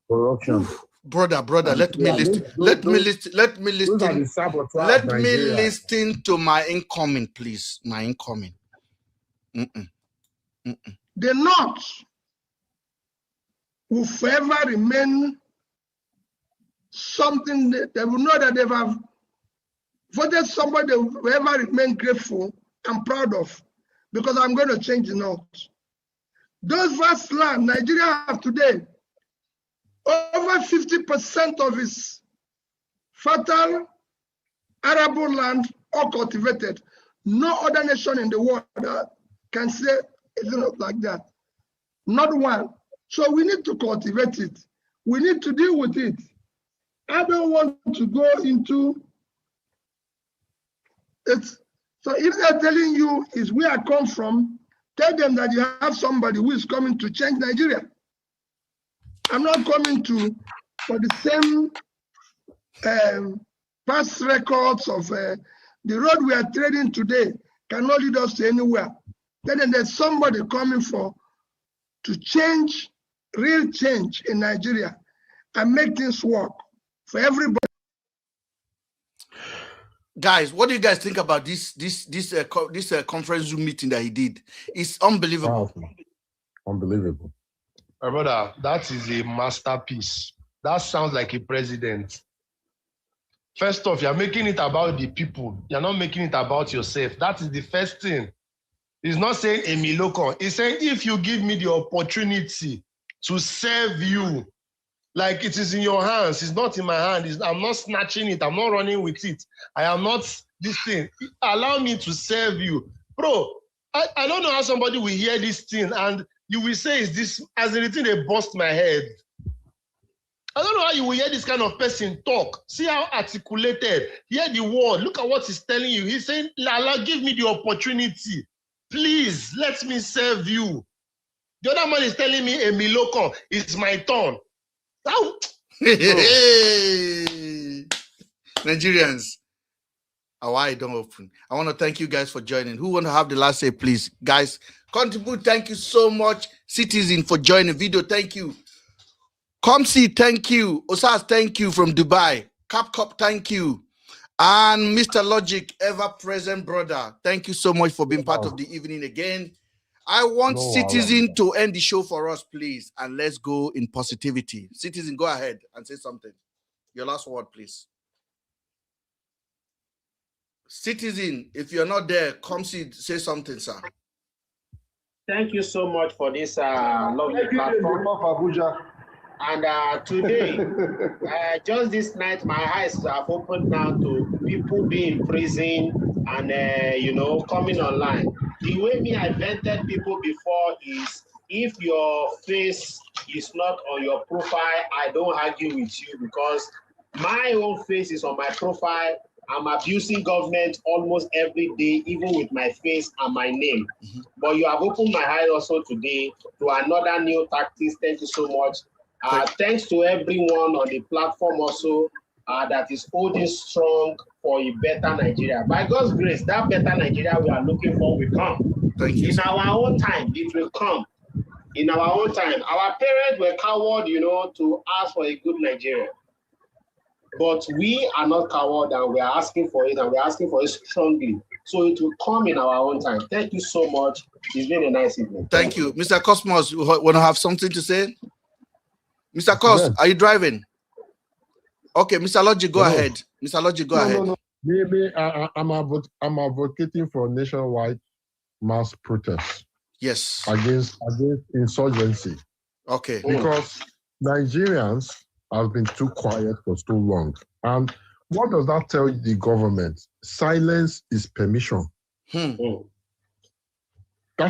corruption. Brother, let me listen. Let me listen to my incoming, please. My incoming. The North will forever remain something that they will know that they have voted somebody they will forever remain grateful and proud of, because I'm going to change the North. Those vast land Nigeria have today, over 50% of its fertile arable land are cultivated. No other nation in the world can say it's not like that. Not one. So we need to cultivate it. We need to deal with it. I don't want to go into it. So if they're telling you is where I come from, tell them that you have somebody who is coming to change Nigeria. I'm not coming to for the same past records of the road we are trading today cannot lead us to anywhere. Then there's somebody coming to change, real change in Nigeria and make things work for everybody. Guys, what do you guys think about this conference Zoom meeting that he did? It's unbelievable. Unbelievable. My brother, that is a masterpiece. That sounds like a president. First off, you're making it about the people. You're not making it about yourself. That is the first thing. He's not saying Emiloko. He's saying, if you give me the opportunity to serve you, like it is in your hands, it's not in my hand. I'm not snatching it. I'm not running with it. I am not this thing. Allow me to serve you. Bro, I don't know how somebody will hear this thing and you will say, is this, as in the thing, they bust my head. I don't know how you will hear this kind of person talk. See how articulated. Hear the word. Look at what he's telling you. He's saying, Lala, give me the opportunity. Please, let me serve you. The other man is telling me, Emiloko, it's my turn. How? Nigerians, our eye don't open. I want to thank you guys for joining. Who want to have the last say, please? Guys, contribute. Thank you so much. Citizen for joining video. Thank you. Comsi, thank you. Osas, thank you from Dubai. Capcop, thank you. And Mr. Logic, ever-present brother, thank you so much for being part of the evening again. I want Citizen to end the show for us, please, and let's go in positivity. Citizen, go ahead and say something. Your last word, please. Citizen, if you're not there, Comsi, say something, sir. Thank you so much for this lovely platform. Abuja. And today, just this night, my eyes have opened now to people being in prison and, you know, coming online. The way me I vented people before is, if your face is not on your profile, I don't argue with you, because my own face is on my profile. I'm abusing government almost every day, even with my face and my name. But you have opened my eyes also today to another new tactics. Thank you so much. Thanks to everyone on the platform also that is holding strong for a better Nigeria. By God's grace, that better Nigeria we are looking for will come. Thank you. In our own time, it will come. In our own time. Our parents were coward, you know, to ask for a good Nigeria. But we are not coward, and we are asking for it, and we are asking for it strongly. So it will come in our own time. Thank you so much. It's been a nice evening. Thank you. Mr. Cosmos, you want to have something to say? Mr. Cos, are you driving? Okay, Mr. Logic, go ahead. Mr. Logic, go ahead. No. Maybe I'm advocating for nationwide mass protests. Yes. Against insurgency. Okay. Because Nigerians have been too quiet for too long. And what does that tell the government? Silence is permission. That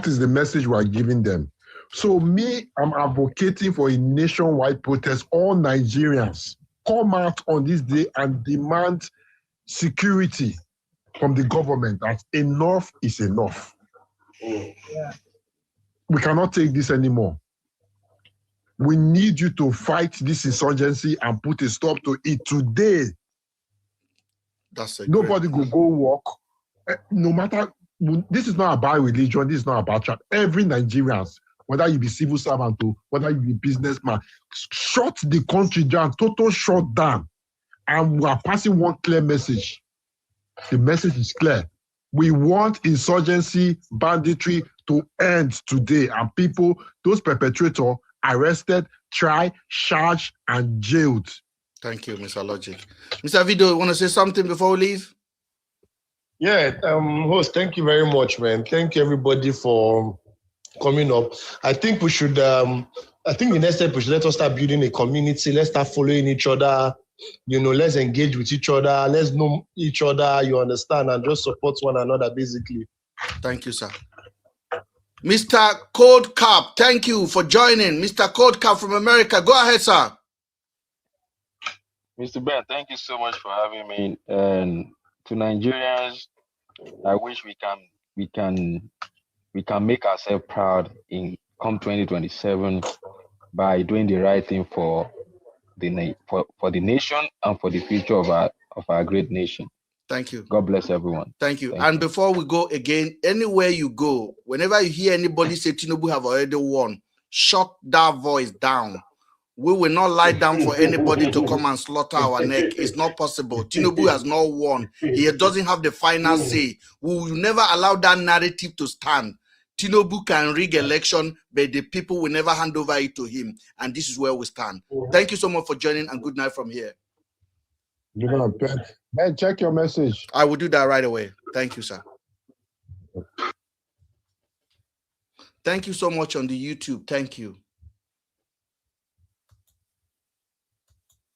is the message we are giving them. So me, I'm advocating for a nationwide protest. All Nigerians come out on this day and demand security from the government. That enough is enough. Yeah. We cannot take this anymore. We need you to fight this insurgency and put a stop to it today. That's Nobody will go work. No matter, this is not about religion, this is not about tribe. Every Nigerians, whether you be civil servant or whether you be businessman, shut the country down, total shutdown. And we are passing one clear message. The message is clear. We want insurgency, banditry to end today. And people, those perpetrators, arrested, tried, charged, and jailed. Thank you, Mr. Logic. Mr. Vido, you want to say something before we leave? Yeah, host, thank you very much, man. Thank you, everybody, for coming up. I think we should, I think the next step, we should let us start building a community. Let's start following each other. You know, let's engage with each other. Let's know each other, you understand, and just support one another, basically. Thank you, sir. Mr. Cold Cap, thank you for joining. Mr. Cold Cap from America. Go ahead, sir. Mr. Ben, thank you so much for having me. And to Nigerians, I wish we can make ourselves proud in come 2027 by doing the right thing for the nation and for the future of our great nation. Thank you. God bless everyone. Thank you. And before we go again, anywhere you go, whenever you hear anybody say Tinubu have already won, shut that voice down. We will not lie down for anybody to come and slaughter our neck. It's not possible. Tinubu has not won. He doesn't have the final say. We will never allow that narrative to stand. Tinubu can rig election, but the people will never hand over it to him. And this is where we stand. Thank you so much for joining, and good night from here. Ben, check your message. I will do that right away. Thank you, sir. Thank you so much on the YouTube. Thank you.